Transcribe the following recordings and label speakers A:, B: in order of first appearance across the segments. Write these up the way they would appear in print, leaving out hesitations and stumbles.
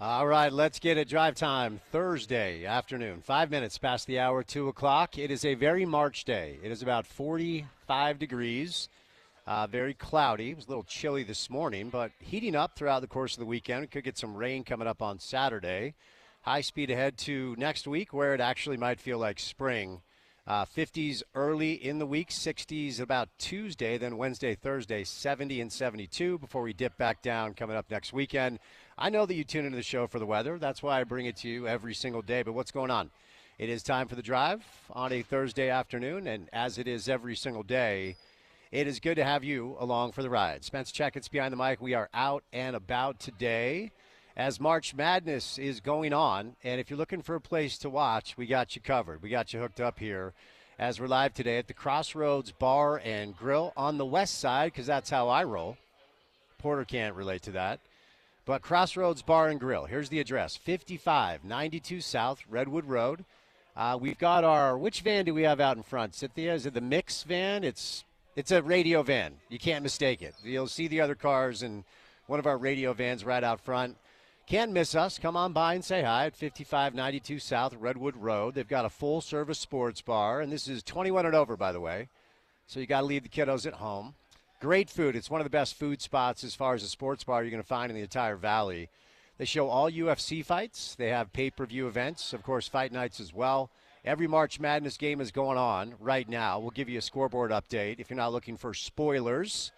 A: All right, let's get it. Drive time Thursday afternoon, 5 minutes past the hour, 2 o'clock. It is a very March day. It is about 45 degrees, very cloudy. It was a little chilly this morning, but heating up throughout the course of the weekend. We could get some rain coming up on Saturday. High speed ahead to next week where it actually might feel like spring. 50s early in the week, 60s about Tuesday, then Wednesday, Thursday, 70 and 72 before we dip back down coming up next weekend. I know that you tune into the show for the weather. That's why I bring it to you every single day. But what's going on? It is time for the drive on a Thursday afternoon, and as it is every single day, it is good to have you along for the ride. Spence Checketts behind the mic. We are out and about today as March Madness is going on, and if you're looking for a place to watch, we got you covered. We got you hooked up here as we're live today at the Crossroads Bar and Grill on the west side, because that's how I roll. Porter can't relate to that. But Crossroads Bar and Grill, here's the address, 5592 South Redwood Road. We've got our, which van do we have out in front? Cynthia, is it the Mix van? It's a radio van. You can't mistake it. You'll see the other cars and one of our radio vans right out front. Can't miss us. Come on by and say hi at 5592 South Redwood Road. They've got a full-service sports bar, and this is 21 and over, by the way. So you got to leave the kiddos at home. Great food. It's one of the best food spots as far as a sports bar you're going to find in the entire valley. They show all UFC fights. They have pay-per-view events, of course, fight nights as well. Every March Madness game is going on right now. We'll give you a scoreboard update. If you're not looking for spoilers,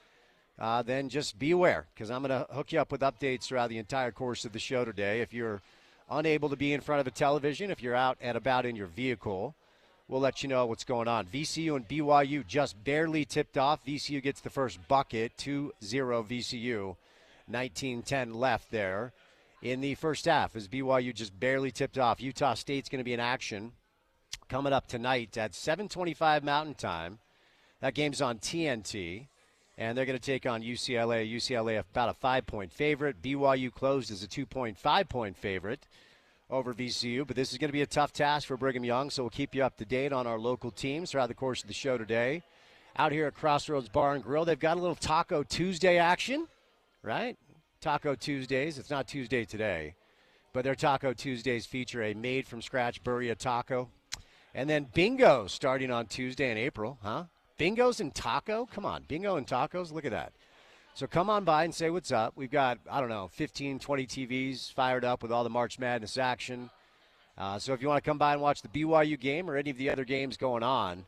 A: then just be aware, because I'm going to hook you up with updates throughout the entire course of the show today. If you're unable to be in front of a television, if you're out and about in your vehicle, we'll let you know what's going on. VCU and BYU just barely tipped off. VCU gets the first bucket, 2-0 VCU. 19-10 left there in the first half as BYU just barely tipped off. Utah State's going to be in action coming up tonight at 7:25 Mountain Time. That game's on TNT. And they're going to take on UCLA. UCLA about a 5-point favorite. BYU closed as a 2.5-point favorite over VCU. But this is going to be a tough task for Brigham Young, so we'll keep you up to date on our local teams throughout the course of the show today. Out here at Crossroads Bar and Grill, they've got a little Taco Tuesday action, right? Taco Tuesdays. It's not Tuesday today, but their Taco Tuesdays feature a made-from-scratch burrito taco. And then bingo starting on Tuesday in April, huh? Bingos and taco? Come on, bingo and tacos? Look at that. So come on by and say what's up. We've got, 15, 20 TVs fired up with all the March Madness action. So if you want to come by and watch the BYU game or any of the other games going on,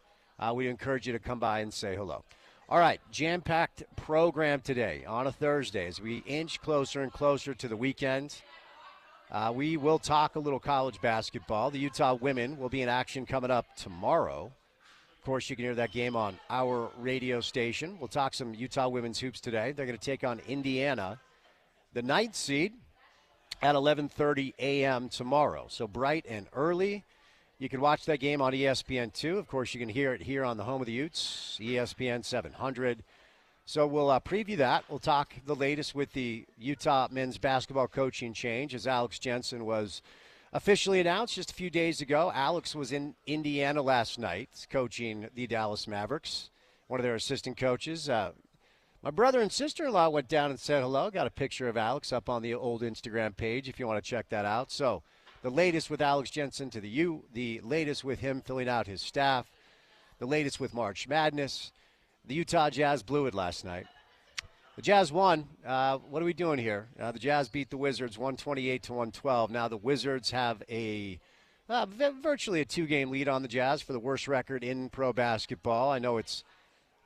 A: we encourage you to come by and say hello. All right, jam-packed program today on a Thursday as we inch closer and closer to the weekend. We will talk a little college basketball. The Utah women will be in action coming up tomorrow. Of course, you can hear that game on our radio station. We'll talk some Utah women's hoops today. They're going to take on Indiana, the 9th seed, at 11:30 a.m. tomorrow. So bright and early. You can watch that game on ESPN2. Of course, you can hear it here on the home of the Utes, ESPN 700. So we'll preview that. We'll talk the latest with the Utah men's basketball coaching change as Alex Jensen was officially announced just a few days ago. Alex was in Indiana last night coaching the Dallas Mavericks, one of their assistant coaches. My brother and sister-in-law went down and said hello. Got a picture of Alex up on the old Instagram page if you want to check that out. So the latest with Alex Jensen to the U, the latest with him filling out his staff, the latest with March Madness. The Utah Jazz blew it last night. The Jazz won. What are we doing here? The Jazz beat the Wizards 128-112. Now the Wizards have a virtually a 2-game lead on the Jazz for the worst record in pro basketball. I know it's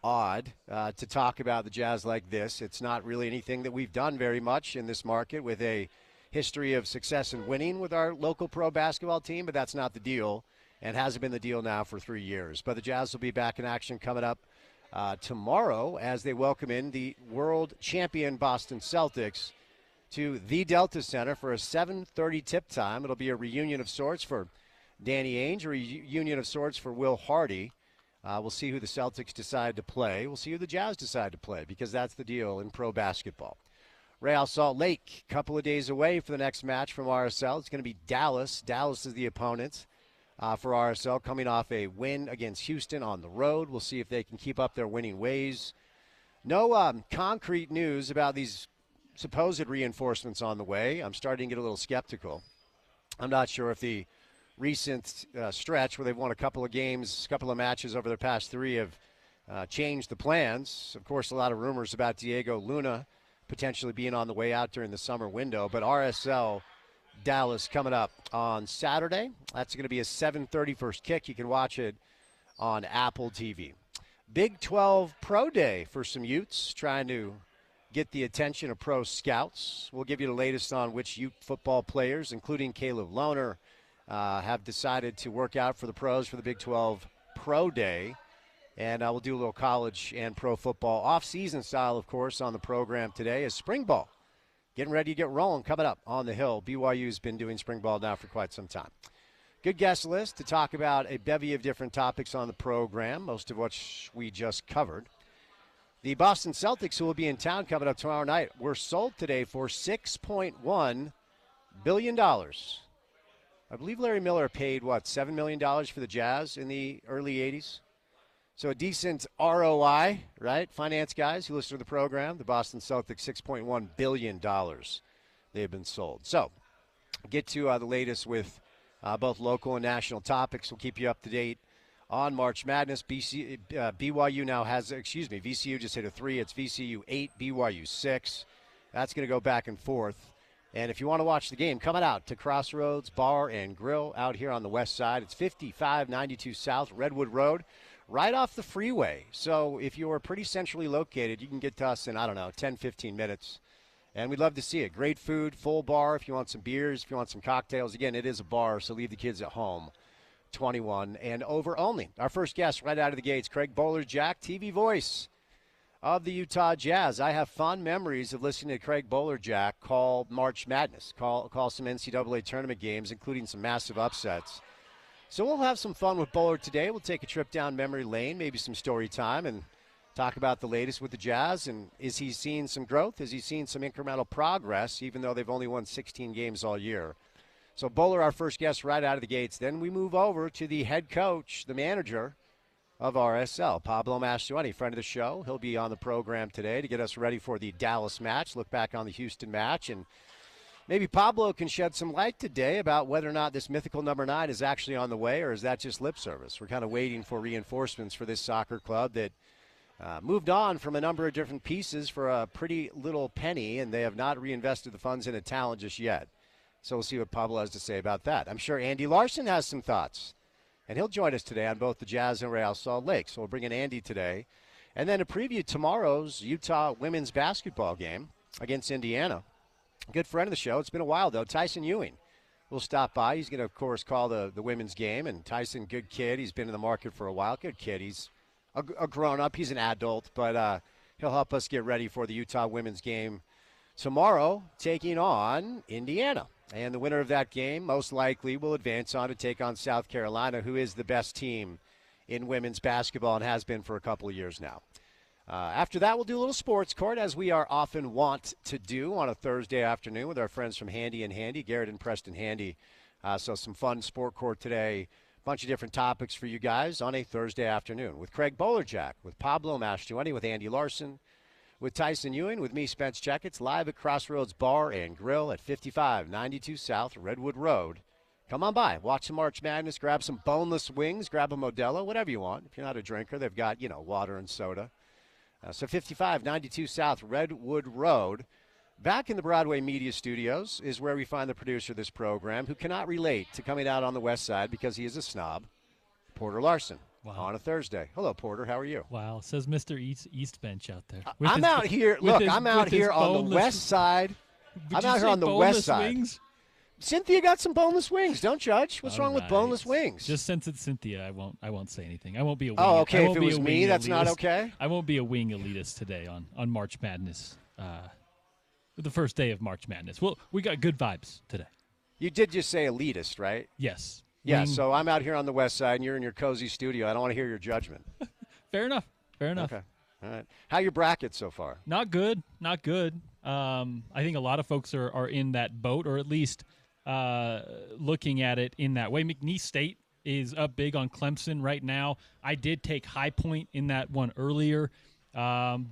A: odd to talk about the Jazz like this. It's not really anything that we've done very much in this market with a history of success and winning with our local pro basketball team, but that's not the deal and hasn't been the deal now for 3 years. But the Jazz will be back in action coming up tomorrow as they welcome in the world champion Boston Celtics to the Delta Center for a 7:30 tip time. It'll be a reunion of sorts for Danny Ainge, a reunion of sorts for Will Hardy. We'll see who the Celtics decide to play. We'll see who the Jazz decide to play because that's the deal in pro basketball. Real Salt Lake, a couple of days away for the next match from RSL. It's going to be Dallas. Dallas is the opponent for RSL, coming off a win against Houston on the road. We'll see if they can keep up their winning ways. No concrete news about these supposed reinforcements on the way. I'm starting to get a little skeptical. I'm not sure if the recent stretch where they've won a couple of games, a couple of matches over their past 3 have changed the plans. Of course, a lot of rumors about Diego Luna potentially being on the way out during the summer window. But RSL Dallas coming up on Saturday. That's going to be a 7:30 first kick. You can watch it on Apple TV. Big 12 Pro Day for some Utes trying to get the attention of pro scouts. We'll give you the latest on which Ute football players, including Caleb Lohner, have decided to work out for the pros for the Big 12 Pro Day. And we'll do a little college and pro football off-season style, of course, on the program today as spring ball. Getting ready to get rolling coming up on the Hill. BYU's been doing spring ball now for quite some time. Good guest list to talk about a bevy of different topics on the program, most of which we just covered. The Boston Celtics, who will be in town coming up tomorrow night, were sold today for $6.1 billion. I believe Larry Miller paid, $7 million for the Jazz in the early 80s? So a decent ROI, right? Finance guys who listen to the program. The Boston Celtics, $6.1 billion they've been sold. So get to the latest with both local and national topics. We'll keep you up to date on March Madness. BYU now has, VCU just hit a 3. It's VCU 8, BYU 6. That's going to go back and forth. And if you want to watch the game, coming out to Crossroads Bar and Grill out here on the west side. It's 5592 South Redwood Road, right off the freeway. So if you're pretty centrally located, you can get to us in, 10, 15 minutes. And we'd love to see it. Great food, full bar if you want some beers, if you want some cocktails. Again, it is a bar, so leave the kids at home. 21 and over only. Our first guest right out of the gates, Craig Bolerjack, TV voice of the Utah Jazz. I have fond memories of listening to Craig Bolerjack call March Madness, call some NCAA tournament games, including some massive upsets. So we'll have some fun with Bowler today. We'll take a trip down memory lane, maybe some story time, and talk about the latest with the Jazz. And is he seeing some growth? Is he seeing some incremental progress, even though they've only won 16 games all year? So Bowler, our first guest right out of the gates. Then we move over to the head coach, the manager of RSL, Pablo Mastroeni, friend of the show. He'll be on the program today to get us ready for the Dallas match, look back on the Houston match, and maybe Pablo can shed some light today about whether or not this mythical number 9 is actually on the way, or is that just lip service? We're kind of waiting for reinforcements for this soccer club that moved on from a number of different pieces for a pretty little penny, and they have not reinvested the funds into talent just yet. So we'll see what Pablo has to say about that. I'm sure Andy Larson has some thoughts, and he'll join us today on both the Jazz and Real Salt Lake. So we'll bring in Andy today. And then to preview tomorrow's Utah women's basketball game against Indiana. Good friend of the show. It's been a while, though. Tyson Ewing will stop by. He's going to, of course, call the women's game. And Tyson, good kid. He's been in the market for a while. Good kid. He's a grown-up. He's an adult. But he'll help us get ready for the Utah women's game tomorrow, taking on Indiana. And the winner of that game most likely will advance on to take on South Carolina, who is the best team in women's basketball and has been for a couple of years now. After that, we'll do a little sports court, as we are often wont to do on a Thursday afternoon with our friends from Handy and Handy, Garrett and Preston Handy. So some fun sport court today. Bunch of different topics for you guys on a Thursday afternoon with Craig Bolerjack, with Pablo Mastroeni, with Andy Larson, with Tyson Ewing, with me, Spence Checketts, live at Crossroads Bar and Grill at 5592 South Redwood Road. Come on by, watch some March Madness, grab some boneless wings, grab a Modelo, whatever you want. If you're not a drinker, they've got, water and soda. So 5592 South Redwood Road. Back in the Broadway Media Studios is where we find the producer of this program, who cannot relate to coming out on the west side because he is a snob, Porter Larson. Wow. On a Thursday. Hello, Porter. How are you?
B: Wow, says Mr. East Bench out there.
A: I'm out here on the west side. I'm out here on the west side. Wings? Cynthia got some boneless wings. Don't judge. What's wrong with boneless wings?
B: Just since it's Cynthia, I won't say anything. I won't be a wing.
A: Oh, okay. If it was me, that's not okay?
B: I won't be a wing elitist today on March Madness. The first day of March Madness. Well, we got good vibes today.
A: You did just say elitist, right?
B: Yes.
A: Yeah, so I'm out here on the west side, and you're in your cozy studio. I don't want to hear your judgment.
B: Fair enough.
A: Okay. All right. How your bracket so far?
B: Not good. I think a lot of folks are in that boat, or at least looking at it in that way. McNeese State is up big on Clemson right now. I did take High Point in that one earlier. The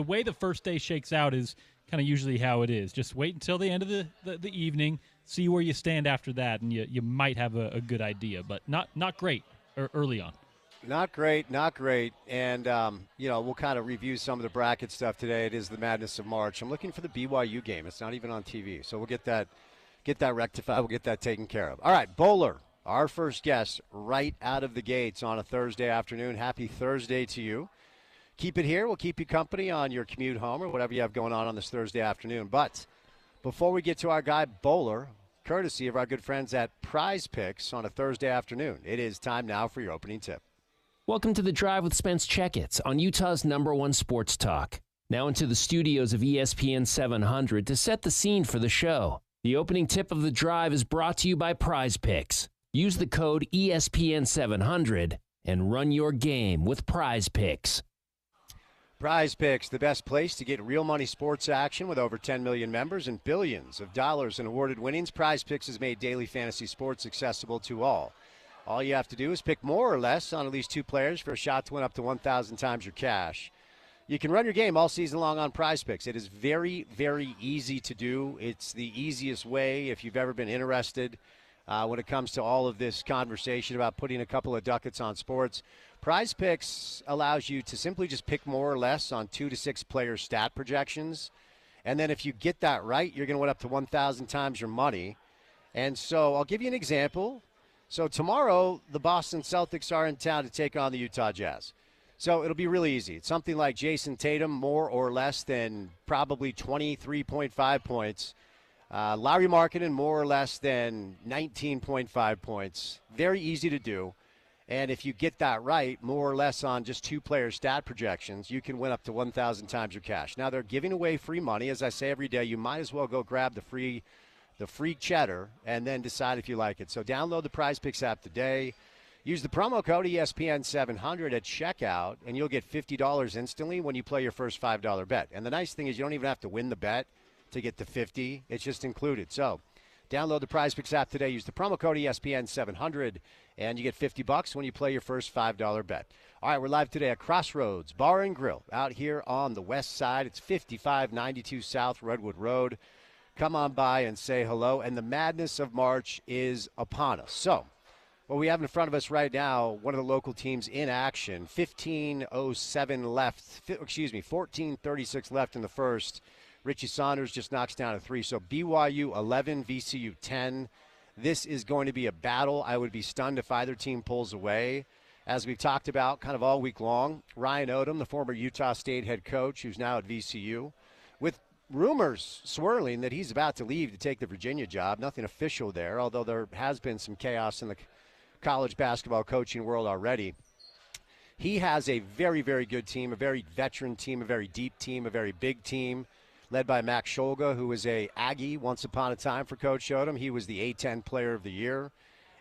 B: way the first day shakes out is kind of usually how it is. Just wait until the end of the evening, see where you stand after that, and you might have a good idea, but not great early on.
A: Not great, not great. And, we'll kind of review some of the bracket stuff today. It is the madness of March. I'm looking for the BYU game. It's not even on TV. So we'll get that rectified. We'll get that taken care of. All right, Bowler, our first guest right out of the gates on a Thursday afternoon. Happy Thursday to you. Keep it here. We'll keep you company on your commute home or whatever you have going on this Thursday afternoon. But before we get to our guy, Bowler, courtesy of our good friends at Prize Picks on a Thursday afternoon, it is time now for your opening tip.
C: Welcome to The Drive with Spence Checketts on Utah's #1 sports talk. Now into the studios of ESPN 700 to set the scene for the show. The opening tip of The Drive is brought to you by Prize Picks. Use the code ESPN700 and run your game with Prize Picks.
A: Prize Picks, the best place to get real money sports action with over 10 million members and billions of dollars in awarded winnings. Prize Picks has made daily fantasy sports accessible to all. All you have to do is pick more or less on at least 2 players for a shot to win up to 1,000 times your cash. You can run your game all season long on Prize Picks. It is very, very easy to do. It's the easiest way if you've ever been interested when it comes to all of this conversation about putting a couple of ducats on sports. Prize Picks allows you to simply just pick more or less on 2 to 6 player stat projections. And then if you get that right, you're going to win up to 1,000 times your money. And so I'll give you an example. So tomorrow, the Boston Celtics are in town to take on the Utah Jazz. So it'll be really easy. It's something like Jason Tatum, more or less than probably 23.5 points. Larry Markkinen, more or less than 19.5 points. Very easy to do. And if you get that right, more or less on just 2 player stat projections, you can win up to 1,000 times your cash. Now, they're giving away free money. As I say every day, you might as well go grab the free cheddar and then decide if you like it. So download the Prize Picks app today. Use the promo code ESPN700 at checkout, and you'll get $50 instantly when you play your first $5 bet. And the nice thing is you don't even have to win the bet to get the $50. It's just included. So download the Prize Picks app today. Use the promo code ESPN700, and you get $50 when you play your first $5 bet. All right, we're live today at Crossroads Bar and Grill out here on the west side. It's 5592 South Redwood Road. Come on by and say hello. And the madness of March is upon us. So what we have in front of us right now, one of the local teams in action, 14:36 left in the first. Richie Saunders just knocks down a 3. So BYU 11, VCU 10. This is going to be a battle. I would be stunned if either team pulls away. As we've talked about kind of all week long, Ryan Odom, the former Utah State head coach, who's now at VCU, with rumors swirling that he's about to leave to take the Virginia job. Nothing official there, although there has been some chaos in the college basketball coaching world already. He has a very, very good team, a very veteran team, a very deep team, a very big team, led by Max Scholga, who was a Aggie once upon a time for Coach Odom. He was the A-10 Player of the Year.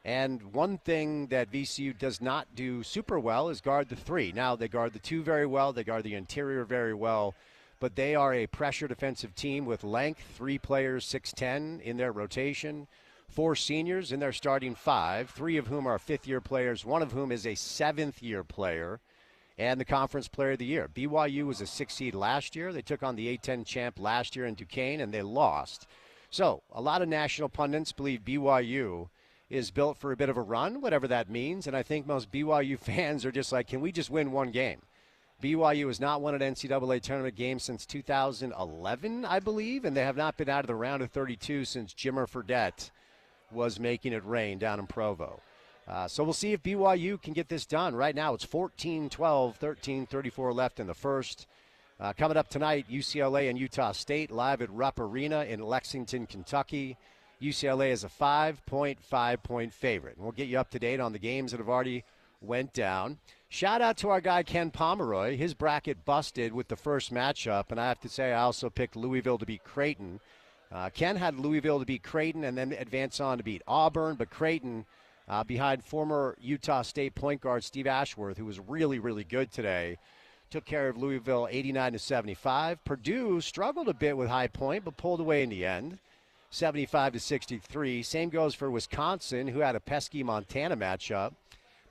A: And one thing that VCU does not do super well is guard the 3. Now, they guard the 2 very well. They guard the interior very well. But they are a pressure defensive team with length, 3 players, 6'10", in their rotation, 4 seniors in their starting 5, 3 of whom are fifth-year players, 1 of whom is a 7th-year player, and the Conference Player of the Year. BYU was a 6 seed last year. They took on the A-10 champ last year in Duquesne, and they lost. So a lot of national pundits believe BYU is built for a bit of a run, whatever that means, and I think most BYU fans are just like, can we just win one game? BYU has not won an NCAA tournament game since 2011, I believe, and they have not been out of the round of 32 since Jimmer Fredette was making it rain down in Provo. So we'll see if BYU can get this done. Right now it's 14-12, 13:34 left in the first. Coming up tonight, UCLA and Utah State live at Rupp Arena in Lexington, Kentucky. UCLA is a 5.5-point favorite. And we'll get you up to date on the games that have already went down. Shout out to our guy Ken Pomeroy. His bracket busted with the first matchup, and I have to say I also picked Louisville to beat Creighton. Ken had Louisville to beat Creighton and then advance on to beat Auburn, but Creighton behind former Utah State point guard Steve Ashworth, who was really, really good today, took care of Louisville 89-75. Purdue struggled a bit with High Point, but pulled away in the end, 75-63. Same goes for Wisconsin, who had a pesky Montana matchup.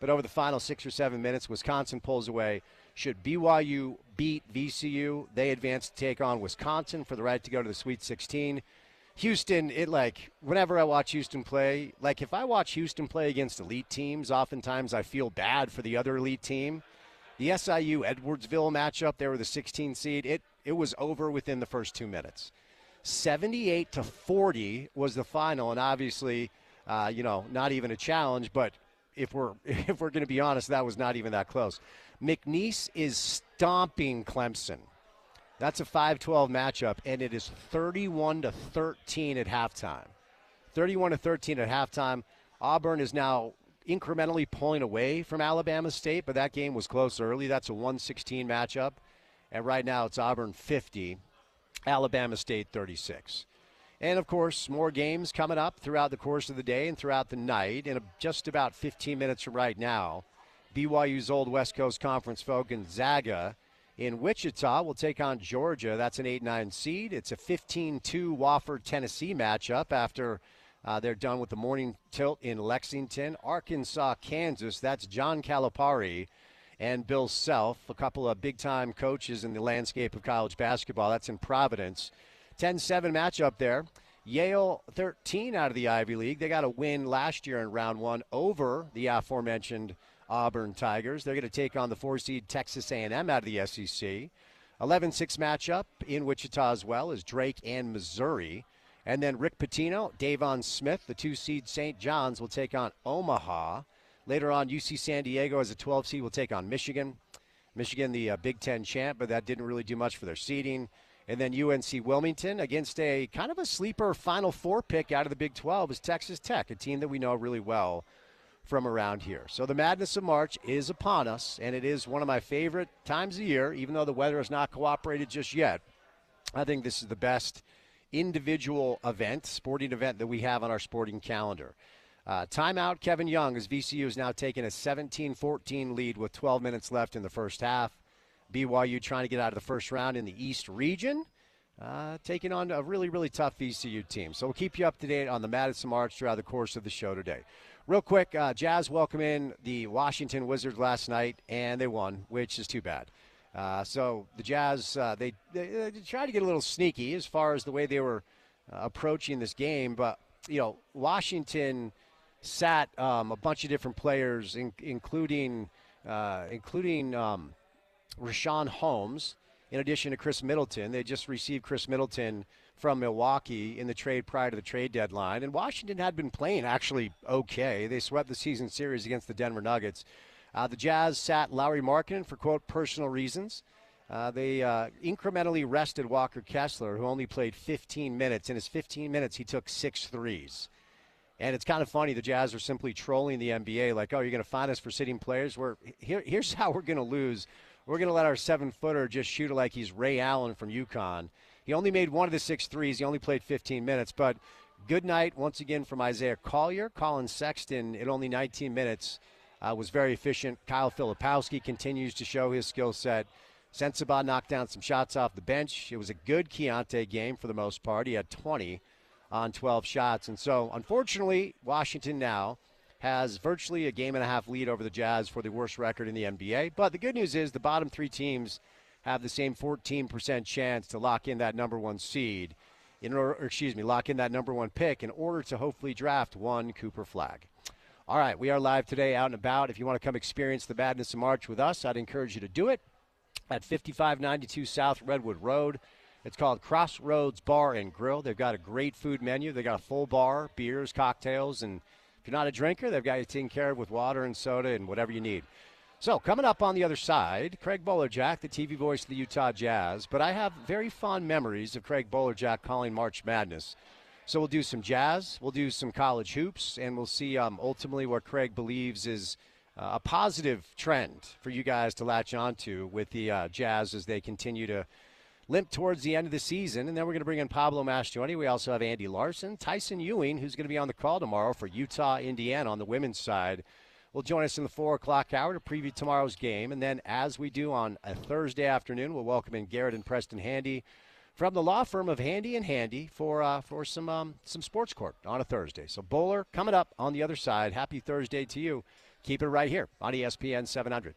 A: But over the final 6 or 7 minutes, Wisconsin pulls away. Should BYU beat VCU, they advance to take on Wisconsin for the right to go to the Sweet 16. Houston, whenever I watch Houston play, if I watch Houston play against elite teams, oftentimes I feel bad for the other elite team. The SIU-Edwardsville matchup, they were the 16 seed. It was over within the first 2 minutes. 78-40 was the final, and obviously, not even a challenge, but if we're going to be honest, that was not even that close. McNeese is stomping Clemson. That's a 5-12 matchup, and it is 31-13 at halftime. 31-13 at halftime. Auburn is now incrementally pulling away from Alabama State, but that game was close early. That's a 116 matchup, and right now it's Auburn 50, Alabama State 36. And, of course, more games coming up throughout the course of the day and throughout the night. In just about 15 minutes from right now, BYU's old West Coast Conference foe, Gonzaga, in Wichita will take on Georgia. That's an 8-9 seed. It's a 15-2 Wofford-Tennessee matchup after they're done with the morning tilt in Lexington. Arkansas, Kansas, that's John Calipari and Bill Self, a couple of big-time coaches in the landscape of college basketball. That's in Providence. 10-7 matchup there. Yale 13 out of the Ivy League. They got a win last year in round one over the aforementioned Auburn Tigers. They're going to take on the 4-seed Texas A&M out of the SEC. 11-6 matchup in Wichita as well as Drake and Missouri. And then Rick Pitino, Davon Smith, the 2-seed St. John's will take on Omaha. Later on, UC San Diego as a 12-seed will take on Michigan. Michigan, the Big Ten champ, but that didn't really do much for their seeding. And then UNC Wilmington against a kind of a sleeper Final Four pick out of the Big 12 is Texas Tech, a team that we know really well from around here. So the madness of March is upon us, and it is one of my favorite times of year, even though the weather has not cooperated just yet. I think this is the best individual event, sporting event that we have on our sporting calendar. Timeout, Kevin Young, as VCU is now taking a 17-14 lead with 12 minutes left in the first half. BYU trying to get out of the first round in the East region, taking on a really, really tough VCU team. So we'll keep you up to date on the madness of March throughout the course of the show today. Real quick, Jazz welcome in the Washington Wizards last night, and they won, which is too bad. So the Jazz, they tried to get a little sneaky as far as the way they were approaching this game, but, Washington sat a bunch of different players, including Rashawn Holmes, in addition to Chris Middleton. They just received Chris Middleton from Milwaukee in the trade prior to the trade deadline. And Washington had been playing actually okay. They swept the season series against the Denver Nuggets. The Jazz sat Lauri Markkanen for, quote, personal reasons. They incrementally rested Walker Kessler, who only played 15 minutes. In his 15 minutes, he took 6 threes. And it's kind of funny. The Jazz are simply trolling the NBA like, oh, you're going to find us for sitting players? Here's how we're going to lose. We're going to let our 7-footer just shoot it like he's Ray Allen from UConn. He only made one of the 6 threes. He only played 15 minutes. But good night once again from Isaiah Collier. Colin Sexton, in only 19 minutes, was very efficient. Kyle Filipowski continues to show his skill set. Sensabaugh knocked down some shots off the bench. It was a good Keontae game for the most part. He had 20 on 12 shots. And so, unfortunately, Washington now has virtually a game-and-a-half lead over the Jazz for the worst record in the NBA. But the good news is the bottom 3 teams have the same 14% chance to lock in that number 1 seed, lock in that number 1 pick in order to hopefully draft one Cooper Flagg. All right, we are live today out and about. If you want to come experience the madness of March with us, I'd encourage you to do it at 5592 South Redwood Road. It's called Crossroads Bar and Grill. They've got a great food menu. They've got a full bar, beers, cocktails, and if you're not a drinker, they've got you taken care of with water and soda and whatever you need. So coming up on the other side, Craig Bolerjack, the TV voice of the Utah Jazz. But I have very fond memories of Craig Bolerjack calling March Madness. So we'll do some Jazz, we'll do some college hoops, and we'll see ultimately what Craig believes is a positive trend for you guys to latch onto with the Jazz as they continue to limp towards the end of the season. And then we're going to bring in Pablo Mastroeni. We also have Andy Larson, Tyson Ewing, who's going to be on the call tomorrow for Utah, Indiana on the women's side, will join us in the 4 o'clock hour to preview tomorrow's game. And then as we do on a Thursday afternoon, we'll welcome in Garrett and Preston Handy from the law firm of Handy and Handy for some sports court on a Thursday. So Bowler coming up on the other side. Happy Thursday to you. Keep it right here on ESPN 700.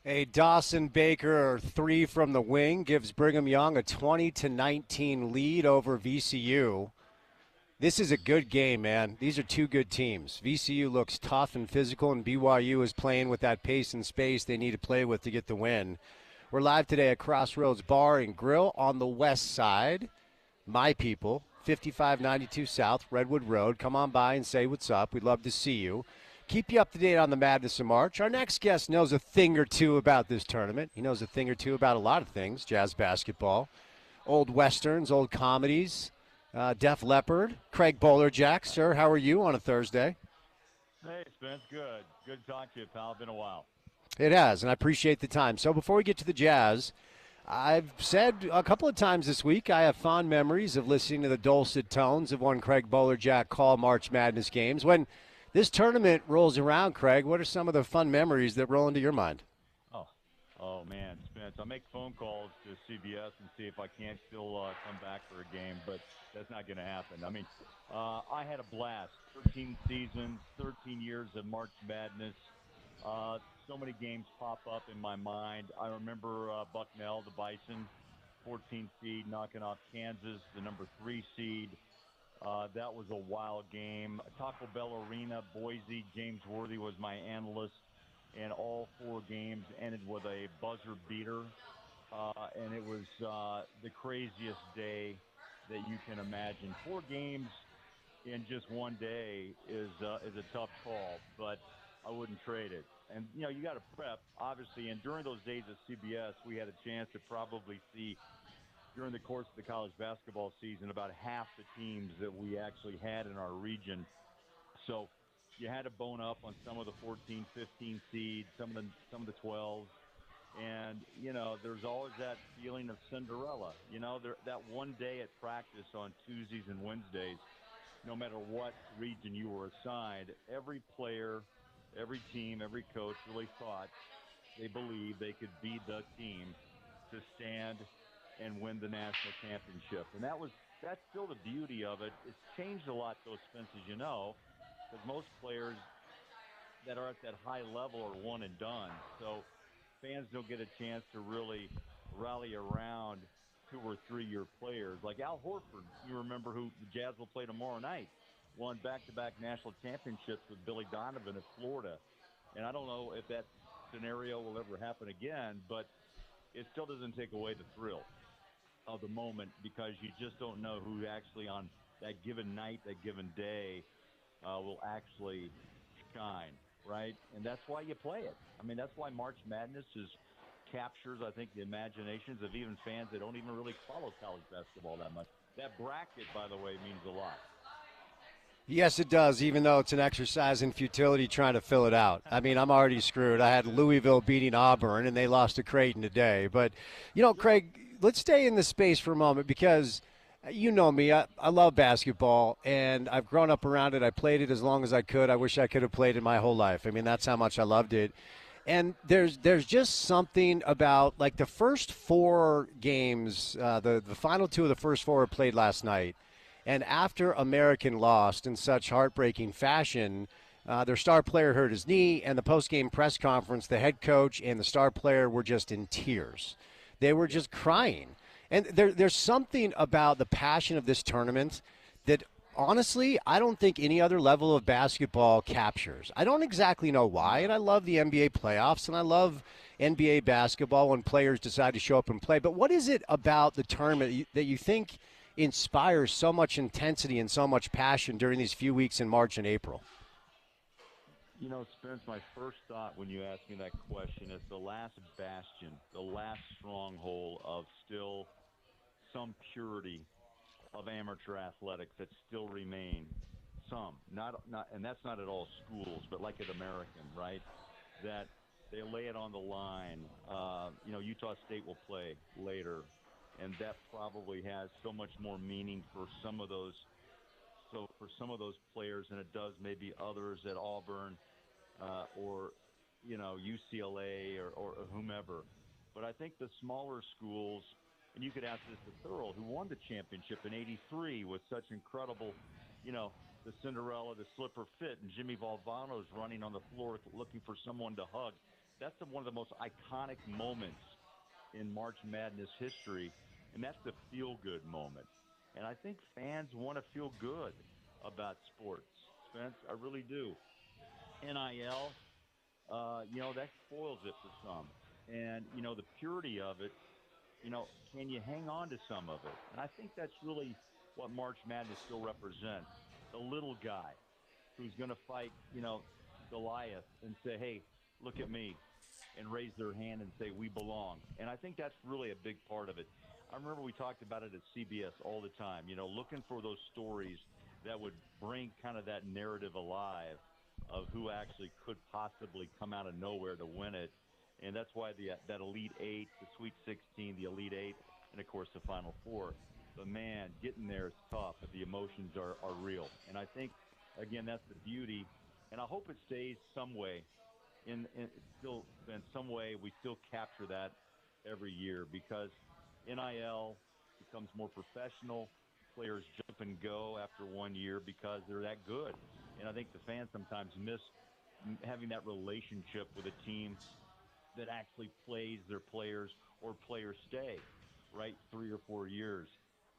A: A Dawson Baker 3 from the wing gives Brigham Young a 20-19 lead over VCU. This is a good game, man. These are two good teams. VCU looks tough and physical, and BYU is playing with that pace and space they need to play with to get the win. We're live today at Crossroads Bar and Grill on the west side. My people, 5592 South, Redwood Road. Come on by and say what's up. We'd love to see you. Keep you up to date on the Madness of March. Our next guest knows a thing or two about this tournament. He knows a thing or two about a lot of things, jazz basketball, old westerns, old comedies. Def Leppard, Craig Bolerjack. Sir, how are you on a Thursday?
D: Hey, Spence, good. Good to talk to you, pal. Been a while.
A: It has, and I appreciate the time. So before we get to the Jazz, I've said a couple of times this week I have fond memories of listening to the dulcet tones of one Craig Bolerjack call March Madness games. When this tournament rolls around, Craig, what are some of the fun memories that roll into your mind?
D: Oh man, Spence, I make phone calls to CBS and see if I can't still come back for a game, but that's not going to happen. I mean, I had a blast. 13 seasons, 13 years of March Madness. So many games pop up in my mind. I remember Bucknell, the Bison, 14 seed, knocking off Kansas, the number 3 seed. That was a wild game. Taco Bell Arena, Boise, James Worthy was my analyst. And all 4 games ended with a buzzer beater, and it was the craziest day that you can imagine. 4 games in just one day is a tough call, but I wouldn't trade it. And you got to prep, obviously. And during those days at CBS, we had a chance to probably see during the course of the college basketball season about half the teams that we actually had in our region. So you had to bone up on some of the 14, 15 seeds, some of the 12s. And, there's always that feeling of Cinderella. That one day at practice on Tuesdays and Wednesdays, no matter what region you were assigned, every player, every team, every coach really thought they believed they could be the team to stand and win the national championship. And that's still the beauty of it. It's changed a lot, though, Spence, as you know, because most players that are at that high level are one and done. So fans don't get a chance to really rally around 2 or 3-year players. Like Al Horford, you remember, who the Jazz will play tomorrow night, won back-to-back national championships with Billy Donovan at Florida. And I don't know if that scenario will ever happen again, but it still doesn't take away the thrill of the moment, because you just don't know who actually on that given night, that given day, will actually shine, right? And that's why you play it. I mean, that's why March Madness captures, I think, the imaginations of even fans that don't even really follow college basketball that much. That bracket, by the way, means a lot.
A: Yes, it does, even though it's an exercise in futility trying to fill it out. I mean, I'm already screwed. I had Louisville beating Auburn, and they lost to Creighton today. But, Craig, let's stay in this space for a moment, because you know me. I love basketball, and I've grown up around it. I played it as long as I could. I wish I could have played it my whole life. I mean, that's how much I loved it. And there's just something about, like, the first 4 games, the final 2 of the first 4 were played last night. And after American lost in such heartbreaking fashion, their star player hurt his knee, and the post-game press conference, the head coach and the star player were just in tears. They were just crying. And there's something about the passion of this tournament that, honestly, I don't think any other level of basketball captures. I don't exactly know why, and I love the NBA playoffs, and I love NBA basketball when players decide to show up and play. But what is it about the tournament that you think inspires so much intensity and so much passion during these few weeks in March and April?
D: Spence, my first thought when you asked me that question is the last bastion, the last stronghold of still some purity of amateur athletics that still remain. Some, not, and that's not at all schools, but like at American, right? That they lay it on the line. Utah State will play later, and that probably has so much more meaning for some of those. So for some of those players than it does maybe others at Auburn or UCLA or whomever. But I think the smaller schools, and you could ask this to Thurl, who won the championship in '83 with such incredible, the Cinderella, the slipper fit, and Jimmy Valvano's running on the floor looking for someone to hug. that's one of the most iconic moments in March Madness history, and that's the feel-good moment. And I think fans want to feel good about sports, Spence. I really do. NIL, that spoils it for some. And, the purity of it, can you hang on to some of it? And I think that's really what March Madness still represents. The little guy who's going to fight, Goliath and say, hey, look at me, and raise their hand and say, we belong. And I think that's really a big part of it. I remember we talked about it at CBS all the time, looking for those stories that would bring kind of that narrative alive of who actually could possibly come out of nowhere to win it. And that's why that Elite Eight, the Sweet 16, the Elite Eight, and, of course, the Final Four. But, man, getting there is tough, but the emotions are real. And I think, again, that's the beauty. And I hope it stays some way. In some way, we still capture that every year because NIL becomes more professional. Players jump and go after 1 year because they're that good. And I think the fans sometimes miss having that relationship with a team that actually plays their players or players stay, right, 3 or 4 years.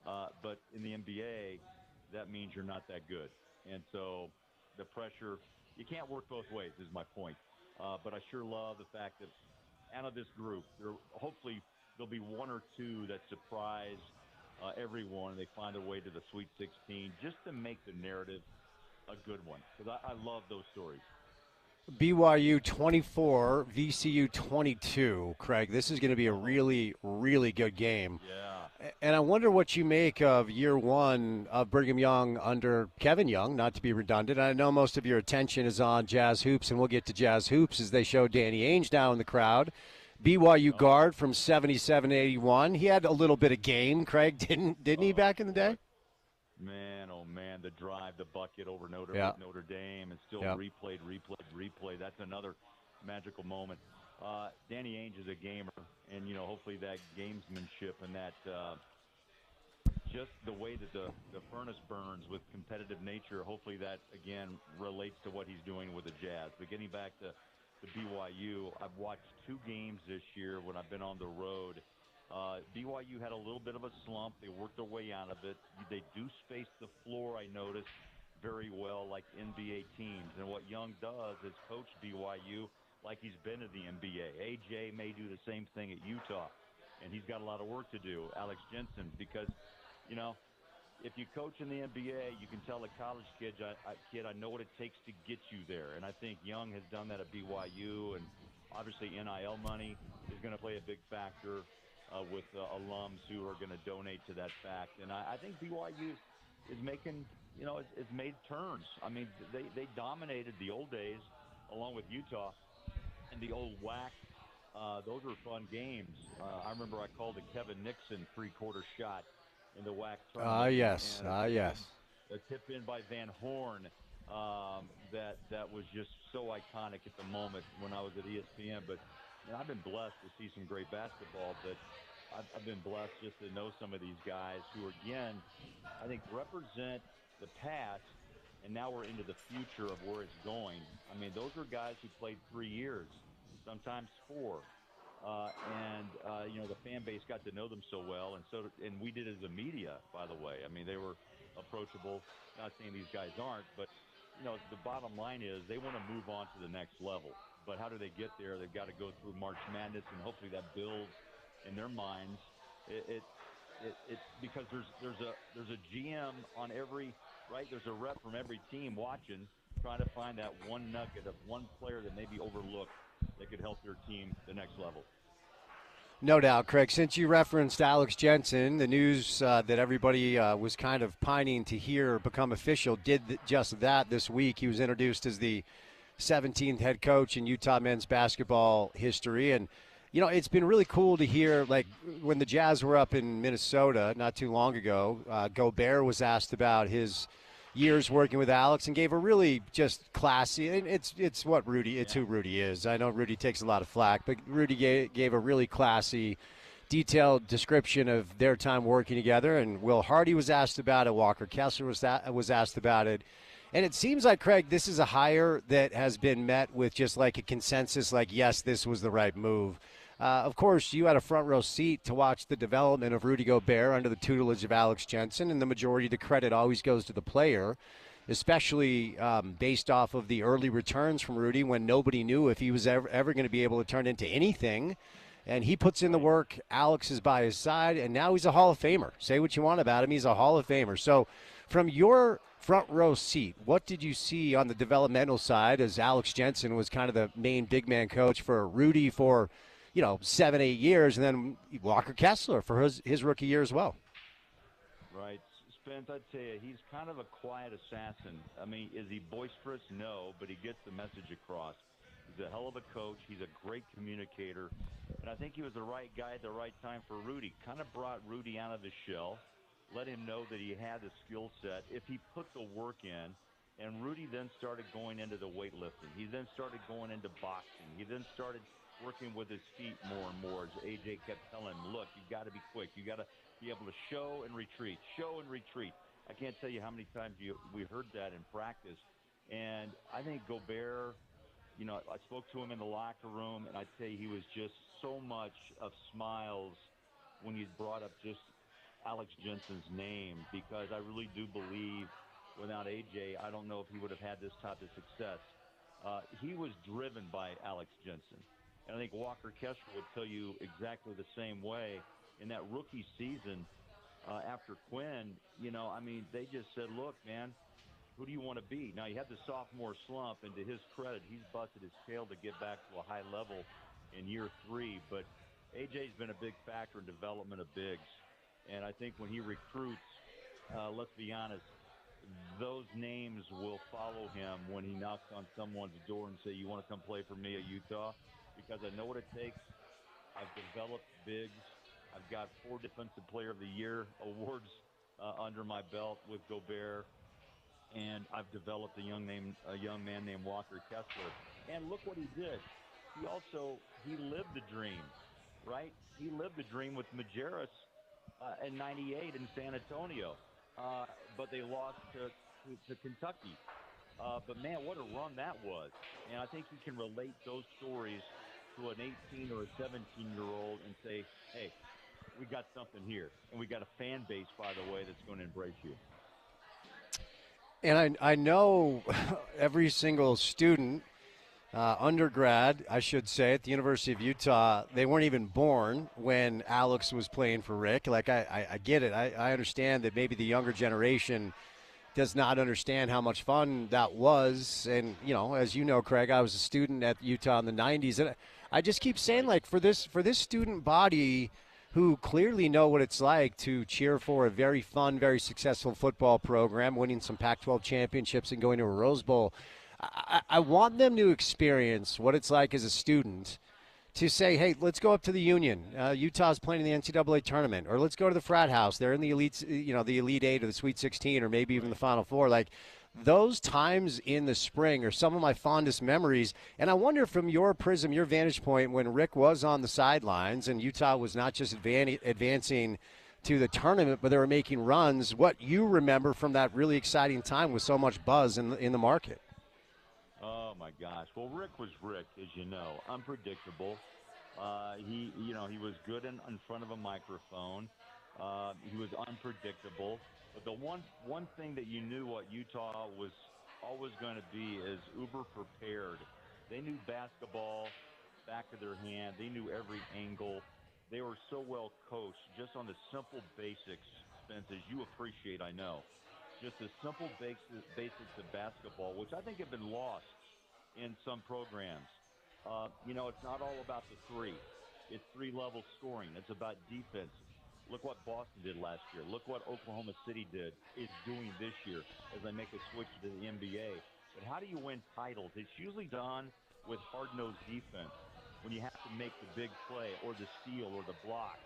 D: But in the NBA, that means you're not that good. And so the pressure, you can't work both ways is my point. But I sure love the fact that out of this group, hopefully there'll be 1 or 2 that surprise everyone and they find their way to the Sweet 16 just to make the narrative a good one. Because I love those stories.
A: BYU 24, VCU 22. Craig, this is going to be a really, really good game.
D: Yeah.
A: And I wonder what you make of year one of Brigham Young under Kevin Young, not to be redundant. I know most of your attention is on Jazz Hoops, and we'll get to Jazz Hoops as they show Danny Ainge now in the crowd. BYU guard from 77-81. He had a little bit of game, Craig, didn't he, back in the day?
D: Man, oh man, the drive, the bucket over Notre Dame, and still replayed. That's another magical moment. Danny Ainge is a gamer, and hopefully that gamesmanship and that just the way that the furnace burns with competitive nature. Hopefully that again relates to what he's doing with the Jazz. But getting back to BYU, I've watched 2 games this year when I've been on the road. BYU had a little bit of a slump. They worked their way out of it. They do space the floor, I noticed, very well like NBA teams. And what Young does is coach BYU like he's been in the NBA. AJ may do the same thing at Utah, and he's got a lot of work to do, Alex Jensen, because, if you coach in the NBA, you can tell a college kid, I know what it takes to get you there. And I think Young has done that at BYU, and obviously NIL money is going to play a big factor. With alums who are going to donate to that fact. And I think BYU is making, it's made turns. I mean, they dominated the old days along with Utah and the old WAC. Those were fun games. I remember I called a Kevin Nixon 3-quarter shot in the WAC tournament.
A: Yes.
D: A tip in by Van Horn that was just so iconic at the moment when I was at ESPN. But I've been blessed to see some great basketball, but I've been blessed just to know some of these guys who, again, I think represent the past, and now we're into the future of where it's going. I mean, those are guys who played 3 years, sometimes 4. The fan base got to know them so well, and we did as a media, by the way. I mean, they were approachable. Not saying these guys aren't, but, the bottom line is they want to move on to the next level. But how do they get there? They've got to go through March Madness, and hopefully that builds in their minds. Because there's a GM on every right. There's a rep from every team watching, trying to find that one nugget of one player that may be overlooked that could help their team the next level.
A: No doubt, Craig. Since you referenced Alex Jensen, the news that everybody was kind of pining to hear become official did just that this week. He was introduced as the 17th head coach in Utah men's basketball history. And, it's been really cool to hear, like, when the Jazz were up in Minnesota not too long ago, Gobert was asked about his years working with Alex and gave a really just classy, and it's what Rudy, it's who Rudy is. I know Rudy takes a lot of flack, but Rudy gave a really classy, detailed description of their time working together. And Will Hardy was asked about it. Walker Kessler was asked about it. And it seems like, Craig, this is a hire that has been met with just like a consensus, like, yes, this was the right move. Of course, you had a front row seat to watch the development of Rudy Gobert under the tutelage of Alex Jensen, and the majority of the credit always goes to the player, especially based off of the early returns from Rudy when nobody knew if he was ever going to be able to turn into anything. And he puts in the work. Alex is by his side, and now he's a Hall of Famer. Say what you want about him. He's a Hall of Famer. So from your front row seat, what did you see on the developmental side as Alex Jensen was kind of the main big man coach for Rudy for, 7-8 years, and then Walker Kessler for his rookie year as well?
D: Right. Spence, I'd say he's kind of a quiet assassin. I mean, is he boisterous? No, but he gets the message across. He's a hell of a coach. He's a great communicator. And I think he was the right guy at the right time for Rudy. Kind of brought Rudy out of his shell, let him know that he had the skill set if he put the work in. And Rudy then started going into the weightlifting. He then started going into boxing. He then started working with his feet more and more, as AJ kept telling him, look, you've got to be quick. You've got to be able to show and retreat, show and retreat. I can't tell you how many times we heard that in practice. And I think Gobert, I spoke to him in the locker room, and I'd say he was just so much of smiles when he brought up just Alex Jensen's name, because I really do believe without AJ, I don't know if he would have had this type of success. He was driven by Alex Jensen. And I think Walker Kessler would tell you exactly the same way. In that rookie season after Quinn, they just said, look, man, who do you want to be? Now, he had the sophomore slump, and to his credit, he's busted his tail to get back to a high level in year 3. But AJ's been a big factor in development of bigs. And I think when he recruits, let's be honest, those names will follow him when he knocks on someone's door and say, you want to come play for me at Utah? Because I know what it takes. I've developed bigs. I've got 4 Defensive Player of the Year awards under my belt with Gobert. And I've developed a young man named Walker Kessler. And look what he did. He lived the dream, right? He lived the dream with Majerus in '98 in San Antonio. But they lost to Kentucky. But, man, what a run that was. And I think you can relate those stories to an 18 or a 17-year-old and say, hey, we got something here. And we got a fan base, by the way, that's going to embrace you.
A: And I know every single student, undergrad, I should say, at the University of Utah, they weren't even born when Alex was playing for Rick. Like, I get it. I understand that maybe the younger generation does not understand how much fun that was. And, as you know, Craig, I was a student at Utah in the 90s. And I just keep saying, like, for this student body who clearly know what it's like to cheer for a very fun, very successful football program, winning some Pac-12 championships and going to a Rose Bowl, I want them to experience what it's like as a student to say, hey, let's go up to the Union. Utah's playing in the NCAA tournament. Or let's go to the frat house. They're in the Elite, the Elite 8 or the Sweet 16 or maybe even the Final Four. Like, those times in the spring are some of my fondest memories. And I wonder, from your prism, your vantage point, when Rick was on the sidelines and Utah was not just advancing to the tournament, but they were making runs, what you remember from that really exciting time with so much buzz in the market.
D: Oh, my gosh. Well, Rick was Rick, as you know, unpredictable. He was good in front of a microphone. He was unpredictable. But the one thing that you knew what Utah was always going to be is uber prepared. They knew basketball back of their hand. They knew every angle. They were so well coached just on the simple basics, Spence, as you appreciate, I know. Just the simple basics of basketball, which I think have been lost in some programs. It's not all about the three. It's three-level scoring. It's about defense. Look what Boston did last year. Look what Oklahoma City is doing this year as they make a switch to the NBA. But how do you win titles? It's usually done with hard-nosed defense when you have to make the big play or the steal or the block.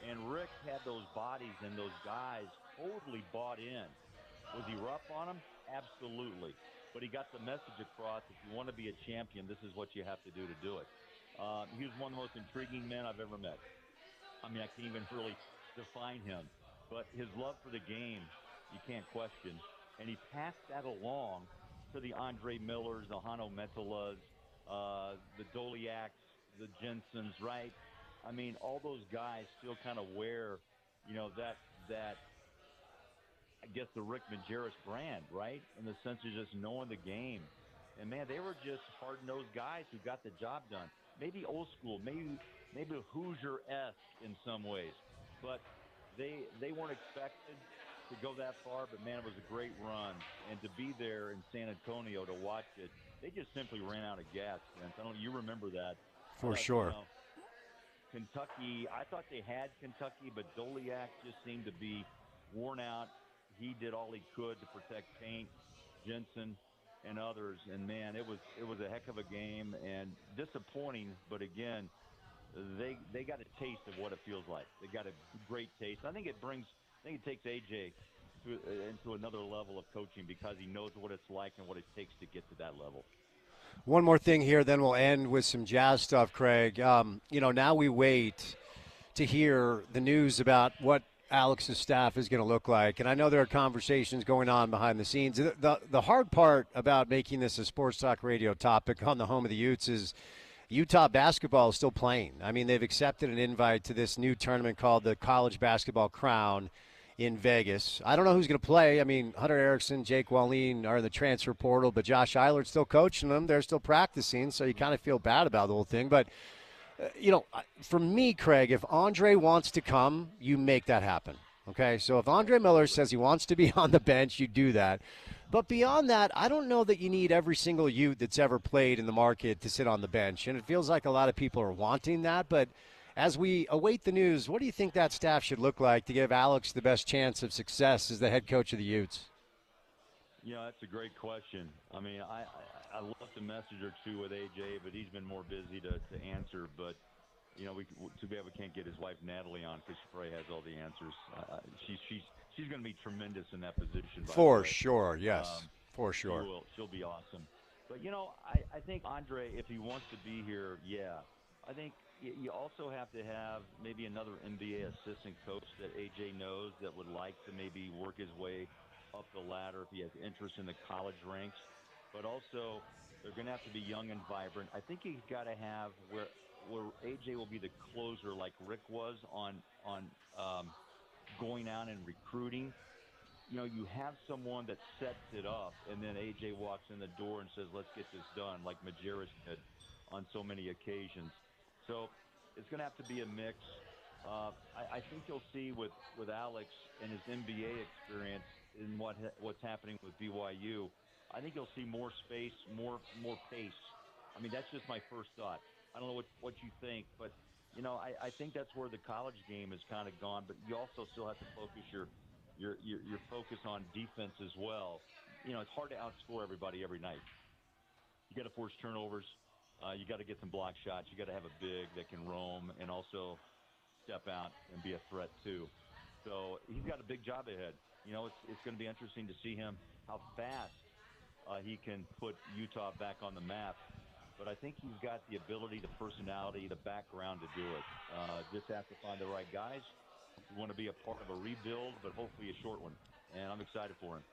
D: And Rick had those bodies and those guys totally bought in. Was he rough on them? Absolutely. But he got the message across. If you want to be a champion, this is what you have to do it. He was one of the most intriguing men I've ever met. I mean, I can't even really define him. But his love for the game, you can't question. and he passed that along to the Andre Millers, the Hano Metalas, the Doliaks, the Jensens, right? I mean, all those guys still kind of wear, that I guess the Rick Majerus brand, right? In the sense of just knowing the game. And, man, they were just hard-nosed guys who got the job done. Maybe old school, maybe Hoosier-esque in some ways. But they weren't expected to go that far, but, man, it was a great run. And to be there in San Antonio to watch it, they just simply ran out of gas, Vince. I don't know, you remember that.
A: For sure.
D: Kentucky, I thought they had Kentucky, but Doliak just seemed to be worn out. He did all he could to protect Paint, Jensen, and others. And, man, it was a heck of a game and disappointing. But, again, they got a taste of what it feels like. They got a great taste. I think it takes A.J. into another level of coaching because he knows what it's like and what it takes to get to that level.
A: One more thing here, then we'll end with some Jazz stuff, Craig. Now we wait to hear the news about what Alex's staff is going to look like. And I know there are conversations going on behind the scenes. The hard part about making this a sports talk radio topic on the home of the Utes is Utah basketball is still playing. I mean, they've accepted an invite to this new tournament called the College Basketball Crown in Vegas. I don't know who's going to play. I mean, Hunter Erickson, Jake Wallin are in the transfer portal, but Josh Eilert's still coaching them. They're still practicing, so you kind of feel bad about the whole thing. But, for me, Craig, if Andre wants to come, you make that happen. Okay, so if Andre Miller says he wants to be on the bench, you do that. But beyond that, I don't know that you need every single Ute that's ever played in the market to sit on the bench. And it feels like a lot of people are wanting that, but as we await the news, what do you think that staff should look like to give Alex the best chance of success as the head coach of the Utes?
D: That's a great question. I mean, I left a message or two with AJ, but he's been more busy to answer. But, too bad we can't get his wife Natalie on because she probably has all the answers. She's going to be tremendous in that position.
A: For sure, yes. For sure.
D: She'll be awesome. But, I think Andre, if he wants to be here, I think you also have to have maybe another NBA assistant coach that AJ knows that would like to maybe work his way up the ladder if he has interest in the college ranks. But also, they're going to have to be young and vibrant. I think he's got to have where AJ will be the closer like Rick was on going out and recruiting. You have someone that sets it up, and then AJ walks in the door and says, let's get this done, like Majerus did on so many occasions. So it's going to have to be a mix. I think you'll see with Alex and his NBA experience in what's happening with BYU, I think you'll see more space, more pace. I mean, that's just my first thought. I don't know what you think, but, I think that's where the college game has kind of gone. But you also still have to focus your focus on defense as well. It's hard to outscore everybody every night. You got to force turnovers. You got to get some block shots. You got to have a big that can roam and also step out and be a threat too. So he's got a big job ahead. It's going to be interesting to see how fast he can put Utah back on the map. But I think he's got the ability, the personality, the background to do it. Just have to find the right guys. We want to be a part of a rebuild, but hopefully a short one. And I'm excited for him.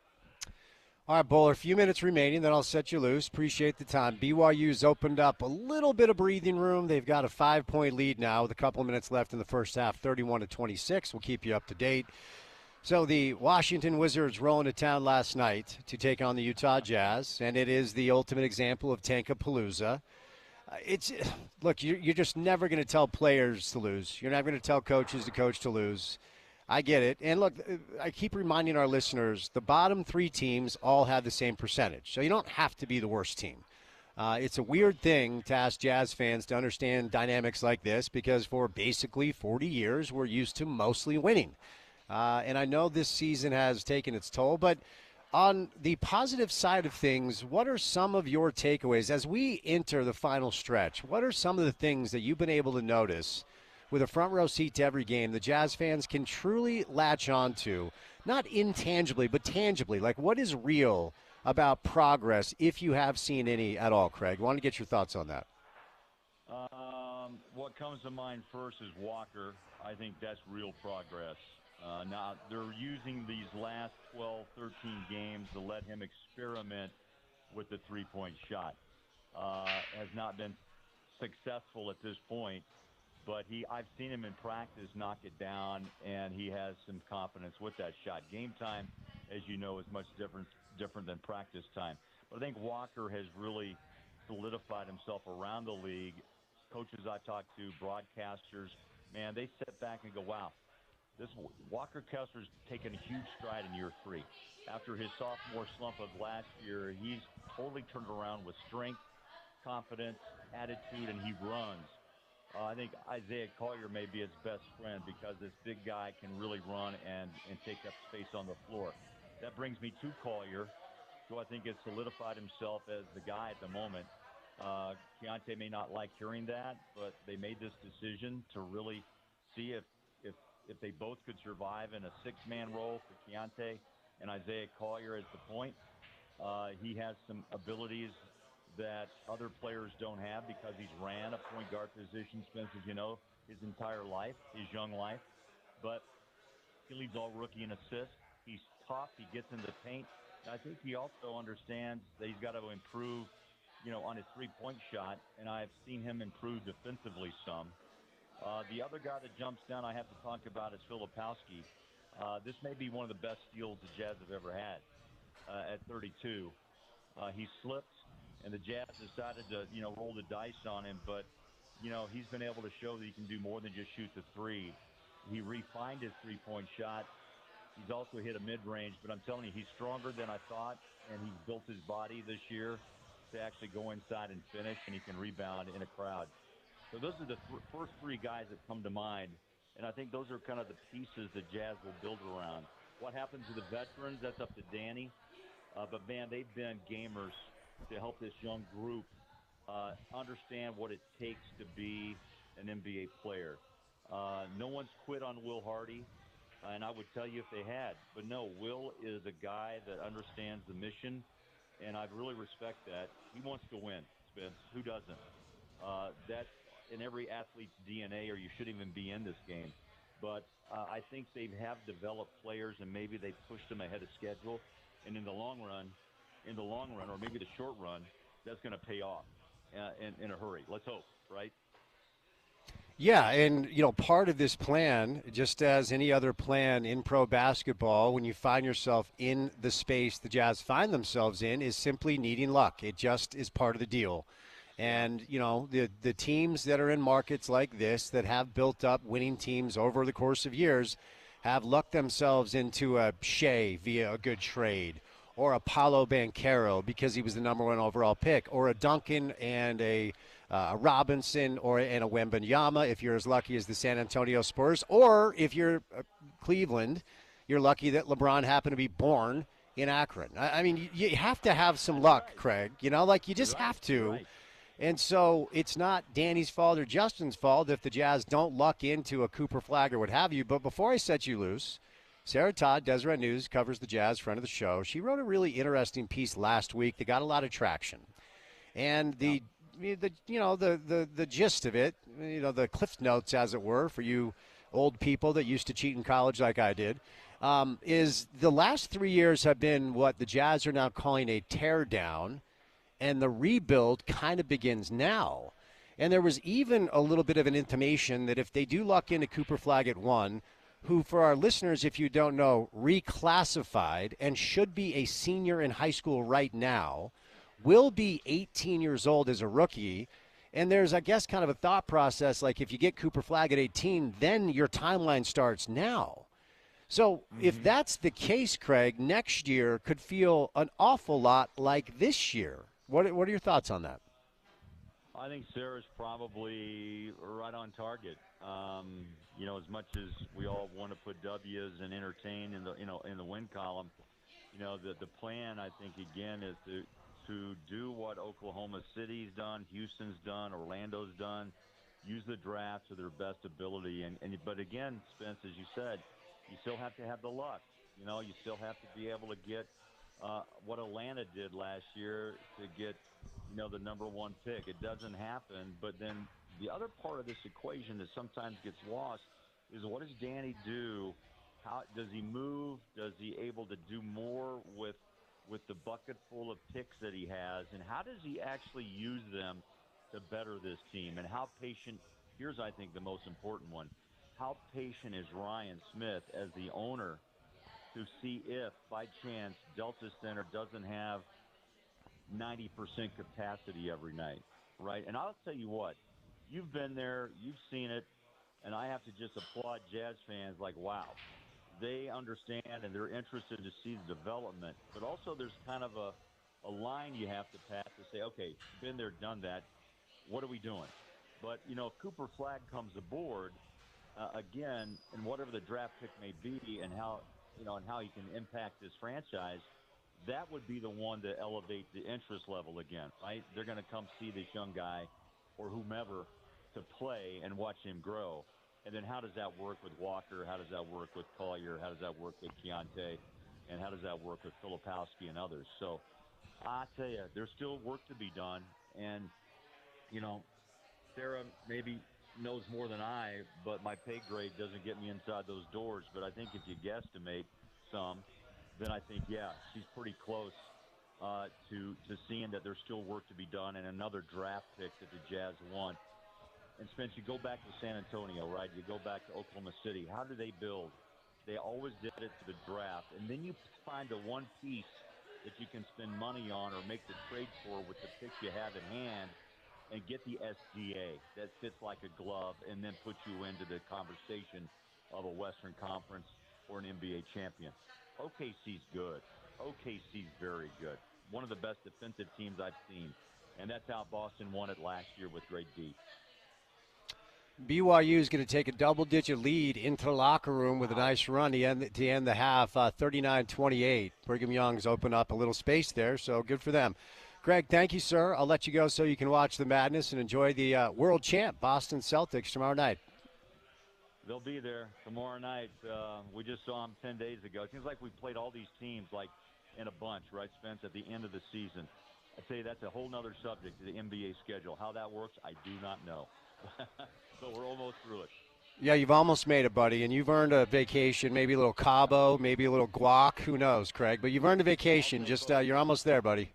A: All right, Bowler, a few minutes remaining, then I'll set you loose. Appreciate the time. BYU's opened up a little bit of breathing room. They've got a 5-point lead now with a couple of minutes left in the first half, 31-26. We'll keep you up to date. So the Washington Wizards rolling to town last night to take on the Utah Jazz, and it is the ultimate example of Tankapalooza. Look, you're just never going to tell players to lose. You're never going to tell coaches to coach to lose. I get it. And look, I keep reminding our listeners, the bottom three teams all have the same percentage. So you don't have to be the worst team. It's a weird thing to ask Jazz fans to understand dynamics like this because for basically 40 years, we're used to mostly winning. And I know this season has taken its toll, but on the positive side of things, what are some of your takeaways as we enter the final stretch? What are some of the things that you've been able to notice with a front row seat to every game the Jazz fans can truly latch on to, not intangibly, but tangibly? Like, what is real about progress, if you have seen any at all, Craig? I want to get your thoughts on that.
D: What comes to mind first is Walker. I think that's real progress. Now, they're using these last 12, 13 games to let him experiment with the three-point shot. Has not been successful at this point, but I've seen him in practice knock it down, and he has some confidence with that shot. Game time, as you know, is much different than practice time. But I think Walker has really solidified himself around the league. Coaches I talked to, broadcasters, man, they sit back and go, wow, this Walker Kessler's taken a huge stride in year 3. After his sophomore slump of last year, he's totally turned around with strength, confidence, attitude, and he runs. I think Isaiah Collier may be his best friend because this big guy can really run and take up space on the floor. That brings me to Collier, who I think has solidified himself as the guy at the moment. Keontae may not like hearing that, but they made this decision to really see if they both could survive in a six-man role for Keontae and Isaiah Collier as the point. He has some abilities that other players don't have because he's ran a point guard position, Spence, as you know, his entire life, his young life. But he leads all rookie in assists. He's tough. He gets in the paint. And I think he also understands that he's got to improve, on his three-point shot, and I've seen him improve defensively some. The other guy that jumps down I have to talk about is Filipowski. This may be one of the best steals the Jazz have ever had at 32. He slipped, and the Jazz decided to, roll the dice on him. But, he's been able to show that he can do more than just shoot the three. He refined his three-point shot. He's also hit a mid-range. But I'm telling you, he's stronger than I thought, and he's built his body this year to actually go inside and finish, and he can rebound in a crowd. So those are the first three guys that come to mind. And I think those are kind of the pieces the Jazz will build around. What happens to the veterans, that's up to Danny. But, man, they've been gamers to help this young group understand what it takes to be an NBA player. No one's quit on Will Hardy, and I would tell you if they had. But, no, Will is a guy that understands the mission, and I really respect that. He wants to win, Spence. Who doesn't? That's in every athlete's DNA, or you shouldn't even be in this game. But I think they have developed players, and maybe they pushed them ahead of schedule. And in the long run, or maybe the short run, that's going to pay off in a hurry. Let's hope, right?
A: Yeah, and, part of this plan, just as any other plan in pro basketball, when you find yourself in the space the Jazz find themselves in, is simply needing luck. It just is part of the deal. And, the teams that are in markets like this that have built up winning teams over the course of years have lucked themselves into a Shea via a good trade, or a Paolo Banchero because he was the number 1 overall pick, or a Duncan and a Robinson and a Wembanyama if you're as lucky as the San Antonio Spurs, or if you're Cleveland, you're lucky that LeBron happened to be born in Akron. I mean, you have to have some luck, Craig. You just have to.
D: Right.
A: And so it's not Danny's fault or Justin's fault if the Jazz don't luck into a Cooper Flag or what have you. But before I set you loose, Sarah Todd, Deseret News, covers the Jazz, friend of the show. She wrote a really interesting piece last week that got a lot of traction. And the gist of it, the Cliff Notes, as it were, for you old people that used to cheat in college like I did, is the last 3 years have been what the Jazz are now calling a tear down. And the rebuild kind of begins now. And there was even a little bit of an intimation that if they do luck into Cooper Flag at 1, who, for our listeners, if you don't know, reclassified and should be a senior in high school right now, will be 18 years old as a rookie. And there's, I guess, kind of a thought process like if you get Cooper Flag at 18, then your timeline starts now. So if that's the case, Craig, next year could feel an awful lot like this year. What are your thoughts on that?
D: I think Sarah's probably right on target. As much as we all want to put W's and entertain in the win column, the plan I think again is to do what Oklahoma City's done, Houston's done, Orlando's done, use the draft to their best ability. But again, Spence, as you said, you still have to have the luck. You still have to be able to get what Atlanta did last year to get, the number 1 pick. It doesn't happen. But then the other part of this equation that sometimes gets lost is what does Danny do How does he move? Does he able to do more with the bucket full of picks that he has, and how does he actually use them to better this team? And how patient? Here's, I think, the most important one: how patient is Ryan Smith as the owner to see if, by chance, Delta Center doesn't have 90% capacity every night, right? And I'll tell you what, you've been there, you've seen it, and I have to just applaud Jazz fans like, wow, they understand and they're interested to see the development. But also there's kind of a line you have to pass to say, okay, been there, done that. What are we doing? But, you know, if Cooper Flagg comes aboard, again, and whatever the draft pick may be and how, you know, and how he can impact this franchise, that would be the one to elevate the interest level again, right? They're going to come see this young guy or whomever to play and watch him grow. And then how does that work with Walker? How does that work with Collier? How does that work with Keontae? And how does that work with Filipowski and others? So I tell you, there's still work to be done. And, you know, Sarah maybe knows more than I, but my pay grade doesn't get me inside those doors. But I think if you guesstimate some, then I think, yeah, she's pretty close to seeing that there's still work to be done and another draft pick that the Jazz want. And Spence, you go back to San Antonio, right? You go back to Oklahoma City. How do they build? They always did it to the draft. And then you find the one piece that you can spend money on or make the trade for with the picks you have in hand and get the SGA that fits like a glove and then put you into the conversation of a Western Conference or an NBA champion. OKC's good. OKC's very good. One of the best defensive teams I've seen. And that's how Boston won it last year with great D.
A: BYU is going to take a double-digit lead into the locker room with a nice run to end the half, 39-28. Brigham Young's opened up a little space there, so good for them. Greg, thank you, sir. I'll let you go so you can watch the madness and enjoy the world champ Boston Celtics tomorrow night.
D: They'll be there tomorrow night. We just saw them 10 days ago. It seems like we've played all these teams like in a bunch, right, Spence, at the end of the season. I tell you, that's a whole nother subject to the NBA schedule. How that works, I do not know. But we're almost through it.
A: Yeah, you've almost made it, buddy, and you've earned a vacation, maybe a little Cabo, maybe a little guac. Who knows, Craig? But you've earned a vacation. Just you're almost there, buddy.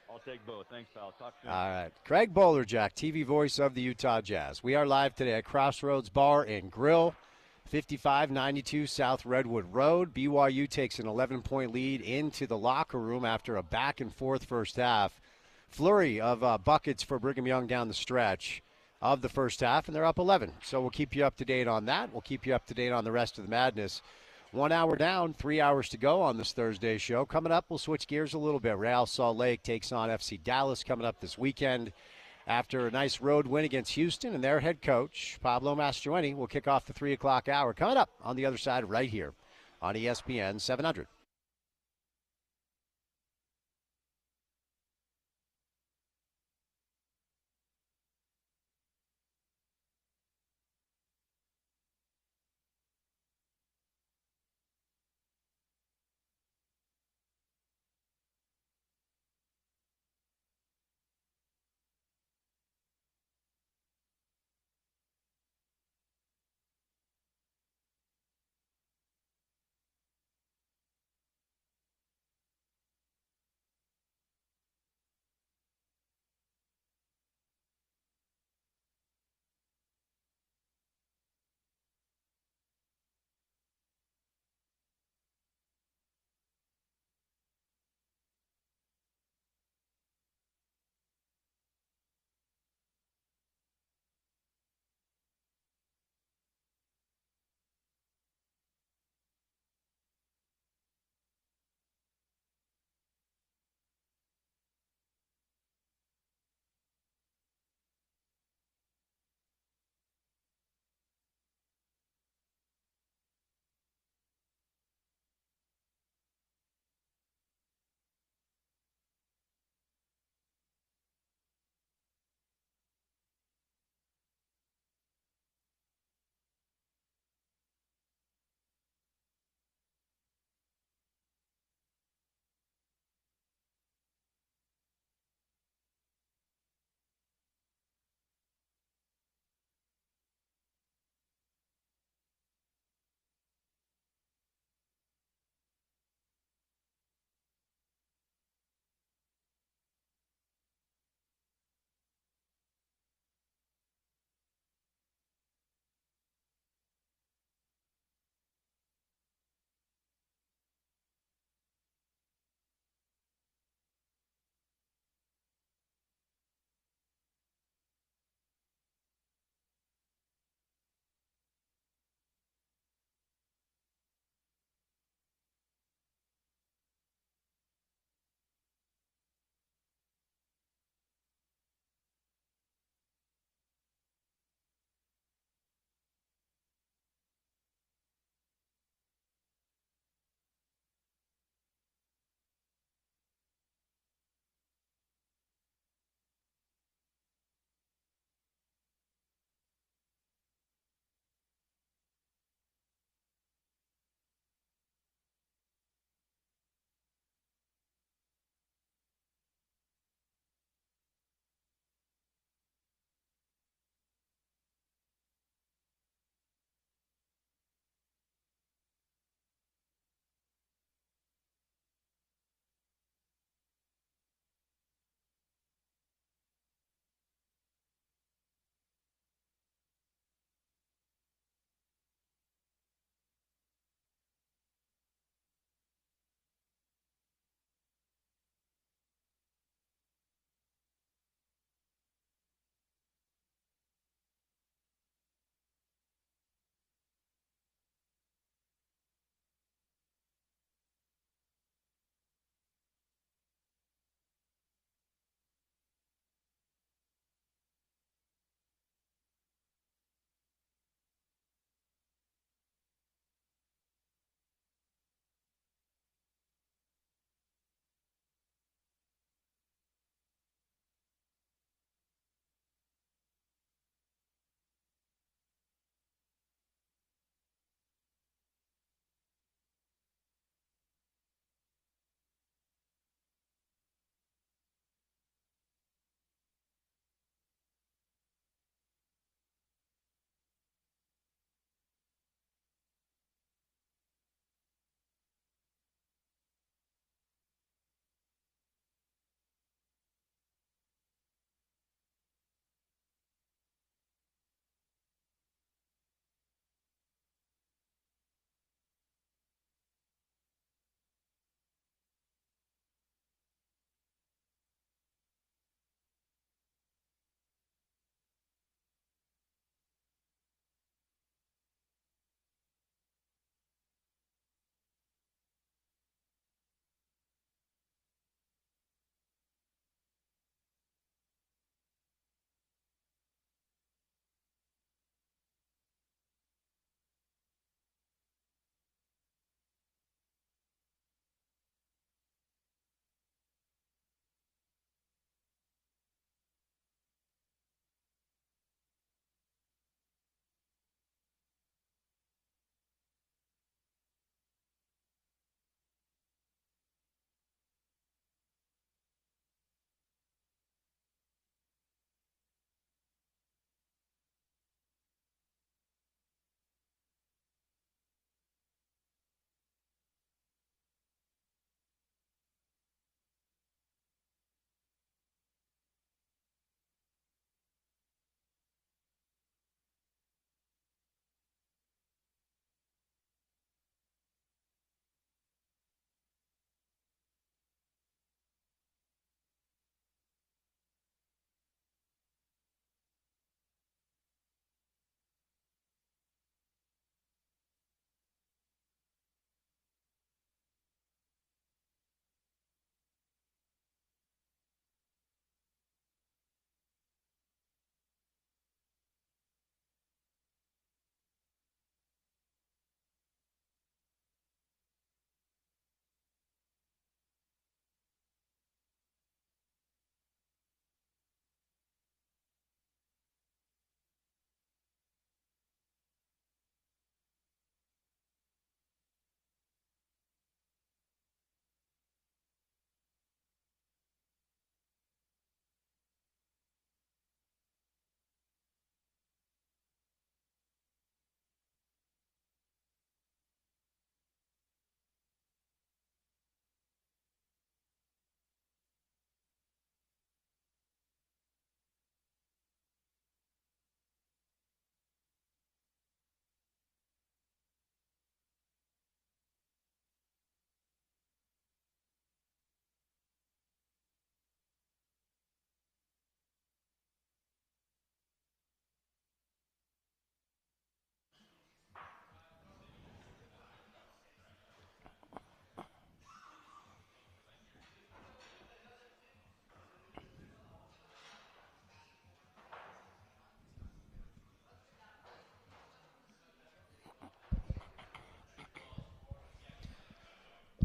D: I'll take both. Thanks, pal. Talk soon.
A: All right. Craig Bolerjack, TV voice of the Utah Jazz. We are live today at Crossroads Bar and Grill, 5592 South Redwood Road. BYU takes an 11-point lead into the locker room after a back-and-forth first half. Flurry of buckets for Brigham Young down the stretch of the first half, and they're up 11. So we'll keep you up to date on that. We'll keep you up to date on the rest of the madness. 1 hour down, 3 hours to go on this Thursday show. Coming up, we'll switch gears a little bit. Real Salt Lake takes on FC Dallas coming up this weekend. After a nice road win against Houston and their head coach, Pablo Mastroeni, will kick off the 3 o'clock hour. Coming up on the other side right here on ESPN 700.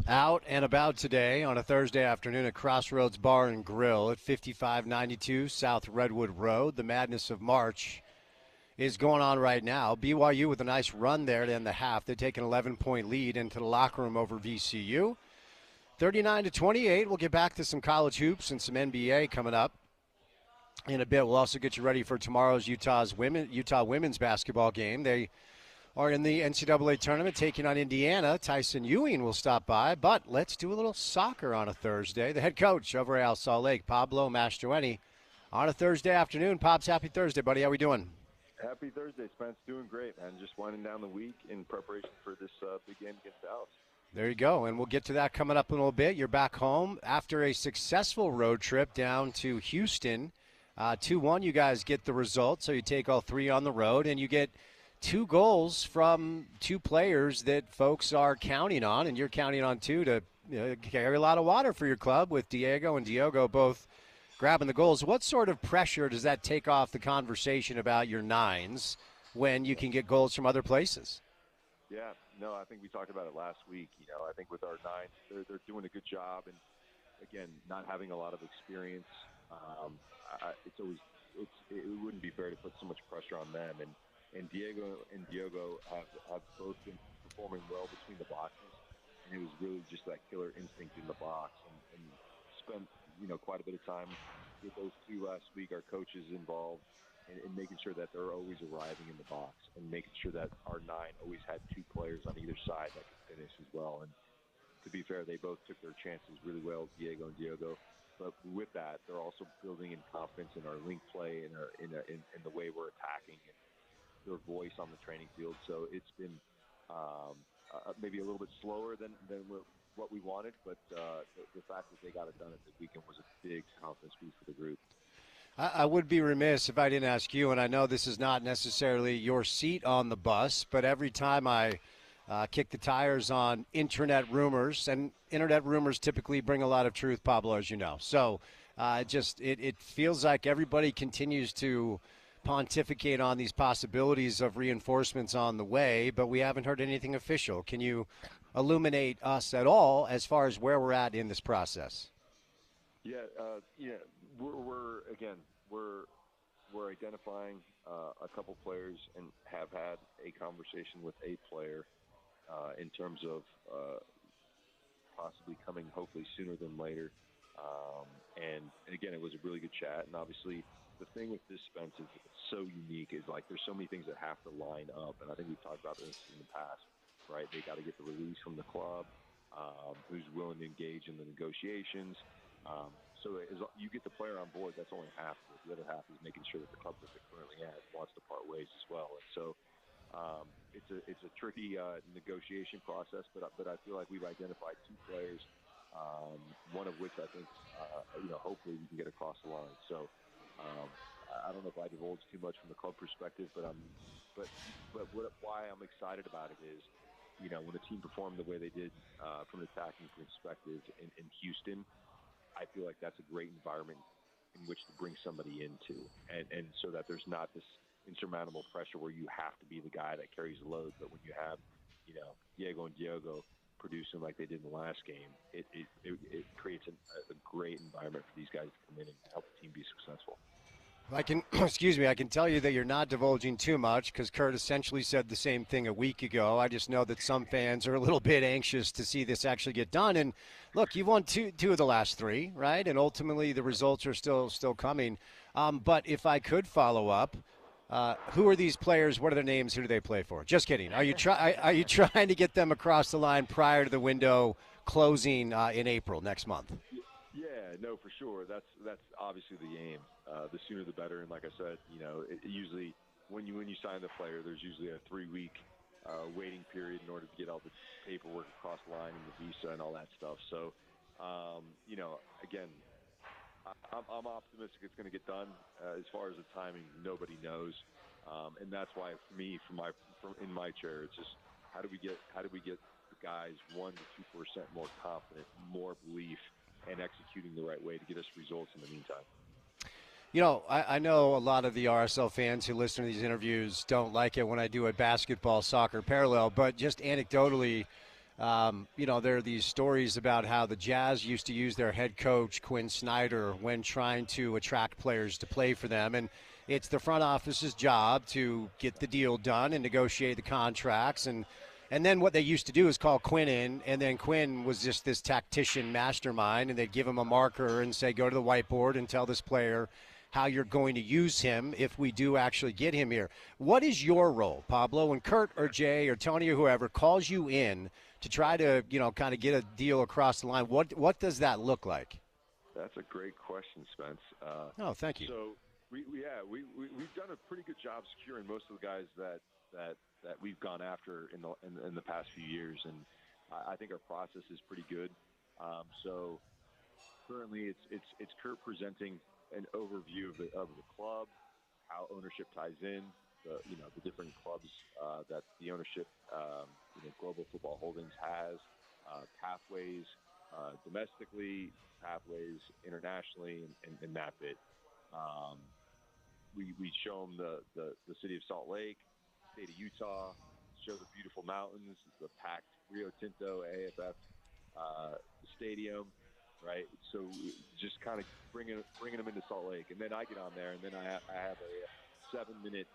A: Out and about today on a Thursday afternoon at Crossroads Bar and Grill at 5592 South Redwood Road. The madness of March is going on right now. BYU with a nice run there to end the half. They take an 11-point lead into the locker room over VCU. 39-28. We'll get back to some college hoops and some NBA coming up in a bit. We'll also get you ready for tomorrow's Utah women's basketball game. They are in the NCAA tournament taking on Indiana. Tyson Ewing will stop by, but let's do a little soccer on a Thursday. The head coach over at Al Salt Lake, Pablo Mastroeni, on a Thursday afternoon. Pops, happy Thursday, buddy. How we doing?
E: Happy Thursday, Spence. Doing great, man. Just winding down the week in preparation for this big game against Dallas.
A: There you go, and we'll get to that coming up in a little bit. You're back home after a successful road trip down to Houston. 2-1, you guys get the result, so you take all three on the road, and you get 2 goals from 2 players that folks are counting on, and you're counting on too to carry a lot of water for your club with Diego and Diogo both grabbing the goals. What sort of pressure does that take off the conversation about your nines when you can get goals from other places?
E: Yeah, no, I think we talked about it last week. I think with our nines, they're doing a good job, and again, not having a lot of experience, it wouldn't be fair to put so much pressure on them. And Diego and Diogo have both been performing well between the boxes, and it was really just that killer instinct in the box. And spent quite a bit of time with those 2 last week. Our coaches involved in making sure that they're always arriving in the box and making sure that our 9 always had 2 players on either side that could finish as well. And to be fair, they both took their chances really well, Diego and Diogo. But with that, they're also building in confidence in our link play and in the way we're attacking and their voice on the training field. So it's been maybe a little bit slower than what we wanted, but the fact that they got it done at the weekend was a big confidence boost for the group.
A: I would be remiss if I didn't ask you, and I know this is not necessarily your seat on the bus, but every time I kick the tires on internet rumors, and internet rumors typically bring a lot of truth, Pablo, as you know. So it feels like everybody continues to pontificate on these possibilities of reinforcements on the way, but we haven't heard anything official. Can you illuminate us at all as far as where we're at in this process?
E: Yeah, we're identifying a couple players and have had a conversation with a player in terms of possibly coming hopefully sooner than later. And again, it was a really good chat, and obviously the thing with this, Spence, is it's so unique. Is like there's so many things that have to line up, and I think we've talked about this in the past, right? They got to get the release from the club, who's willing to engage in the negotiations. So as you get the player on board, that's only half of it. The other half is making sure that the club that they're currently at wants to part ways as well. And so it's a tricky negotiation process, but I feel like we've identified 2 players, one of which I think hopefully we can get across the line. So. I don't know if I divulge too much from the club perspective, but why I'm excited about it is, when the team performed the way they did from an attacking perspective in Houston, I feel like that's a great environment in which to bring somebody into, and so that there's not this insurmountable pressure where you have to be the guy that carries the load. But when you have, Diego and Diogo producing like they did in the last game, it creates a great environment for these guys to come in and help the team be successful.
A: I can, I can tell you that you're not divulging too much because Kurt essentially said the same thing a week ago. I just know that some fans are a little bit anxious to see this actually get done. And look, you've won two of the last 3, right? And ultimately the results are still coming. But if I could follow up, who are these players? What are their names? Who do they play for? Just kidding. Are you trying to get them across the line prior to the window closing in April next month?
E: Yeah, no, for sure. That's obviously the aim. The sooner the better. And like I said, usually when you sign the player, there's usually a 3-week waiting period in order to get all the paperwork across the line and the visa and all that stuff. So, again, I'm optimistic it's going to get done. As far as the timing, nobody knows, and that's why for me, in my chair, it's just how do we get the guys 1 to 2% more confident, more belief, and executing the right way to get us results in the meantime.
A: I know a lot of the RSL fans who listen to these interviews don't like it when I do a basketball soccer parallel, but just anecdotally, There are these stories about how the Jazz used to use their head coach, Quinn Snyder, when trying to attract players to play for them. And it's the front office's job to get the deal done and negotiate the contracts. And then what they used to do is call Quinn in, and then Quinn was just this tactician mastermind, and they'd give him a marker and say, go to the whiteboard and tell this player how you're going to use him if we do actually get him here. What is your role, Pablo, when Kurt or Jay or Tony or whoever calls you in to try to, kind of get a deal across the line? What does that look like?
E: That's a great question, Spence.
A: Oh, thank you.
E: So, we've done a pretty good job securing most of the guys that we've gone after in the past few years, and I think our process is pretty good. So currently, it's Kurt presenting an overview of the club, how ownership ties in, the different clubs that the ownership, Global Football Holdings has, pathways domestically, pathways internationally, and that bit. We show them the city of Salt Lake, state of Utah, show the beautiful mountains, the packed Rio Tinto AFF stadium, right? So just kind of bringing them into Salt Lake, and then I get on there, and then I have a 7-minute.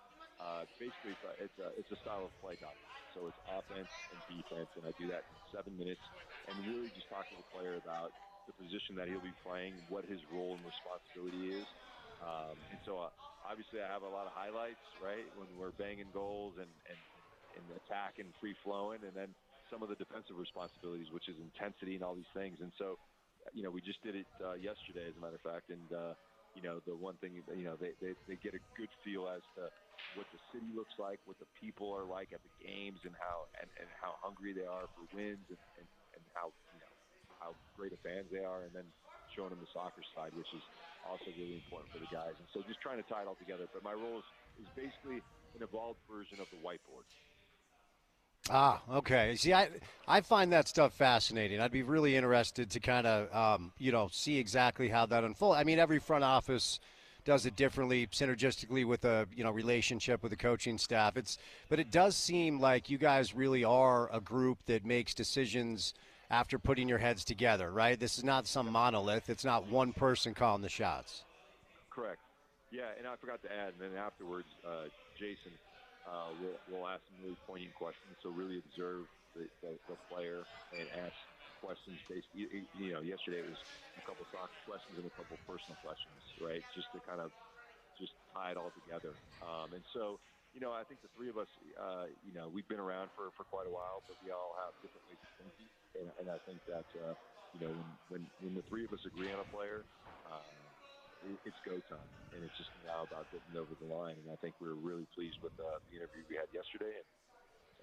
E: Basically, it's a style of play document. So it's offense and defense, and I do that in 7 minutes, and really just talk to the player about the position that he'll be playing, what his role and responsibility is. And so obviously I have a lot of highlights, right, when we're banging goals and attack and free-flowing, and then some of the defensive responsibilities, which is intensity and all these things. And so, we just did it yesterday, as a matter of fact, and, the one thing, they get a good feel as to what the city looks like, what the people are like at the games, and how hungry they are for wins, and how great of fans they are, and then showing them the soccer side, which is also really important for the guys. And so just trying to tie it all together. But my role is basically an evolved version of the whiteboard.
A: Ah, okay. See, I find that stuff fascinating. I'd be really interested to kind of, see exactly how that unfolds. I mean, every front office does it differently, synergistically with a, relationship with the coaching staff. But it does seem like you guys really are a group that makes decisions after putting your heads together, right? This is not some monolith. It's not one person calling the shots.
E: Correct. Yeah, and I forgot to add, and then afterwards, Jason will ask some really poignant questions. So really observe the player and ask questions based. Yesterday it was a couple soccer questions and a couple personal questions, right? Just to kind of just tie it all together. And so, I think the three of us, we've been around for quite a while, but we all have different ways of thinking. And I think that when the three of us agree on a player, it's go time, and it's just now about getting over the line. And I think we were really pleased with the interview we had yesterday,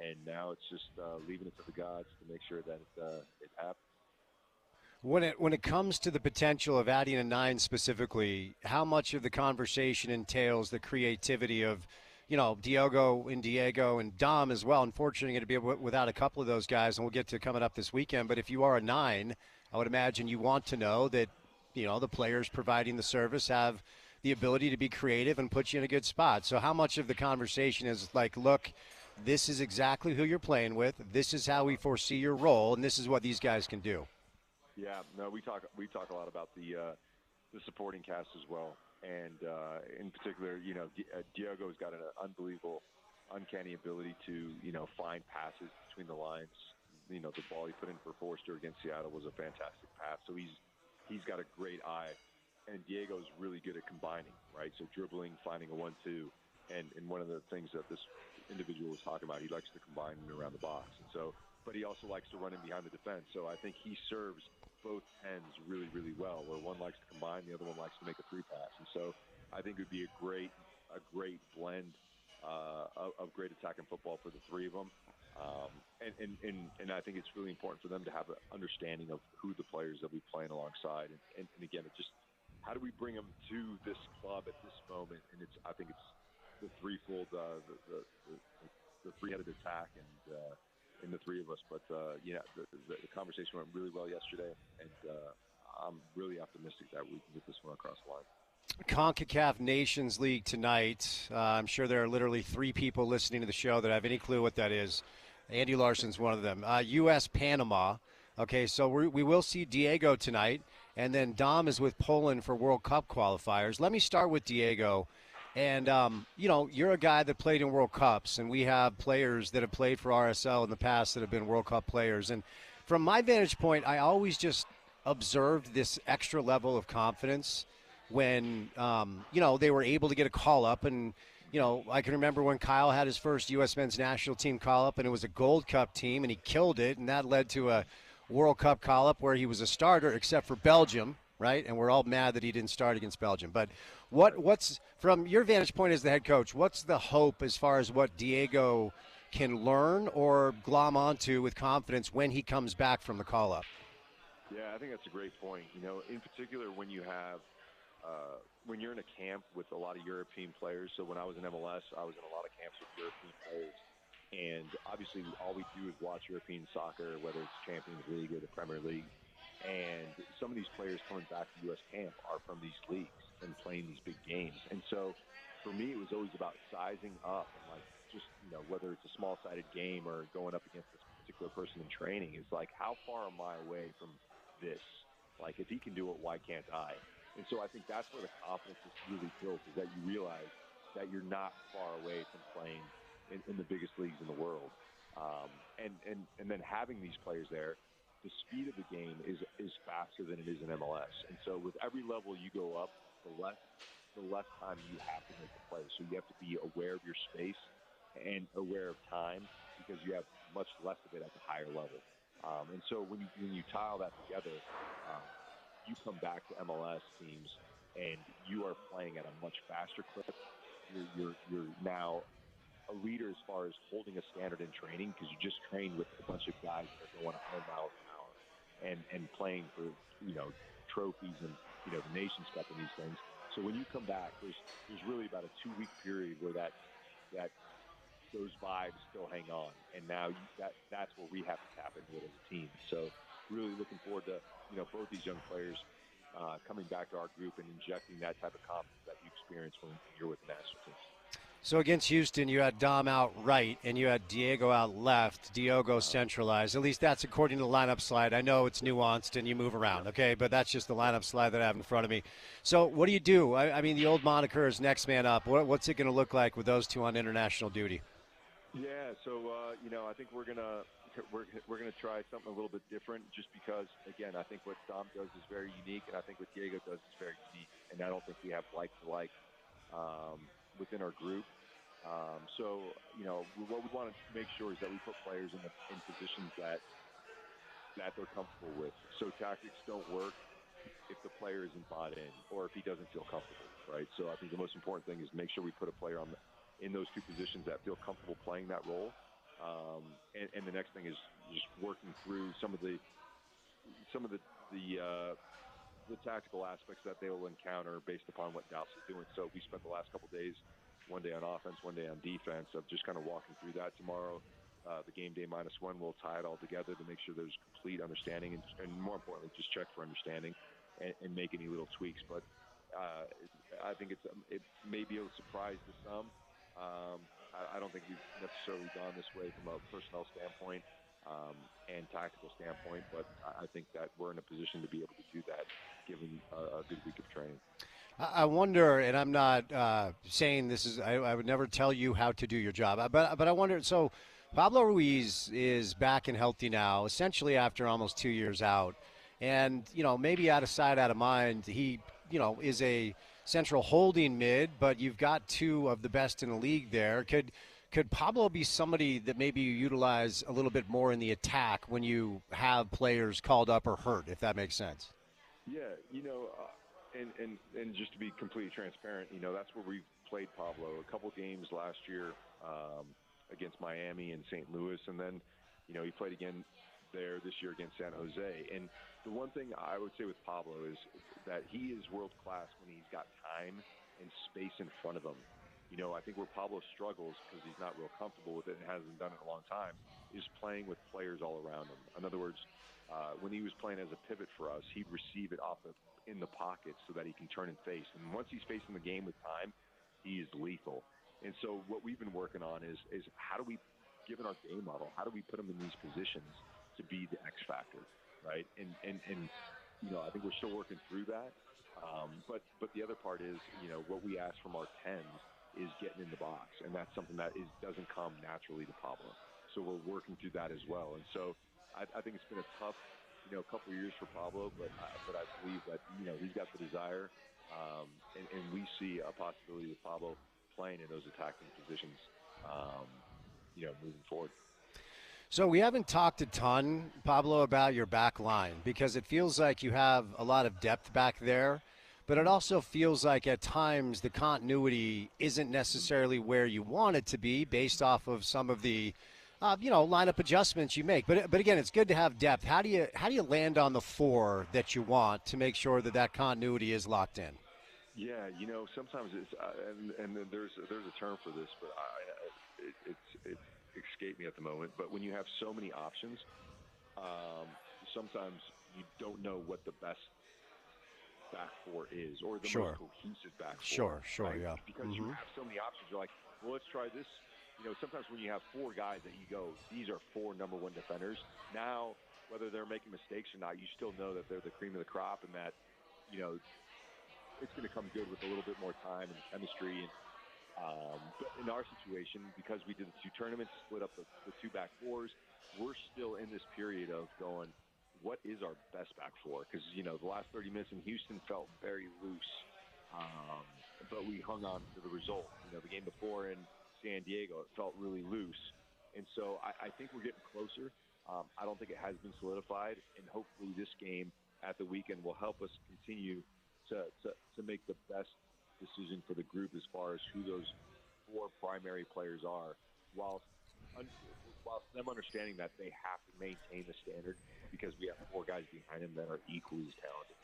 E: and now it's just leaving it to the gods to make sure that it happens.
A: When it comes to the potential of adding a 9 specifically, how much of the conversation entails the creativity of, Diego and Dom as well? Unfortunately, going to be without a couple of those guys, and we'll get to coming up this weekend. But if you are a 9, I would imagine you want to know that, the players providing the service have the ability to be creative and put you in a good spot. So how much of the conversation is like, look, this is exactly who you're playing with, this is how we foresee your role, and this is what these guys can do?
E: Yeah, no, we talk a lot about the supporting cast as well, and in particular, Diego's got an unbelievable, uncanny ability to find passes between the lines. The ball he put in for Forster against Seattle was a fantastic pass. So he's got a great eye, and Diego's really good at combining, right? So dribbling, finding a 1-2, and one of the things that this individual was talking about, he likes to combine around the box, and so. But he also likes to run in behind the defense. So I think he serves both ends really, really well, where one likes to combine, the other one likes to make a 3-pass. And so I think it would be a great blend of great attacking football for the three of them. And I think it's really important for them to have an understanding of who the players that we playing alongside. And again, it just, how do we bring them to this club at this moment? And I think it's the threefold, the three-headed attack, and in the three of us. But the conversation went really well yesterday, and I'm really optimistic that we can get this one across the line.
A: CONCACAF Nations League tonight. I'm sure there are literally 3 people listening to the show that have any clue what that is. Andy Larson's one of them. U.S. Panama. Okay, so we will see Diego tonight, and then Dom is with Poland for World Cup qualifiers. Let me start with Diego. And, you're a guy that played in World Cups, and we have players that have played for RSL in the past that have been World Cup players. And from my vantage point, I always just observed this extra level of confidence when, they were able to get a call up. And, I can remember when Kyle had his first U.S. men's national team call up, and it was a Gold Cup team, and he killed it, and that led to a World Cup call up where he was a starter, except for Belgium, right? And we're all mad that he didn't start against Belgium. But what's from your vantage point as the head coach, what's the hope as far as what Diego can learn or glom onto with confidence when he comes back from the call-up?
E: Yeah, I think that's a great point. In particular when you have when you're in a camp with a lot of European players. So when I was in MLS, I was in a lot of camps with European players. And obviously all we do is watch European soccer, whether it's Champions League or the Premier League. And some of these players coming back to U.S. camp are from these leagues and playing these big games. And so for me, it was always about sizing up and whether it's a small-sided game or going up against this particular person in training, it's like, how far am I away from this? Like, if he can do it, why can't I? And so I think that's where the confidence is really built, is that you realize that you're not far away from playing in the biggest leagues in the world. And then having these players there, the speed of the game is faster than it is in MLS. And so with every level you go up, the less time you have to make the play. So you have to be aware of your space and aware of time because you have much less of it at the higher level. And so when you tile that together, you come back to MLS teams and you are playing at a much faster clip. You're now a leader as far as holding a standard in training because you just trained with a bunch of guys that are going 100 miles an hour and playing for trophies and the Nations Cup and these things. So when you come back, there's really about a 2-week period where that those vibes still hang on, and now that's where we have to tap into it as a team. So really looking forward to both these young players coming back to our group and injecting that type of confidence that you experience when you're with the national team.
A: So against Houston, you had Dom out right and you had Diego out left, Diogo centralized. At least that's according to the lineup slide. I know it's nuanced and you move around, okay? But that's just the lineup slide that I have in front of me. So what do you do? I mean, the old moniker is next man up. What's it going to look like with those two on international duty?
E: Yeah, so I think we're gonna try something a little bit different, just because again I think what Dom does is very unique, and I think what Diego does is very unique, and I don't think we have like for like within our group. So what we want to make sure is that we put players in positions that they're comfortable with. So tactics don't work if the player isn't bought in or if he doesn't feel comfortable, right? So I think the most important thing is make sure we put a player in those two positions that feel comfortable playing that role. And the next thing is just working through some of the tactical aspects that they will encounter based upon what Dallas is doing. So we spent the last couple of days, one day on offense, one day on defense, of just kind of walking through that. Tomorrow, the game day -1, we'll tie it all together to make sure there's complete understanding and more importantly, just check for understanding and make any little tweaks. But I think it may be a surprise to some. I don't think we've necessarily gone this way from a personnel standpoint and tactical standpoint, but I think that we're in a position to be able to do that given a good week of training.
A: I wonder, and I'm not saying this is, I would never tell you how to do your job, but I wonder, so Pablo Ruiz is back and healthy now, essentially after almost 2 years out. And, maybe out of sight, out of mind, he, is a central holding mid, but you've got two of the best in the league there. Could Pablo be somebody that maybe you utilize a little bit more in the attack when you have players called up or hurt, if that makes sense?
E: Yeah, and just to be completely transparent, that's where we've played Pablo a couple games last year against Miami and St. Louis, and then, he played again there this year against San Jose. And the one thing I would say with Pablo is that he is world-class when he's got time and space in front of him. I think where Pablo struggles, because he's not real comfortable with it and hasn't done it in a long time, is playing with players all around him. In other words, when he was playing as a pivot for us, he'd receive it in the pocket so that he can turn and face. And once he's facing the game with time, he is lethal. And so what we've been working on is how do we given our game model, how do we put them in these positions to be the X factor, right? And I think we're still working through that. But the other part is, what we ask from our 10s is getting in the box, and that's something that doesn't come naturally to Pablo. So we're working through that as well. And so I think it's been a tough, couple of years for Pablo, but I believe that he's got the desire, and we see a possibility with Pablo playing in those attacking positions, moving forward.
A: So we haven't talked a ton, Pablo, about your back line because it feels like you have a lot of depth back there, but it also feels like at times the continuity isn't necessarily where you want it to be based off of some of the lineup adjustments you make. But again, it's good to have depth. How do you land on the 4 that you want to make sure that continuity is locked in?
E: Yeah, sometimes it's and there's a term for this, but it's escaped me at the moment. But when you have so many options, sometimes you don't know what the best back 4 is, or the most cohesive back 4.
A: Sure,
E: right?
A: Yeah.
E: Because you have so many options, you're like, well, let's try this. Sometimes when you have 4 guys that you go, these are 4 number 1 defenders. Now, whether they're making mistakes or not, you still know that they're the cream of the crop, and that it's going to come good with a little bit more time and chemistry. And but in our situation, because we did the 2 tournaments, split up the 2 back 4s, we're still in this period of going, what is our best back 4? Because the last 30 minutes in Houston felt very loose, but we hung on to the result. The game before in San Diego, it felt really loose, and so I think we're getting closer. I don't think it has been solidified, and hopefully this game at the weekend will help us continue to make the best decision for the group as far as who those 4 primary players are, whilst them understanding that they have to maintain the standard because we have 4 guys behind them that are equally as talented.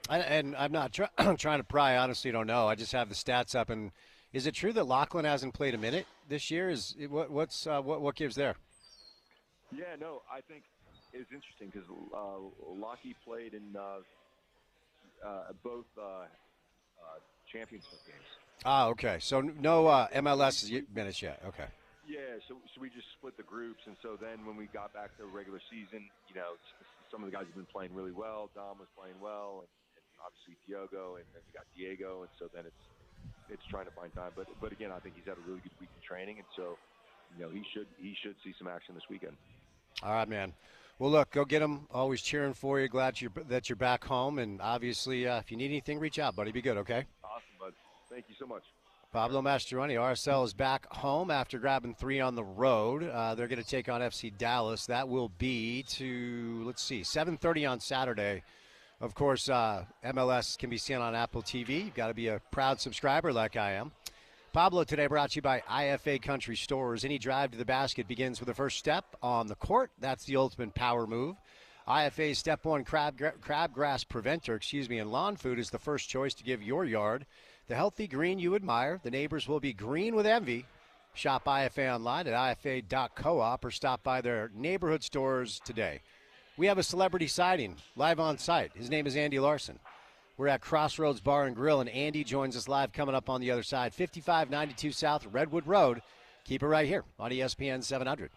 A: And I'm not trying to pry. I honestly don't know. I just have the stats up. And is it true that Lachlan hasn't played a minute this year? What gives there?
E: Yeah, no, I think it's interesting because Lockie played in both championship games.
A: Okay. So no MLS minutes yet. Okay.
E: Yeah, so we just split the groups, and so then when we got back to regular season, some of the guys have been playing really well. Dom was playing well, and obviously Diogo, and then we got Diego, and so then it's trying to find time. But again, I think he's had a really good week in training, and so he should see some action this weekend.
A: All right, man. Well, look, go get him. Always cheering for you. Glad that you're back home, and obviously, if you need anything, reach out, buddy. Be good, okay?
E: Awesome, bud. Thank you so much.
A: Pablo Mastroeni, RSL is back home after grabbing 3 on the road. They're going to take on FC Dallas. That will be 7:30 on Saturday. Of course, MLS can be seen on Apple TV. You've got to be a proud subscriber like I am. Pablo today brought to you by IFA Country Stores. Any drive to the basket begins with the first step on the court. That's the ultimate power move. IFA's Step 1 crabgrass preventer, and lawn food is the first choice to give your yard the healthy green you admire. The neighbors will be green with envy. Shop IFA online at ifa.coop or stop by their neighborhood stores today. We have a celebrity sighting live on site. His name is Andy Larson. We're at Crossroads Bar and Grill, and Andy joins us live coming up on the other side, 5592 South Redwood Road. Keep it right here on ESPN 700.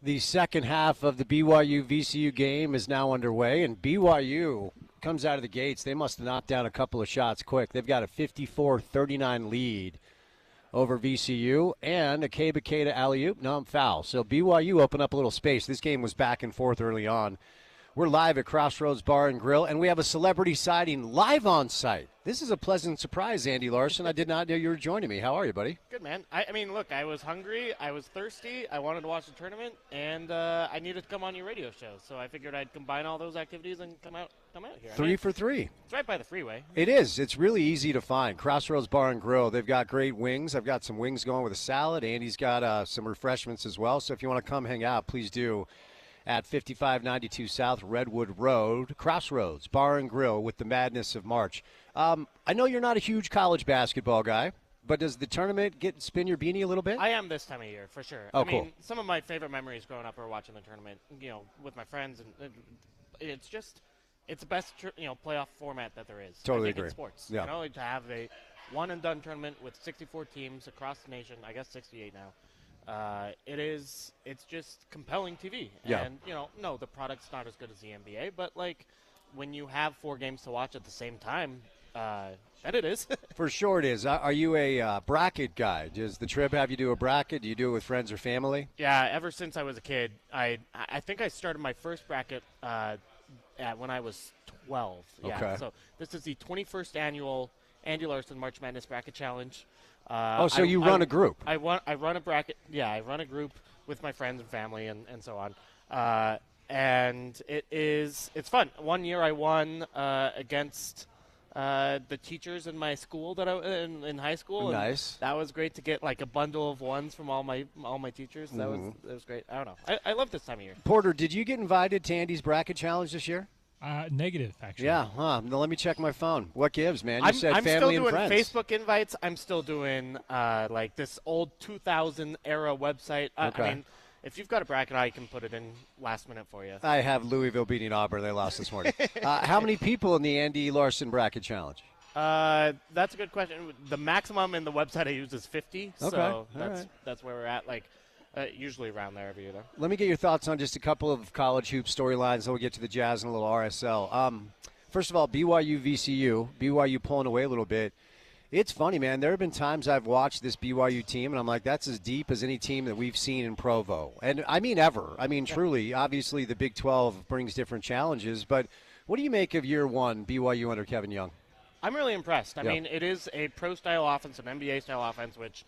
A: The second half of the BYU VCU game is now underway, and BYU comes out of the gates. They must have knocked down a couple of shots quick. They've got a 54-39 lead over VCU, and a Keba Keita alley-oop, foul. So BYU opened up a little space. This game was back and forth early on. We're live at Crossroads Bar and Grill, and we have a celebrity sighting live on site. This is a pleasant surprise, Andy Larson. I did not know you were joining me. How are you, buddy?
F: Good, man. I mean, look, I was hungry, I was thirsty, I wanted to watch the tournament, and I needed to come on your radio show. So I figured I'd combine all those activities and come out here.
A: Three for three.
F: It's right by the freeway.
A: It is. It's really easy to find. Crossroads Bar and Grill. They've got great wings. I've got some wings going with a salad. Andy's got some refreshments as well. So if you want to come hang out, please do. At 5592 South Redwood Road, Crossroads Bar and Grill with the madness of March. I know you're not a huge college basketball guy, but does the tournament spin your beanie a little bit?
F: I am this time of year, for sure.
A: Oh,
F: I mean,
A: cool.
F: Some of my favorite memories growing up are watching the tournament, with my friends, and it's the best, playoff format that there is.
A: Totally
F: I think
A: agree.
F: In sports.
A: Yeah.
F: To have a one-and-done tournament with 64 teams across the nation, I guess 68 now. It's just compelling TV.
A: Yeah.
F: And, no, the product's not as good as the NBA, but, when you have 4 games to watch at the same time, then it is.
A: For sure it is. Are you a bracket guy? Does the trip have you do a bracket? Do you do it with friends or family?
F: Yeah, ever since I was a kid. I think I started my first bracket when I was 12. Yeah.
A: Okay.
F: So this is the 21st annual Andy Larson March Madness Bracket Challenge.
A: So you run a group.
F: I run a bracket. Yeah, I run a group with my friends and family and so on. And it's fun. One year I won against the teachers in my school that in high school.
A: Nice.
F: And that was great to get a bundle of ones from all my teachers. That was great. I don't know. I love this time of year.
A: Porter, did you get invited to Andy's bracket challenge this year?
B: Negative, actually.
A: Yeah, Now let me check my phone. What gives, man? You said
F: I'm
A: family
F: still doing
A: and friends.
F: Facebook invites. I'm still doing this old 2000 era website.
A: Okay.
F: I mean, if you've got a bracket, I can put it in last minute for you.
A: I have Louisville beating Auburn. They lost this morning. How many people in the Andy Larson bracket challenge?
F: That's a good question. The maximum in the website I use is 50.
A: Okay.
F: So
A: All
F: that's where we're at. Usually around there every year, though.
A: Let me get your thoughts on just a couple of college hoop storylines, then we'll get to the Jazz and a little RSL. First of all, BYU, VCU. BYU pulling away a little bit. It's funny, man. There have been times I've watched this BYU team, and I'm like, that's as deep as any team that we've seen in Provo. And I mean ever. I mean, truly. Obviously, the Big 12 brings different challenges. But what do you make of year one, BYU under Kevin Young?
F: I'm really impressed. I mean, it is a pro-style offense, an NBA-style offense, which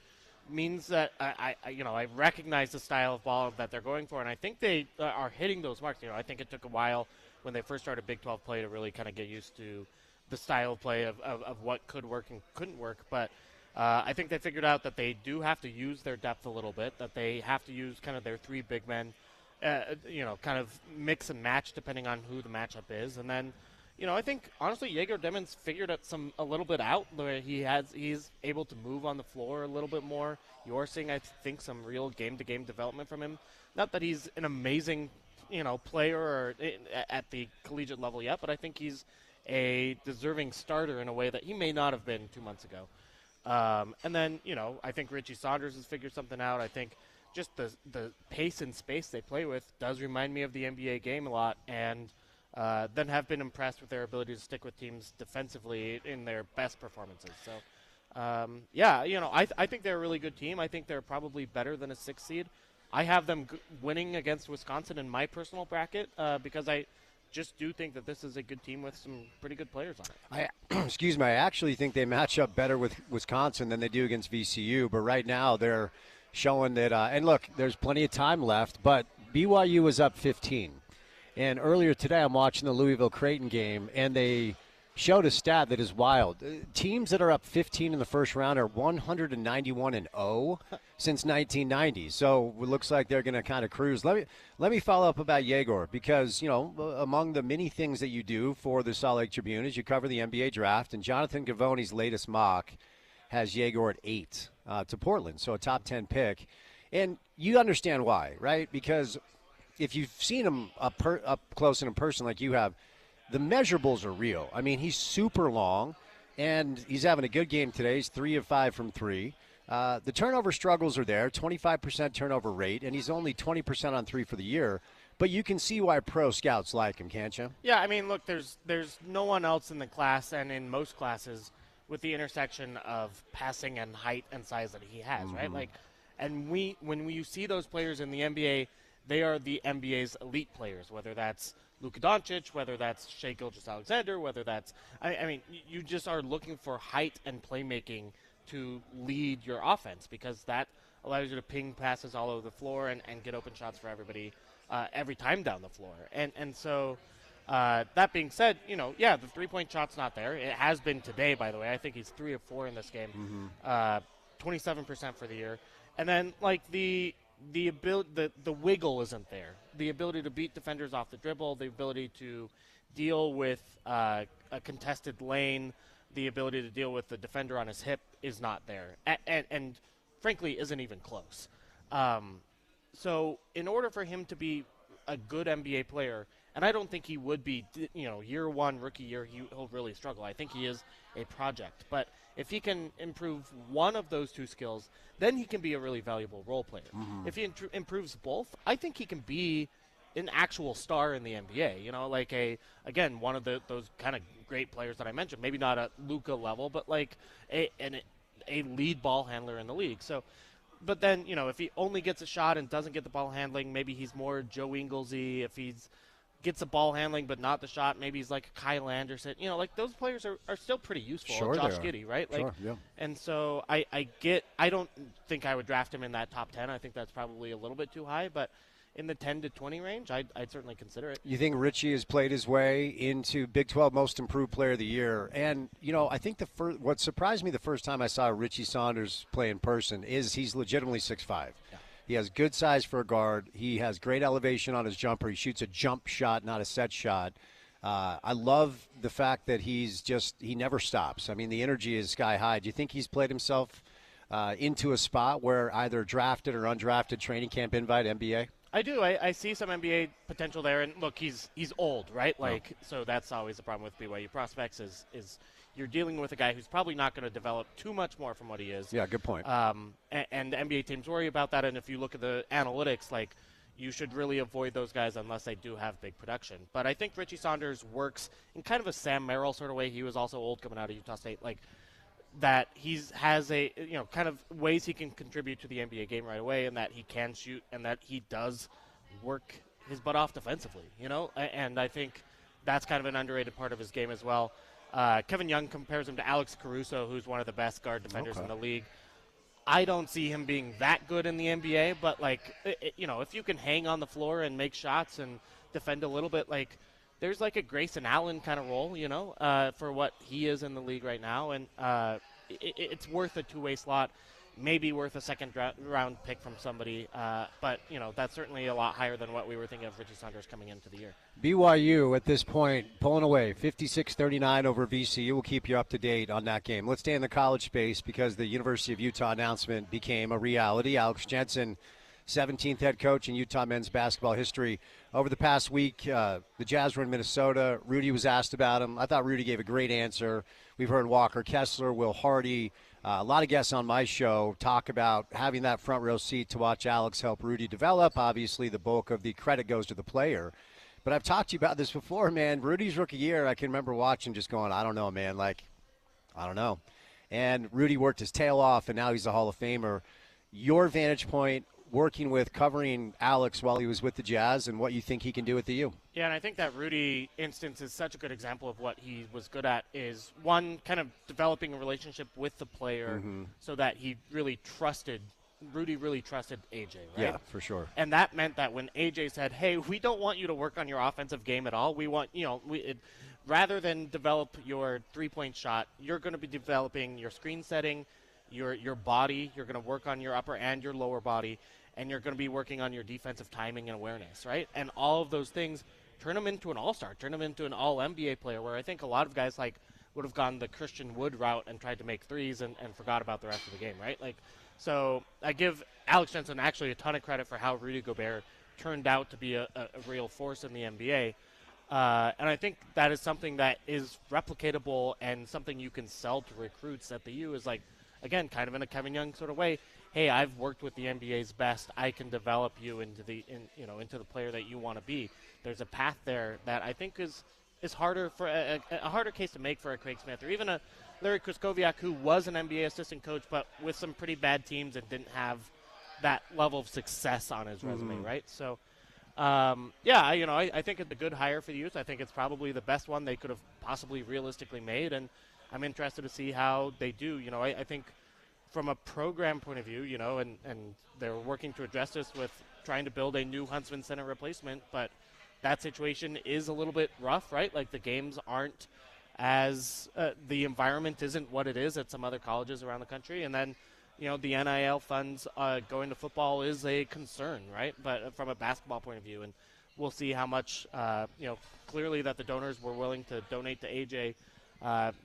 F: means that I recognize the style of ball that they're going for, and I think they are hitting those marks. I think it took a while when they first started Big 12 play to really kind of get used to the style of play of what could work and couldn't work. But I think they figured out that they do have to use their depth a little bit, that they have to use kind of their 3 big men, kind of mix and match depending on who the matchup is. And then, I think, honestly, Jaeger Demons figured a little bit out where he's able to move on the floor a little bit more. You're seeing, I think, some real game-to-game development from him. Not that he's an amazing, player at the collegiate level yet, but I think he's a deserving starter in a way that he may not have been 2 months ago. And then, I think Richie Saunders has figured something out. I think just the pace and space they play with does remind me of the NBA game a lot, and then have been impressed with their ability to stick with teams defensively in their best performances. So, I think they're a really good team. I think they're probably better than a 6 seed. I have them winning against Wisconsin in my personal bracket because I just do think that this is a good team with some pretty good players on it.
A: I actually think they match up better with Wisconsin than they do against VCU, but right now they're showing that, and look, there's plenty of time left, but BYU is up 15. And earlier today, I'm watching the Louisville-Creighton game, and they showed a stat that is wild. Teams that are up 15 in the first round are 191-0 since 1990. So it looks like they're going to kind of cruise. Let me follow up about Jaeger because, among the many things that you do for the Salt Lake Tribune is you cover the NBA draft, and Jonathan Gavoni's latest mock has Jaeger at 8 to Portland, so a top 10 pick. And you understand why, right? Because if you've seen him up close and in person like you have, the measurables are real. I mean, he's super long, and he's having a good game today. He's 3 of 5 from 3. The turnover struggles are there, 25% turnover rate, and he's only 20% on three for the year. But you can see why pro scouts like him, can't you?
F: Yeah, I mean, look, there's no one else in the class and in most classes with the intersection of passing and height and size that he has, right? Like, and when you see those players in the NBA, they are the NBA's elite players, whether that's Luka Doncic, whether that's Shai Gilgeous-Alexander, whether that's I mean, you just are looking for height and playmaking to lead your offense because that allows you to ping passes all over the floor and get open shots for everybody every time down the floor. And so that being said, the three-point shot's not there. It has been today, by the way. I think he's 3 of 4 in this game, 27% for the year. And then, like, the ability, the wiggle isn't there. The ability to beat defenders off the dribble, the ability to deal with a contested lane, the ability to deal with the defender on his hip is not there. And frankly, isn't even close. So in order for him to be a good NBA player, and I don't think he would be, year one, rookie year, he'll really struggle. I think he is a project. But if he can improve one of those two skills, then he can be a really valuable role player. If he improves both, I think he can be an actual star in the NBA. Like again, one of those kind of great players that I mentioned, maybe not at Luka level, but like a lead ball handler in the league. So, but then, if he only gets a shot and doesn't get the ball handling, maybe he's more Joe Ingles-y. If he's gets the ball handling but not the shot, maybe he's like Kyle Anderson. Like those players are still pretty useful.
A: Sure,
F: Josh Giddey, right? Like,
A: sure, yeah.
F: And so I don't think I would draft him in that top 10. I think that's probably a little bit too high, but in the 10 to 20 range, I'd certainly consider it.
A: You think Richie has played his way into Big 12 Most Improved Player of the Year? And, I think what surprised me the first time I saw Richie Saunders play in person is he's legitimately 6'5".
F: Yeah.
A: He has good size for a guard. He has great elevation on his jumper. He shoots a jump shot, not a set shot. I love the fact that he never stops. I mean, the energy is sky high. Do you think he's played himself into a spot where either drafted or undrafted training camp invite NBA?
F: I do. I see some NBA potential there. And look, he's old, right? Like, so that's always the problem with BYU prospects is you're dealing with a guy who's probably not going to develop too much more from what he is.
A: Yeah, good point.
F: And NBA teams worry about that. And if you look at the analytics, like, you should really avoid those guys unless they do have big production. But I think Richie Saunders works in kind of a Sam Merrill sort of way. He was also old coming out of Utah State. Like, that he has a, kind of ways he can contribute to the NBA game right away, and that he can shoot, and that he does work his butt off defensively, and I think that's kind of an underrated part of his game as well. Kevin Young compares him to Alex Caruso, who's one of the best guard defenders in the league. I don't see him being that good in the NBA, but if you can hang on the floor and make shots and defend a little bit, like, there's like a Grayson Allen kind of role, for what he is in the league right now. And it's worth a two-way slot, maybe worth a second round pick from somebody. But, that's certainly a lot higher than what we were thinking of Richie Saunders coming into the year.
A: BYU at this point pulling away 56-39 over VCU. We'll keep you up to date on that game. Let's stay in the college space because the University of Utah announcement became a reality. Alex Jensen, 17th head coach in Utah men's basketball history. Over the past week, the Jazz were in Minnesota. Rudy was asked about him. I thought Rudy gave a great answer. We've heard Walker Kessler, Will Hardy, a lot of guests on my show talk about having that front row seat to watch Alex help Rudy develop. Obviously, the bulk of the credit goes to the player. But I've talked to you about this before, man. Rudy's rookie year, I can remember watching just going, I don't know, man. Like, I don't know. And Rudy worked his tail off, and now he's a Hall of Famer. Your vantage point, working with, covering Alex while he was with the Jazz, and what you think he can do at the U.
F: Yeah, and I think that Rudy instance is such a good example of what he was good at is, one, kind of developing a relationship with the player so that Rudy really trusted AJ, right?
A: Yeah, for sure.
F: And that meant that when AJ said, hey, we don't want you to work on your offensive game at all. We want, rather than develop your three-point shot, you're going to be developing your screen setting, your body. You're going to work on your upper and your lower body, and you're going to be working on your defensive timing and awareness, right? And all of those things turn him into an all-star, turn him into an all-NBA player, where I think a lot of guys would have gone the Christian Wood route and tried to make threes and forgot about the rest of the game, right? So I give Alex Jensen actually a ton of credit for how Rudy Gobert turned out to be a real force in the NBA. And I think that is something that is replicatable and something you can sell to recruits at the U is again, kind of in a Kevin Young sort of way, hey, I've worked with the NBA's best. I can develop you into into the player that you want to be. There's a path there that I think is harder for a harder case to make for a Craig Smith or even a Larry Kraskowiak, who was an NBA assistant coach, but with some pretty bad teams and didn't have that level of success on his resume, right? So, I think it's a good hire for the Utes. I think it's probably the best one they could have possibly realistically made, and I'm interested to see how they do. I think from a program point of view, and they're working to address this with trying to build a new Huntsman Center replacement, but that situation is a little bit rough, right? Like the games aren't as the environment isn't what it is at some other colleges around the country, and then the NIL funds going to football is a concern, right? But from a basketball point of view, and we'll see how much clearly that the donors were willing to donate to AJ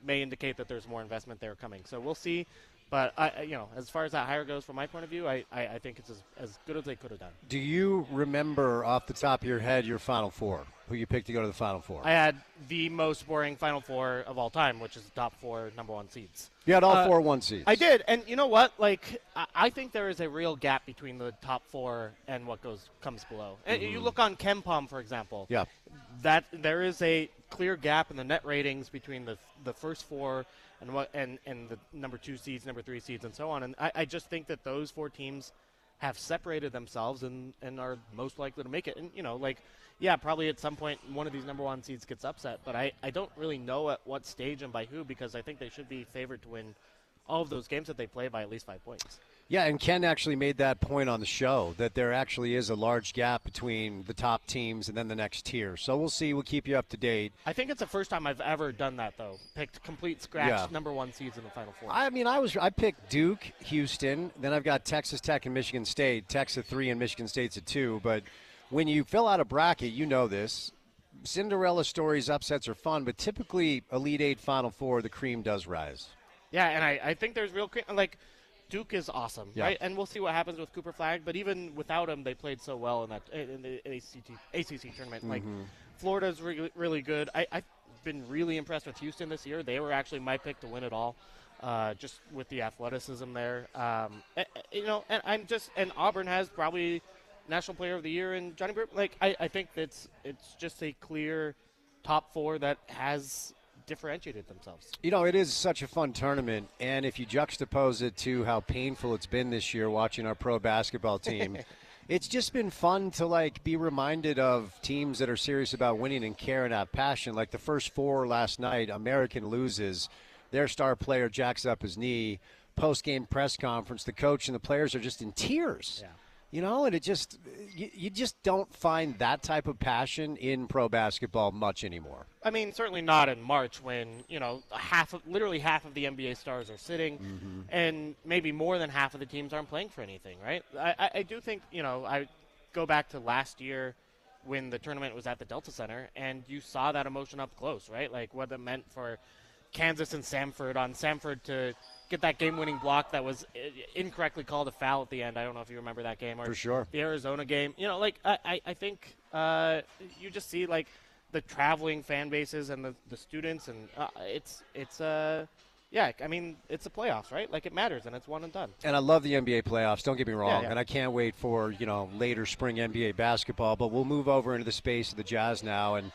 F: may indicate that there's more investment there coming. So we'll see. But as far as that hire goes, from my point of view, I think it's as good as they could have done.
A: Do you remember off the top of your head your Final Four? Who you picked to go to the Final Four?
F: I had the most boring Final Four of all time, which is the top 4 number 1 seeds.
A: You had all 4 1 seeds.
F: I did, and you know what? Like, I think there is a real gap between the top 4 and what comes below. And you look on KenPom, for example.
A: Yeah.
F: That there is a clear gap in the net ratings between the first 4 and the number 2 seeds, number 3 seeds, and so on. And I just think that those 4 teams have separated themselves and are most likely to make it. And probably at some point one of these number 1 seeds gets upset, but I don't really know at what stage and by who, because I think they should be favored to win all of those games that they play by at least 5 points.
A: Yeah, and Ken actually made that point on the show, that there actually is a large gap between the top teams and then the next tier. So we'll see. We'll keep you up to date.
F: I think it's the first time I've ever done that, though. Picked complete scratch number 1 seeds in the Final Four.
A: I picked Duke, Houston, then I've got Texas Tech and Michigan State. Tech's at 3 and Michigan State's at 2. But when you fill out a bracket, you know this. Cinderella stories, upsets are fun, but typically Elite 8, Final Four, the cream does rise.
F: Yeah, and I think there's real cream. Like, Duke is awesome, right? And we'll see what happens with Cooper Flagg. But even without him, they played so well in the ACC tournament. Like, Florida's really, really good. I've been really impressed with Houston this year. They were actually my pick to win it all, just with the athleticism there. And Auburn has probably National Player of the Year in Johnny Burke. Like, I think it's just a clear top 4 that has differentiated themselves.
A: It is such a fun tournament, and if you juxtapose it to how painful it's been this year watching our pro basketball team, it's just been fun to be reminded of teams that are serious about winning and care and have passion. Like the first 4 last night, American loses, their star player jacks up his knee, post-game press conference, the coach and the players are just in tears. Yeah. And it just you just don't find that type of passion in pro basketball much anymore.
F: I mean, certainly not in March when, literally half of the NBA stars are sitting and maybe more than half of the teams aren't playing for anything, right? I do think, I go back to last year when the tournament was at the Delta Center and you saw that emotion up close, right? Like what it meant for Kansas and Samford to get that game-winning block that was incorrectly called a foul at the end. I don't know if you remember that game. Or
A: for sure.
F: The Arizona game. I think you just see, the traveling fan bases and the students, and it's a playoffs, right? Like, it matters, and it's one and done.
A: And I love the NBA playoffs, don't get me wrong, and I can't wait for, later spring NBA basketball, but we'll move over into the space of the Jazz now, and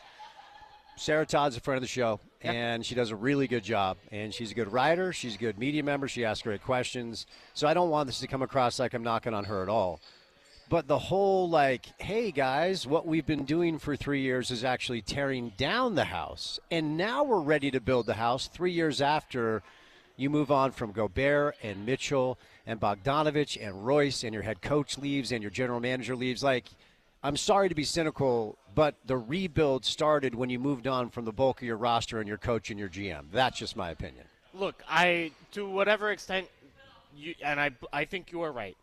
A: Sarah Todd's a friend of the show, and she does a really good job. And she's a good writer. She's a good media member. She asks great questions. So I don't want this to come across like I'm knocking on her at all. But the whole, hey, guys, what we've been doing for 3 years is actually tearing down the house. And now we're ready to build the house 3 years after you move on from Gobert and Mitchell and Bogdanovich and Royce, and your head coach leaves and your general manager leaves. I'm sorry to be cynical, but the rebuild started when you moved on from the bulk of your roster and your coach and your GM. That's just my opinion.
F: Look, to whatever extent, I think you are right.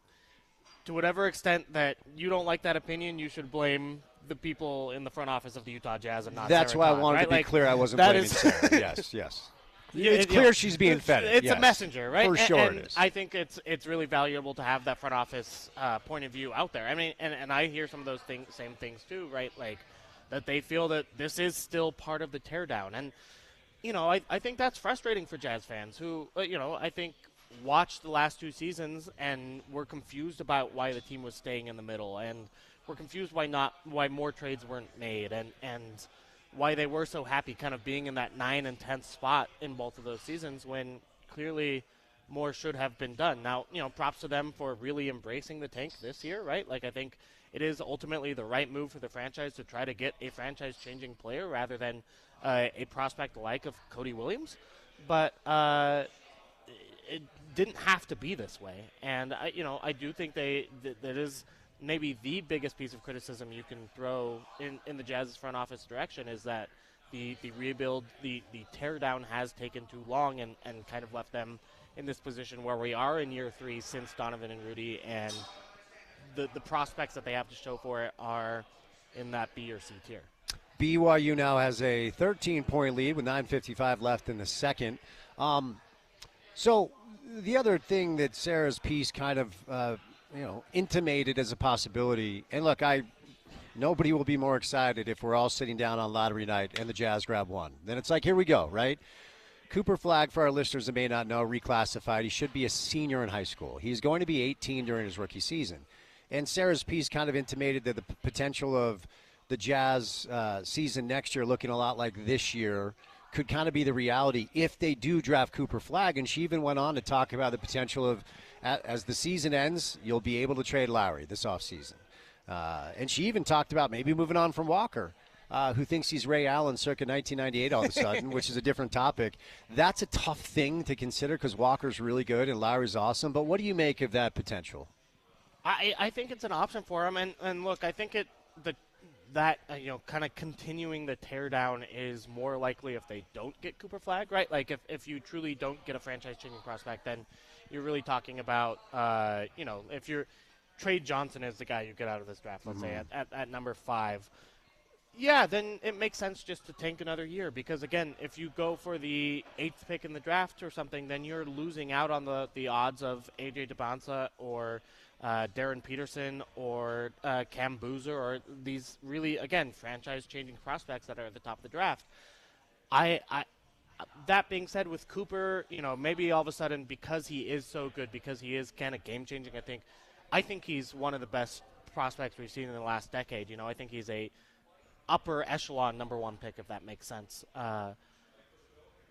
F: To whatever extent that you don't like that opinion, you should blame the people in the front office of the Utah Jazz and not
A: That's
F: Sarah
A: why
F: Todd,
A: I wanted
F: right?
A: to be clear I wasn't blaming Sarah. Yes. It's clear she's being fed.
F: It's a messenger, right?
A: For sure it is.
F: I think it's really valuable to have that front office point of view out there. I mean, and I hear some of those same things too, right? Like that they feel that this is still part of the teardown. And, I think that's frustrating for Jazz fans who, I think watched the last 2 seasons and were confused about why the team was staying in the middle, and were confused why more trades weren't made, and why they were so happy kind of being in that 9 and 10th spot in both of those seasons when clearly more should have been done. Now, props to them for really embracing the tank this year, right? Like, I think it is ultimately the right move for the franchise to try to get a franchise-changing player rather than a prospect like of Cody Williams. But it didn't have to be this way. And, I do think that is maybe the biggest piece of criticism you can throw in the Jazz's front office direction is that the rebuild, the teardown has taken too long and kind of left them in this position where we are in year 3 since Donovan and Rudy, and the prospects that they have to show for it are in that B or C tier.
A: BYU now has a 13-point lead with 9:55 left in the second. So the other thing that Sarah's piece kind of intimated as a possibility, and look, nobody will be more excited if we're all sitting down on lottery night and the Jazz grab one. Then it's like, here we go, right? Cooper Flagg, for our listeners that may not know, reclassified. He should be a senior in high school. He's going to be 18 during his rookie season. And Sarah's piece kind of intimated that the potential of the Jazz season next year looking a lot like this year could kind of be the reality if they do draft Cooper Flagg. And she even went on to talk about the potential of, as the season ends, you'll be able to trade Lowry this offseason. And she even talked about maybe moving on from Walker, who thinks he's Ray Allen circa 1998 all of a sudden, which is a different topic. That's a tough thing to consider because Walker's really good and Lowry's awesome. But what do you make of that potential?
F: I think it's an option for him. And look, I think that kind of continuing the teardown is more likely if they don't get Cooper Flagg, right? Like if you truly don't get a franchise-changing prospect, then you're really talking about, if you're Trey Johnson is the guy you get out of this draft, let's say at number 5. Yeah, then it makes sense just to tank another year because, again, if you go for the 8th pick in the draft or something, then you're losing out on the odds of A.J. Debonsa or Darren Peterson or Cam Boozer or these really, again, franchise-changing prospects that are at the top of the draft. That being said, with Cooper, maybe all of a sudden because he is so good, because he is kind of game-changing, I think he's one of the best prospects we've seen in the last decade. I think he's a upper echelon number 1 pick, if that makes sense.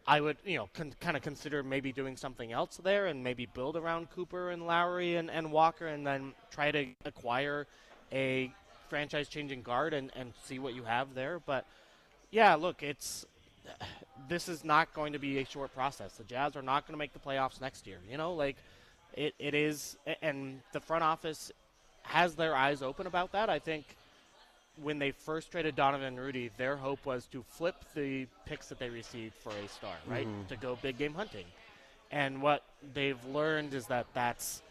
F: I would, kind of consider maybe doing something else there and maybe build around Cooper and Lowry and Walker and then try to acquire a franchise-changing guard and see what you have there. But, yeah, look, this is not going to be a short process. The Jazz are not going to make the playoffs next year. It is, and the front office has their eyes open about that. I think when they first traded Donovan and Rudy, their hope was to flip the picks that they received for a star, right? To go big game hunting. And what they've learned is that that's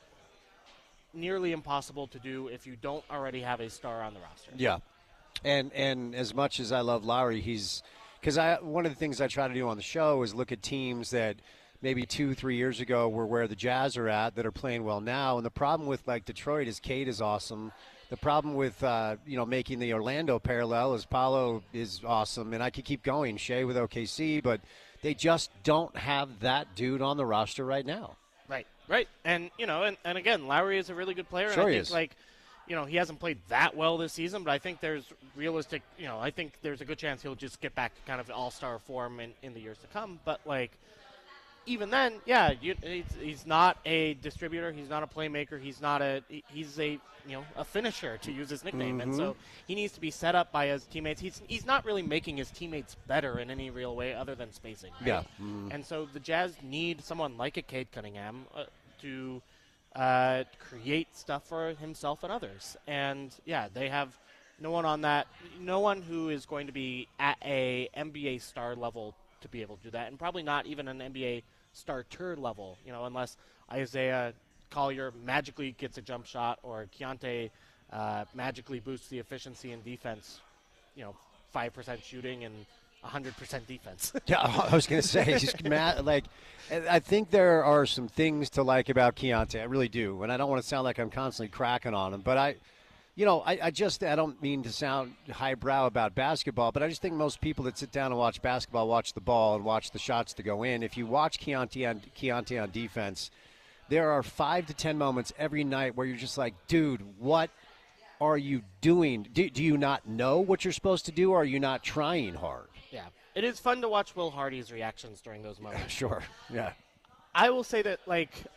F: nearly impossible to do if you don't already have a star on the roster.
A: Yeah. And as much as I love Lowry, because one of the things I try to do on the show is look at teams that maybe 2-3 years ago were where the Jazz are at that are playing well now. And the problem with like Detroit is Cade is awesome. The problem with making the Orlando parallel is Paolo is awesome, and I could keep going. Shea with OKC, but they just don't have that dude on the roster right now.
F: Right, and and again, Lowry is a really good player.
A: Sure,
F: and I
A: he
F: think
A: is.
F: he hasn't played that well this season, but I think there's realistic. I think there's a good chance he'll just get back to kind of all-star form in the years to come. But even then, yeah, he's not a distributor. He's not a playmaker. He's a finisher, to use his nickname. And so he needs to be set up by his teammates. He's not really making his teammates better in any real way other than spacing. Right?
A: Yeah.
F: And so the Jazz need someone like a Cade Cunningham to create stuff for himself and others. And, yeah, they have no one on that, no one who is going to be at a NBA star level to be able to do that, and probably not even an NBA starter level, unless Isaiah Collier magically gets a jump shot or Keontae magically boosts the efficiency in defense, 5% shooting and 100% defense.
A: Yeah, I was going to say, I think there are some things to like about Keontae. I really do, and I don't want to sound like I'm constantly cracking on him, but I don't mean to sound highbrow about basketball, but I just think most people that sit down and watch basketball watch the ball and watch the shots to go in. If you watch Keontae on defense, there are 5 to 10 moments every night where you're just like, dude, what are you doing? Do you not know what you're supposed to do, or are you not trying hard?
F: Yeah. It is fun to watch Will Hardy's reactions during those moments.
A: Sure, yeah.
F: I will say that,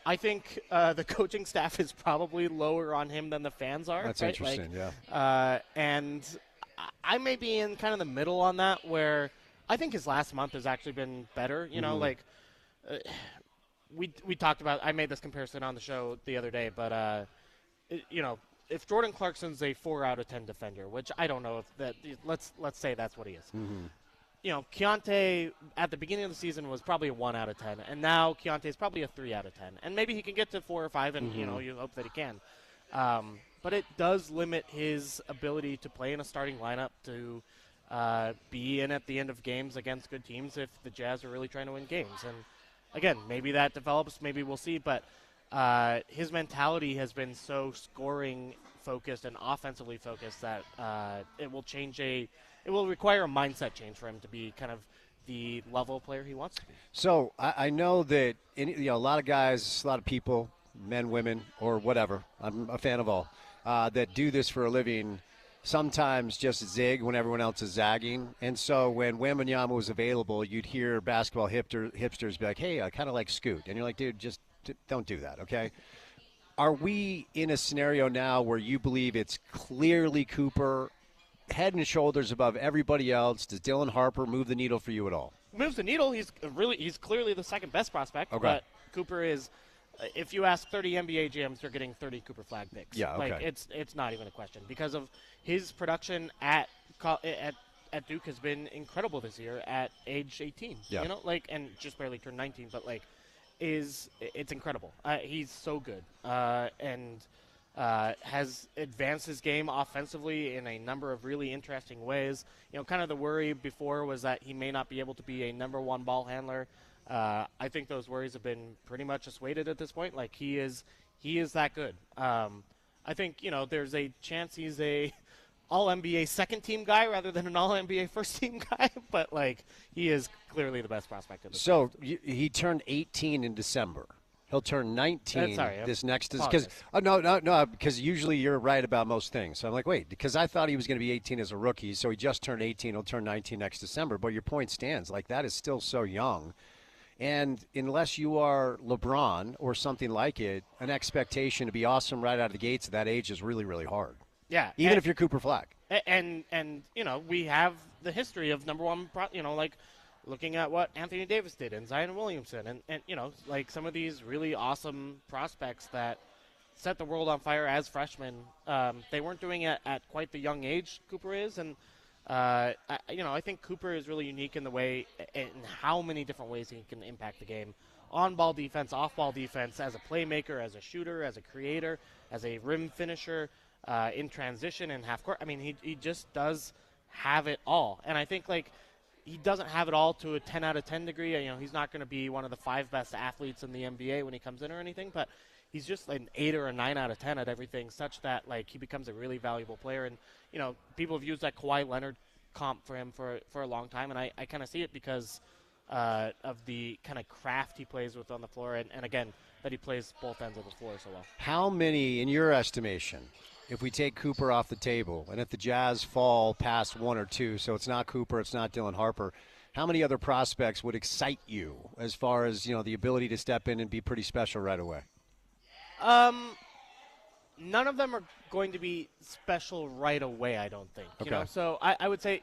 F: I think the coaching staff is probably lower on him than the fans are.
A: That's
F: right?
A: interesting,
F: And I may be in kind of the middle on that, where I think his last month has actually been better. You know, we talked about, I made this comparison on the show the other day, but, if Jordan Clarkson's a 4 out of 10 defender, which I don't know if that, let's say that's what he is. Keontae at the beginning of the season was probably a 1 out of 10, and now Keontae is probably a 3 out of 10. And maybe he can get to 4 or 5, and, you hope that he can. But it does limit his ability to play in a starting lineup, to be in at the end of games against good teams if the Jazz are really trying to win games. And, again, maybe that develops, maybe we'll see, but his mentality has been so scoring-focused and offensively focused that it will require a mindset change for him to be kind of the level player he wants to be.
A: So I know that a lot of guys, a lot of people, men, women, or whatever, I'm a fan of all, that do this for a living, sometimes just zig when everyone else is zagging. And so when Wembanyama was available, you'd hear basketball hipsters be like, hey, I kind of like Scoot. And you're like, dude, just don't do that, okay? Are we in a scenario now where you believe it's clearly Cooper head and shoulders above everybody else? Does Dylan Harper move the needle for you at all?
F: Moves the needle. He's clearly the second best prospect.
A: Okay.
F: But Cooper is, if you ask 30 NBA GMs, they're getting 30 Cooper flag picks.
A: Yeah, okay.
F: It's not even a question because of his production at Duke has been incredible this year at age 18.
A: Yeah.
F: And just barely turned 19, but it's incredible. He's so good and has advanced his game offensively in a number of really interesting ways. Kind of the worry before was that he may not be able to be a number one ball handler. I think those worries have been pretty much assuaded at this point. He is that good. I think there's a chance he's a All-NBA second-team guy rather than an All-NBA first-team guy, but he is clearly the best prospect in the
A: So he turned 18 in December. He'll turn 19 this next. Because because usually you're right about most things. So I'm like, wait, because I thought he was going to be 18 as a rookie, so he just turned 18. He'll turn 19 next December. But your point stands. That is still so young. And unless you are LeBron or something like it, an expectation to be awesome right out of the gates at that age is really, really hard.
F: Yeah.
A: Even if you're Cooper Flag.
F: And we have the history of number one, looking at what Anthony Davis did and Zion Williamson and some of these really awesome prospects that set the world on fire as freshmen. They weren't doing it at quite the young age Cooper is. And, I think Cooper is really unique in the way, in how many different ways he can impact the game. On-ball defense, off-ball defense, as a playmaker, as a shooter, as a creator, as a rim finisher, in transition and half court. I mean, he just does have it all. And I think, he doesn't have it all to a 10 out of 10 degree. He's not going to be one of the 5 best athletes in the NBA when he comes in or anything, but he's just an 8 or a 9 out of 10 at everything, such that, he becomes a really valuable player. And, people have used that Kawhi Leonard comp for him for a long time, and I kind of see it because of the kind of craft he plays with on the floor, and again, that he plays both ends of the floor so well.
A: How many, in your estimation, if we take Cooper off the table, and if the Jazz fall past 1 or 2, so it's not Cooper, it's not Dylan Harper, how many other prospects would excite you as far as, the ability to step in and be pretty special right away?
F: None of them are going to be special right away, I don't think.
A: Okay.
F: So I would say,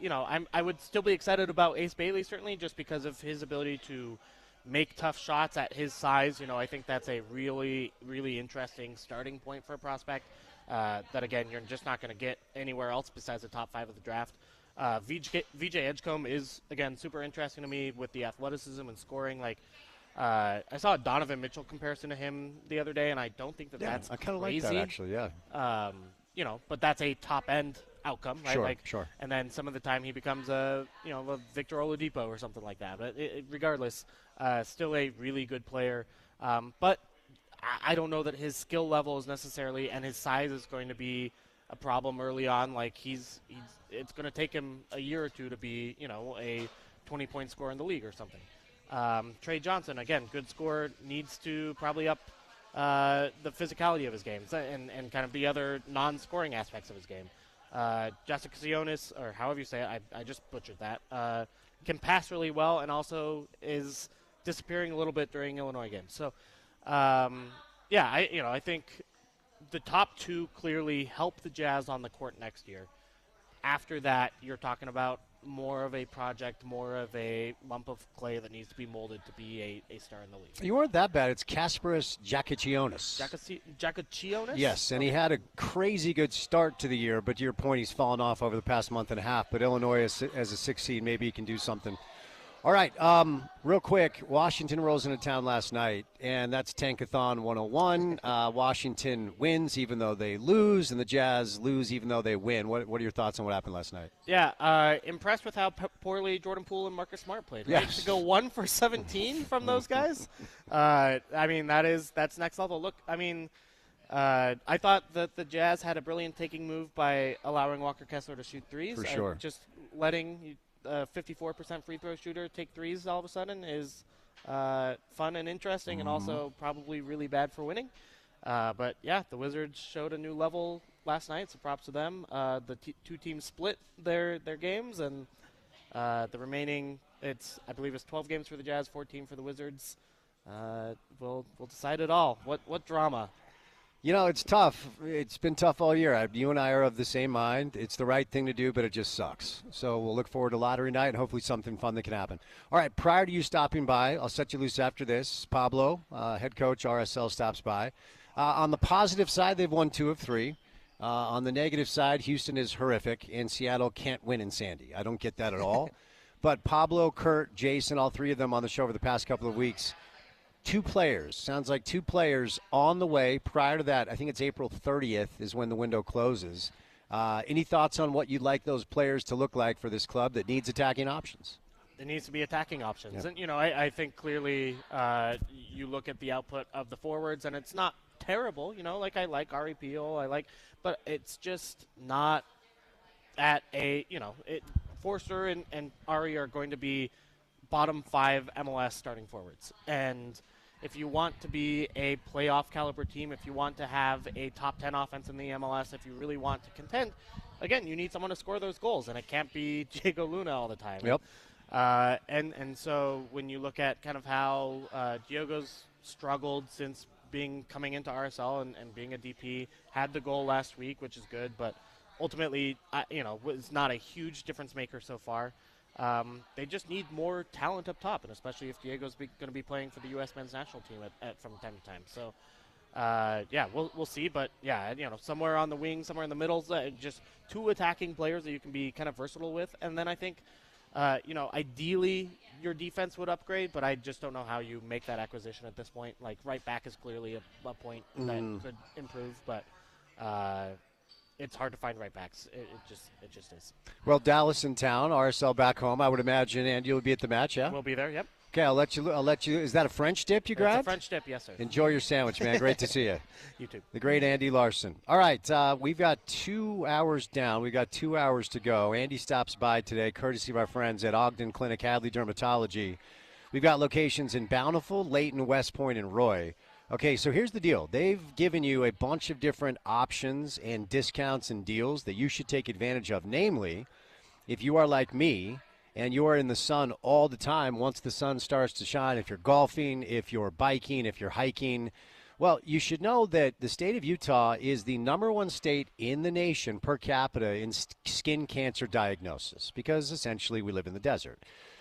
F: I would still be excited about Ace Bailey, certainly, just because of his ability to make tough shots at his size. I think that's a really, really interesting starting point for a prospect. That, again, you're just not going to get anywhere else besides the top 5 of the draft. VJ Edgecombe is, again, super interesting to me with the athleticism and scoring. I saw a Donovan Mitchell comparison to him the other day, and I don't think that's
A: I kind of like
F: crazy.
A: that, actually, yeah.
F: But that's a top-end outcome, right?
A: Sure.
F: And then some of the time he becomes a Victor Oladipo or something like that. But regardless, still a really good player. But I don't know that his skill level is necessarily, and his size is going to be a problem early on. It's going to take him a year or two to be, a 20-point scorer in the league or something. Trey Johnson, again, good scorer, needs to probably up the physicality of his games and kind of the other non-scoring aspects of his game. Jasikionis, or however you say it, I just butchered that, can pass really well and also is disappearing a little bit during Illinois games. So, I think the top two clearly help the Jazz on the court next year. After that, you're talking about more of a project, more of a lump of clay that needs to be molded to be a star in the league.
A: You weren't that bad. It's Kasparis Jasikionis.
F: Jasikionis?
A: Yes, and he had a crazy good start to the year, but to your point, he's fallen off over the past month and a half. But Illinois, as a 6th seed, maybe he can do something. All right, real quick, Washington rolls into town last night, and that's Tankathon 101. Washington wins even though they lose, and the Jazz lose even though they win. What are your thoughts on what happened last night?
F: Yeah, impressed with how poorly Jordan Poole and Marcus Smart played. Right?
A: Yes.
F: To go 1 for 17 from those guys, that's next level. Look, I thought that the Jazz had a brilliant taking move by allowing Walker Kessler to shoot threes.
A: For sure.
F: Just letting 54% free throw shooter take threes all of a sudden is fun and interesting, and also probably really bad for winning. But yeah, the Wizards showed a new level last night, so props to them. The two teams split their games, and the remaining, I believe it's 12 games for the Jazz, 14 for the Wizards. We'll decide it all. What drama?
A: You know, it's tough. It's been tough all year. You and I are of the same mind. It's the right thing to do, but it just sucks. So we'll look forward to lottery night and hopefully something fun that can happen. All right, prior to you stopping by, I'll set you loose after this. Pablo, head coach, RSL, stops by. On the positive side, they've won 2 of 3. On the negative side, Houston is horrific, and Seattle can't win in Sandy. I don't get that at all. But Pablo, Kurt, Jason, all 3 of them on the show over the past couple of weeks, 2 players, sounds like 2 players on the way. Prior to that, I think it's April 30th is when the window closes. Any thoughts on what you'd like those players to look like for this club that needs attacking options?
F: It needs to be attacking options.
A: Yeah.
F: And, I think clearly you look at the output of the forwards, and it's not terrible. I like Ari Peel, but it's just not at Forster and Ari are going to be bottom 5 MLS starting forwards. And if you want to be a playoff caliber team, if you want to have a top 10 offense in the MLS, if you really want to contend, again, you need someone to score those goals, and it can't be Diego Luna all the time.
A: Yep.
F: And so when you look at kind of how Diego's struggled since coming into RSL and being a DP, had the goal last week, which is good, but ultimately, was not a huge difference maker so far. They just need more talent up top, and especially if Diego's going to be playing for the U.S. men's national team from time to time. So, we'll see. But, somewhere on the wing, somewhere in the middle, just 2 attacking players that you can be kind of versatile with. And then I think, ideally your defense would upgrade, but I just don't know how you make that acquisition at this point. Like, right back is clearly a point that could improve, but it's hard to find right backs. It just is.
A: Well, Dallas in town, RSL back home. I would imagine Andy will be at the match, yeah?
F: We'll be there, yep.
A: Okay, I'll let you. Is that a French dip you grabbed?
F: It's a French dip, yes, sir.
A: Enjoy your sandwich, man. Great to see you.
F: You too.
A: The great Andy Larson. All right, we've got 2 hours down. We've got 2 hours to go. Andy stops by today, courtesy of our friends at Ogden Clinic Hadley Dermatology. We've got locations in Bountiful, Layton, West Point, and Roy. Okay, so here's the deal. They've given you a bunch of different options and discounts and deals that you should take advantage of. Namely, if you are like me and you are in the sun all the time, once the sun starts to shine, if you're golfing, if you're biking, if you're hiking, well, you should know that the state of Utah is the #1 state in the nation per capita in skin cancer diagnosis because essentially we live in the desert.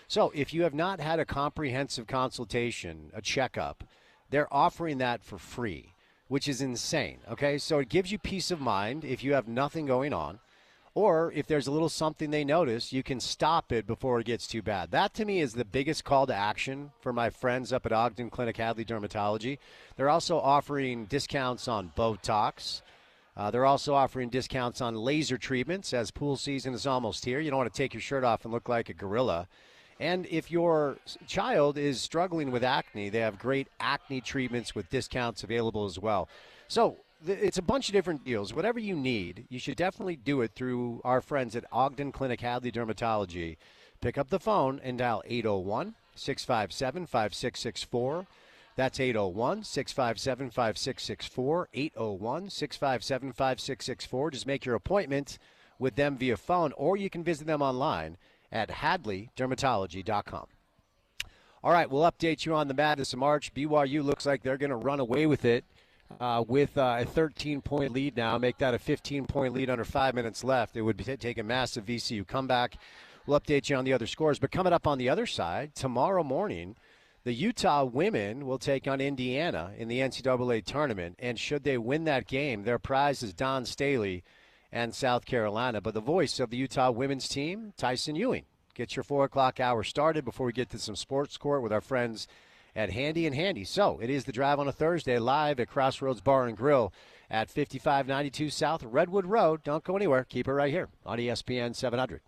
A: So if you have not had a comprehensive consultation, a checkup, they're offering that for free, which is insane, okay? So it gives you peace of mind if you have nothing going on, or if there's a little something they notice, you can stop it before it gets too bad. That, to me, is the biggest call to action for my friends up at Ogden Clinic Hadley Dermatology. They're also offering discounts on Botox. They're also offering discounts on laser treatments as pool season is almost here. You don't want to take your shirt off and look like a gorilla. And if your child is struggling with acne, they have great acne treatments with discounts available as well. So it's a bunch of different deals. Whatever you need, you should definitely do it through our friends at Ogden Clinic Hadley Dermatology. Pick up the phone and dial 801-657-5664. That's 801-657-5664, 801-657-5664. Just make your appointment with them via phone, or you can visit them online at hadleydermatology.com. All right, we'll update you on the Madness of March. BYU looks like they're going to run away with it with a 13-point lead now, make that a 15-point lead under 5 minutes left. It would take a massive VCU comeback. We'll update you on the other scores. But coming up on the other side, tomorrow morning, the Utah women will take on Indiana in the NCAA tournament. And should they win that game, their prize is Don Staley and South Carolina. But the voice of the Utah women's team, Tyson Ewing. Get your 4 o'clock hour started before we get to some sports court with our friends at Handy and Handy. So it is The Drive on a Thursday, live at Crossroads Bar and Grill at 5592 South Redwood Road. Don't go anywhere. Keep it right here on ESPN 700.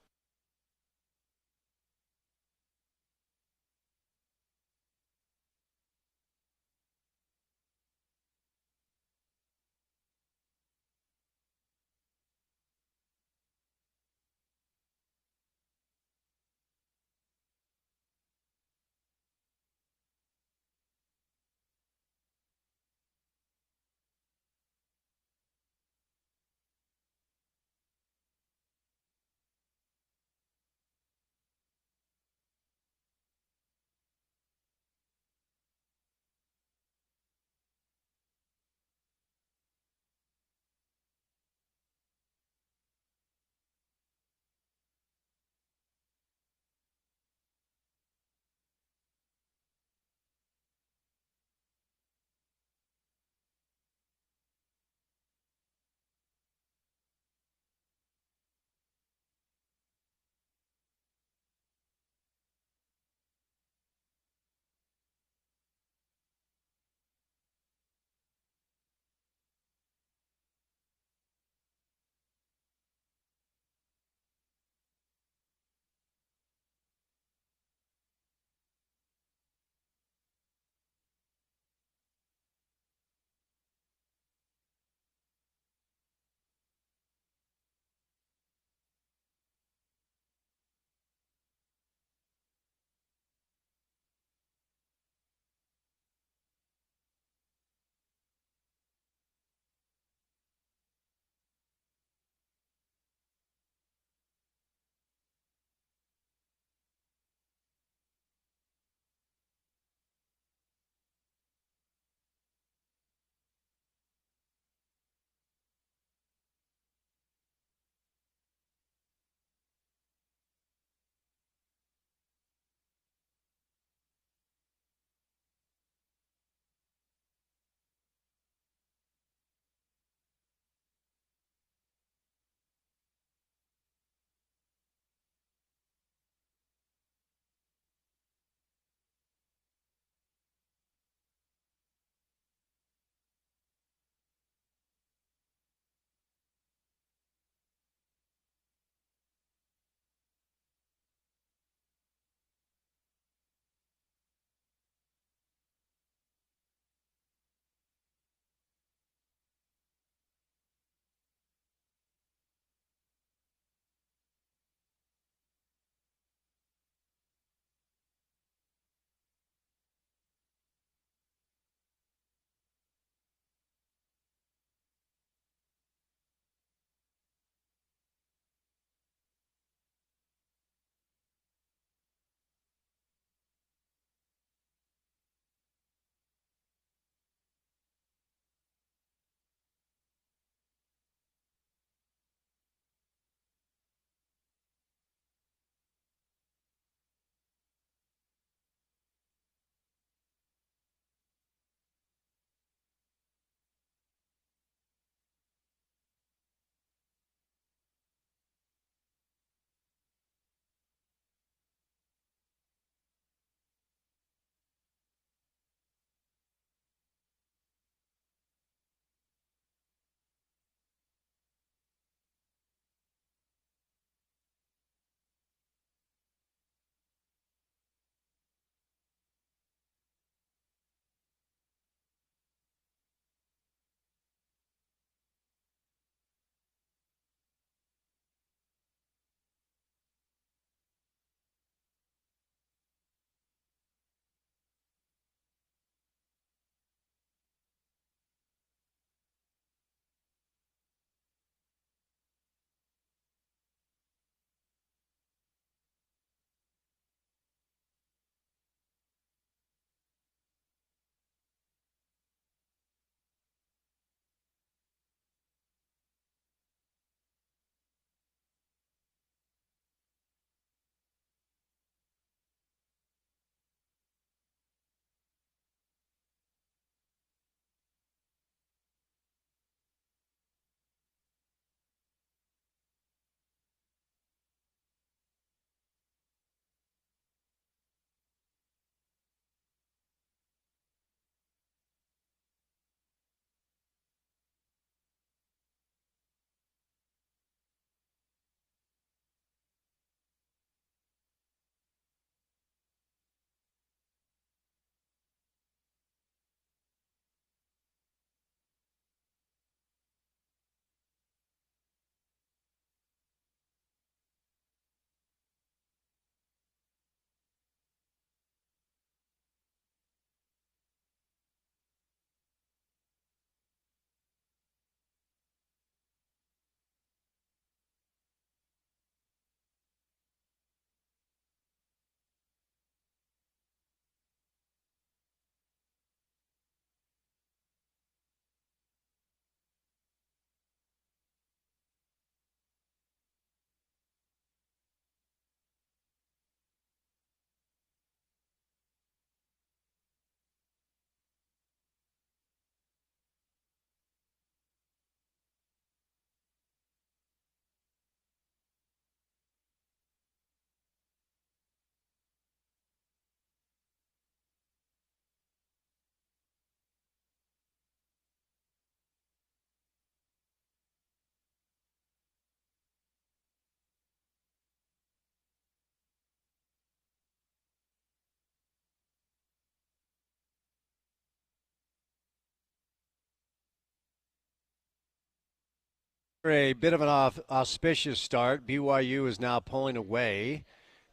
A: A bit of an auspicious start. BYU is now pulling away.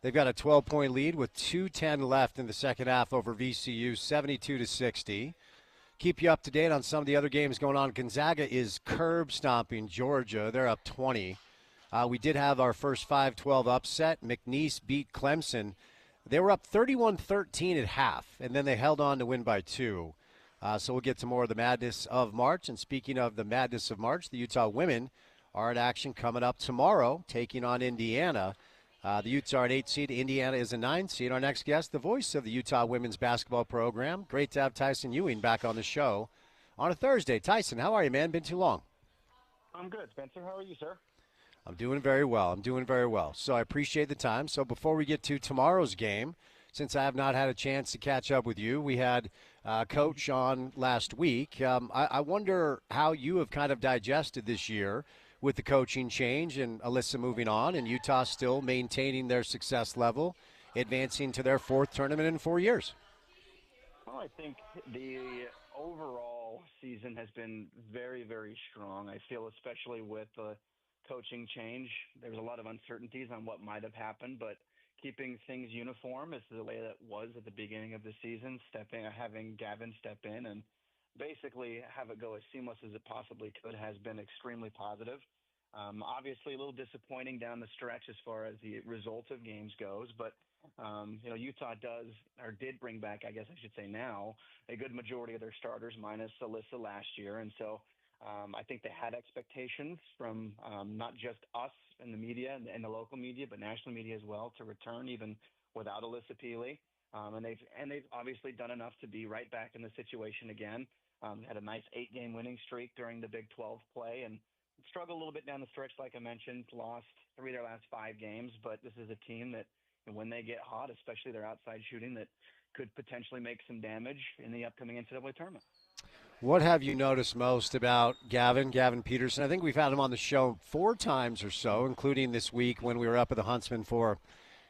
A: They've got a 12-point lead with 2:10 left in the second half over VCU, 72-60. Keep you up to date on some of the other games going on. Gonzaga is curb stomping Georgia. They're up 20. We did have our first 5-12 upset. McNeese beat Clemson. They were up 31-13 at half, and then they held on to win by 2. So we'll get to more of the madness of March. And speaking of the madness of March, the Utah women are in action coming up tomorrow, taking on Indiana. The Utes are an 8 seed. Indiana is a 9 seed. Our next guest, the voice of the Utah women's basketball program. Great to have Tyson Ewing back on the show on a Thursday. Tyson, how are you, man? Been too long.
G: I'm good, Spencer. How are you, sir?
A: I'm doing very well. So I appreciate the time. So before we get to tomorrow's game, since I have not had a chance to catch up with you, we had Coach on last week. I wonder how you have kind of digested this year with the coaching change and Alyssa moving on and Utah still maintaining their success level, advancing to their 4th tournament in 4 years.
G: Well, I think the overall season has been very, very strong. I feel especially with the coaching change, there's a lot of uncertainties on what might have happened, but keeping things uniform is the way that was at the beginning of the season, having Gavin step in and basically have it go as seamless as it possibly could has been extremely positive. Obviously a little disappointing down the stretch as far as the result of games goes, but Utah did bring back, I guess I should say now, a good majority of their starters minus Alyssa last year. And so I think they had expectations from not just us in the media and the local media, but national media as well to return even without Alyssa Peely. And they've obviously done enough to be right back in the situation again. Had a nice 8-game winning streak during the Big 12 play and struggled a little bit down the stretch, like I mentioned, lost 3 of their last 5 games. But this is a team that, when they get hot, especially their outside shooting, that could potentially make some damage in the upcoming NCAA tournament.
A: What have you noticed most about Gavin Peterson? I think we've had him on the show 4 times or so, including this week when we were up at the Huntsman for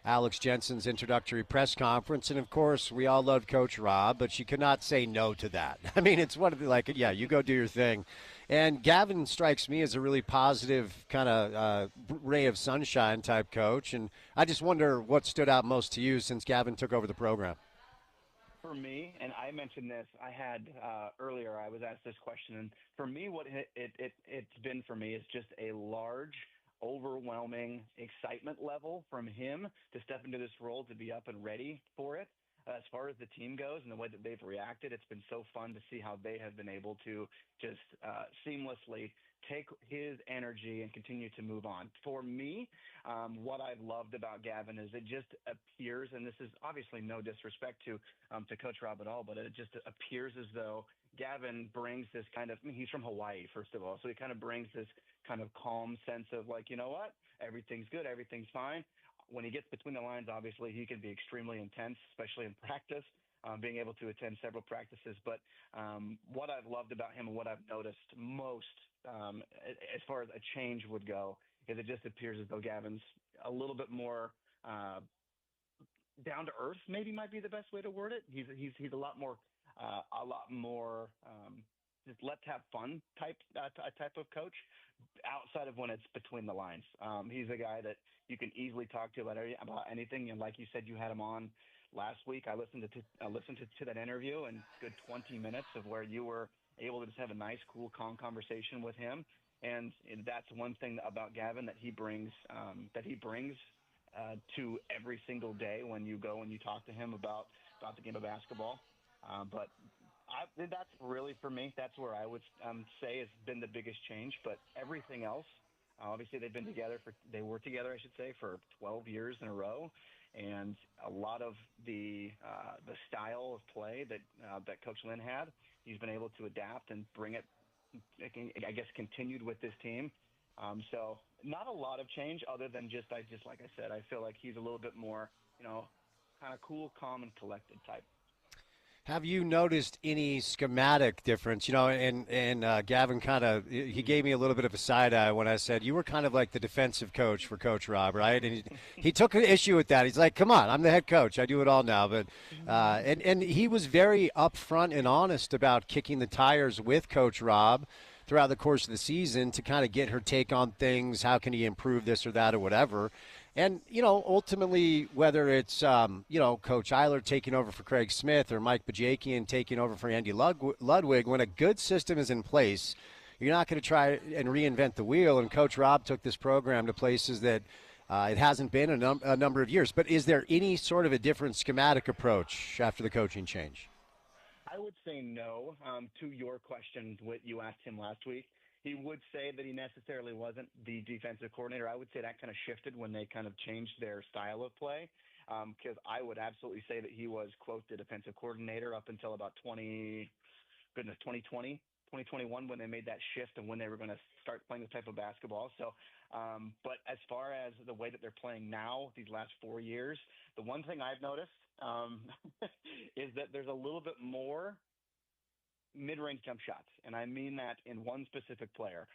A: Alex Jensen's introductory press conference. And, of course, we all loved Coach Rob, but she could not say no to that. I mean, it's you go do your thing. And Gavin strikes me as a really positive kind of ray of sunshine type coach. And I just wonder what stood out most to you since Gavin took over the program.
G: For me, and I mentioned this, I had earlier, I was asked this question, and for me, what it's been for me is just a large, overwhelming excitement level from him to step into this role, to be up and ready for it. As far as the team goes and the way that they've reacted, it's been so fun to see how they have been able to just seamlessly take his energy and continue to move on. For me, what I've loved about Gavin is it just appears, and this is obviously no disrespect to Coach Rob at all, but it just appears as though Gavin brings this kind of, he's from Hawaii, first of all, so he kind of brings this kind of calm sense of like, you know what, everything's good, everything's fine. When he gets between the lines, obviously, he can be extremely intense, especially in practice, being able to attend several practices. But what I've loved about him and what I've noticed most as far as a change would go is it just appears as though Gavin's a little bit more down to earth, maybe might be the best way to word it. He's a lot more just let's have fun type of coach outside of when it's between the lines. He's a guy that you can easily talk to about anything. And like you said, you had him on last week. I listened to that interview and good 20 minutes of where you were able to just have a nice, cool, calm conversation with him. And that's one thing about Gavin that he brings to every single day when you go and you talk to him about the game of basketball. But that's really, for me, that's where I would say has been the biggest change. But everything else, obviously they were together, I should say, for 12 years in a row. And a lot of the style of play that Coach Lynn had, he's been able to adapt and bring it, I guess, continued with this team. So not a lot of change other than just like I said, I feel like he's a little bit more, kind of cool, calm, and collected type.
A: Have you noticed any schematic difference? And Gavin he gave me a little bit of a side eye when I said you were kind of like the defensive coach for Coach Rob, right? And he took an issue with that. He's like, "Come on, I'm the head coach. I do it all now." But and he was very upfront and honest about kicking the tires with Coach Rob throughout the course of the season to kind of get her take on things. How can he improve this or that or whatever? And, ultimately, whether it's, Coach Eiler taking over for Craig Smith or Mike Bajakian taking over for Andy Ludwig, when a good system is in place, you're not going to try and reinvent the wheel. And Coach Rob took this program to places that it hasn't been a number of years. But is there any sort of a different schematic approach after the coaching change?
G: I would say no. To your question, what you asked him last week, he would say that he necessarily wasn't the defensive coordinator. I would say that kind of shifted when they kind of changed their style of play, because I would absolutely say that he was, quote, the defensive coordinator up until about 2020, 2021, when they made that shift and when they were going to start playing this type of basketball. So, but as far as the way that they're playing now, these last 4 years, the one thing I've noticed is that there's a little bit more mid-range jump shots, and I mean that in one specific player.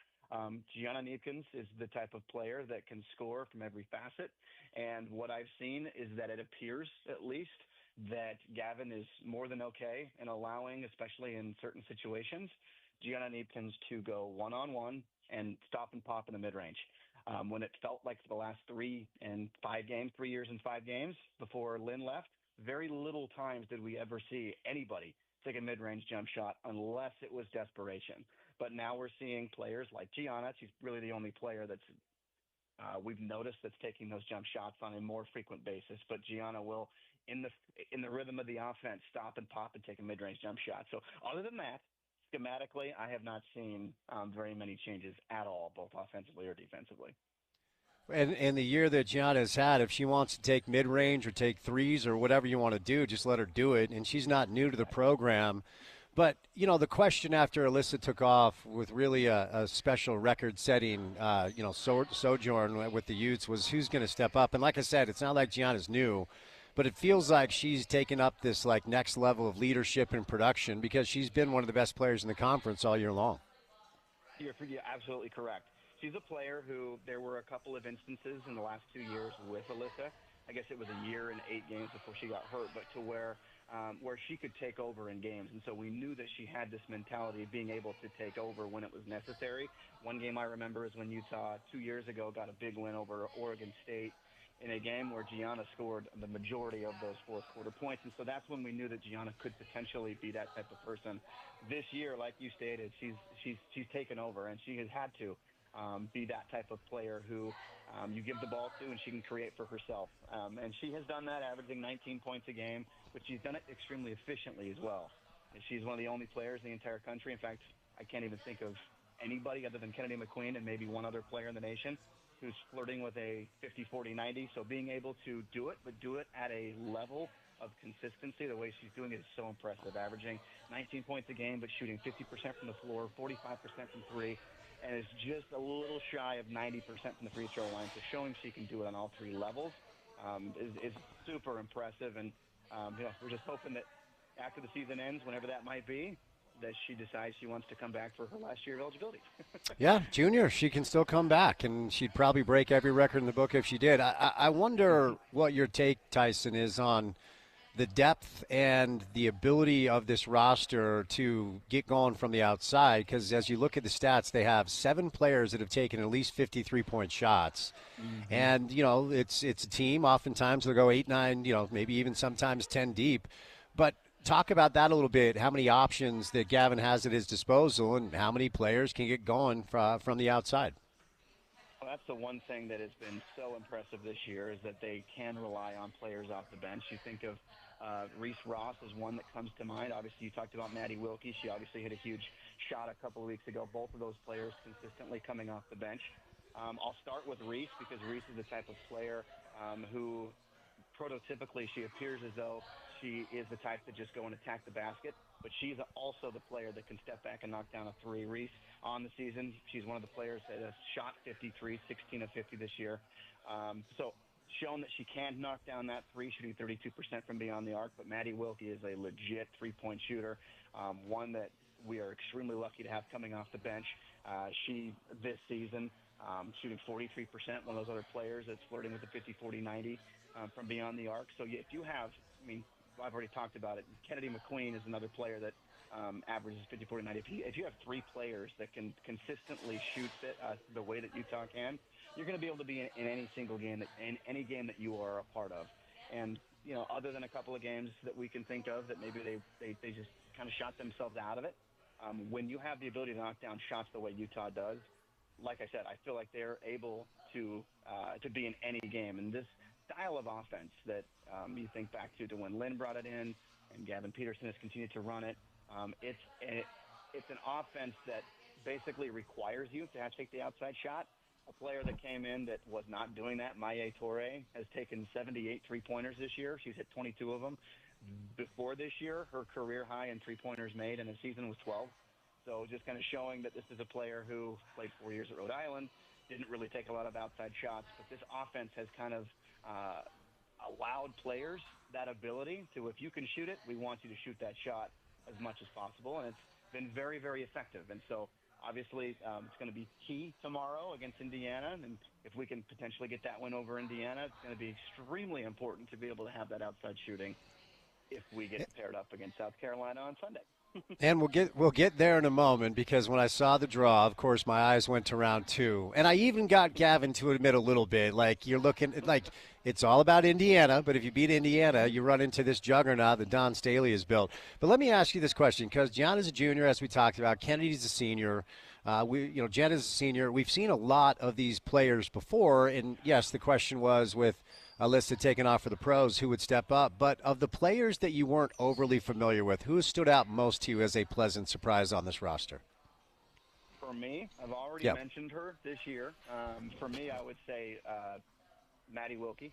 G: Gianna Neepkins is the type of player that can score from every facet, and what I've seen is that it appears, at least, that Gavin is more than okay in allowing, especially in certain situations, Gianna Neepkins to go one-on-one and stop and pop in the mid-range. When it felt like for the last 3 years and 5 games before Lynn left, very little times did we ever see anybody take a mid-range jump shot unless it was desperation. But now we're seeing players like Gianna. She's really the only player that's we've noticed that's taking those jump shots on a more frequent basis. But Gianna will, in the rhythm of the offense, stop and pop and take a mid-range jump shot. So other than that, schematically, I have not seen very many changes at all, both offensively or defensively.
A: And the year that Gianna has had, if she wants to take mid-range or take threes or whatever you want to do, just let her do it. And she's not new to the program. But, the question after Alyssa took off with really a special record-setting, sojourn with the Utes was who's going to step up. And like I said, it's not like Gianna's new, but it feels like she's taken up this, next level of leadership and production because she's been one of the best players in the conference all year long.
G: You're absolutely correct. She's a player who there were a couple of instances in the last 2 years with Alyssa. I guess it was a year and 8 games before she got hurt, but to where she could take over in games. And so we knew that she had this mentality of being able to take over when it was necessary. One game I remember is when Utah 2 years ago got a big win over Oregon State in a game where Gianna scored the majority of those fourth quarter points. And so that's when we knew that Gianna could potentially be that type of person. This year, like you stated, she's taken over, and she has had to be that type of player who you give the ball to and she can create for herself. And she has done that, averaging 19 points a game, but she's done it extremely efficiently as well. And she's one of the only players in the entire country. In fact, I can't even think of anybody other than Kennedy McQueen and maybe one other player in the nation who's flirting with a 50-40-90. So being able to do it, but do it at a level of consistency, the way she's doing it is so impressive, averaging 19 points a game, but shooting 50% from the floor, 45% from three, and is just a little shy of 90% from the free throw line. So showing she can do it on all 3 levels is super impressive. And we're just hoping that after the season ends, whenever that might be, that she decides she wants to come back for her last year of eligibility.
A: Yeah, junior, she can still come back, and she'd probably break every record in the book if she did. I wonder what your take, Tyson, is on the depth and the ability of this roster to get going from the outside, because as you look at the stats, they have 7 players that have taken at least 53-point shots. Mm-hmm. And, it's a team. Oftentimes they'll go 8, 9, maybe even sometimes 10 deep. But talk about that a little bit, how many options that Gavin has at his disposal and how many players can get going from the outside.
G: Well, that's the one thing that has been so impressive this year is that they can rely on players off the bench. You think of Reese Ross is one that comes to mind. Obviously, you talked about Maddie Wilkie. She obviously hit a huge shot a couple of weeks ago. Both of those players consistently coming off the bench. I'll start with Reese because Reese is the type of player who prototypically she appears as though she is the type to just go and attack the basket, but she's also the player that can step back and knock down a 3. Reese, on the season, she's one of the players that has shot 53, 16 of 50 this year. So shown that she can knock down that 3, shooting 32% from beyond the arc, but Maddie Wilkie is a legit 3-point shooter, one that we are extremely lucky to have coming off the bench. She, this season, shooting 43%, one of those other players that's flirting with the 50-40-90 from beyond the arc. So if you have, I've already talked about it. Kennedy McQueen is another player that averages 50, 40, 90. If you have three players that can consistently shoot the way that Utah can, you're going to be able to be in any single game, in any game that you are a part of. And, other than a couple of games that we can think of that maybe they just kind of shot themselves out of it, when you have the ability to knock down shots the way Utah does, like I said, I feel like they're able to be in any game. And this style of offense that you think back to when Lynn brought it in and Gavin Peterson has continued to run it, it's an offense that basically requires you to have to take the outside shot. A player that came in that was not doing that, Maya Torre, has taken 78 three-pointers this year. She's hit 22 of them. Before this year, her career high in three-pointers made in a season was 12. So just kind of showing that this is a player who played 4 years at Rhode Island, didn't really take a lot of outside shots, but this offense has kind of allowed players that ability to, if you can shoot it, we want you to shoot that shot as much as possible, and it's been very, very effective. And so obviously it's going to be key tomorrow against Indiana, and if we can potentially get that win over Indiana, it's going to be extremely important to be able to have that outside shooting if we get paired up against South Carolina on Sunday.
A: And we'll get there in a moment, because when I saw the draw, of course, my eyes went to round 2. And I even got Gavin to admit a little bit, like you're looking – like it's all about Indiana, but if you beat Indiana, you run into this juggernaut that Don Staley has built. But let me ask you this question, because Gianna's a junior, as we talked about. Kennedy's a senior. Jenna's a senior. We've seen a lot of these players before, and, yes, the question was with – Alyssa taken off for the pros, who would step up. But of the players that you weren't overly familiar with, who stood out most to you as a pleasant surprise on this roster?
G: For me, I've already mentioned her this year. For me, I would say Maddie Wilkie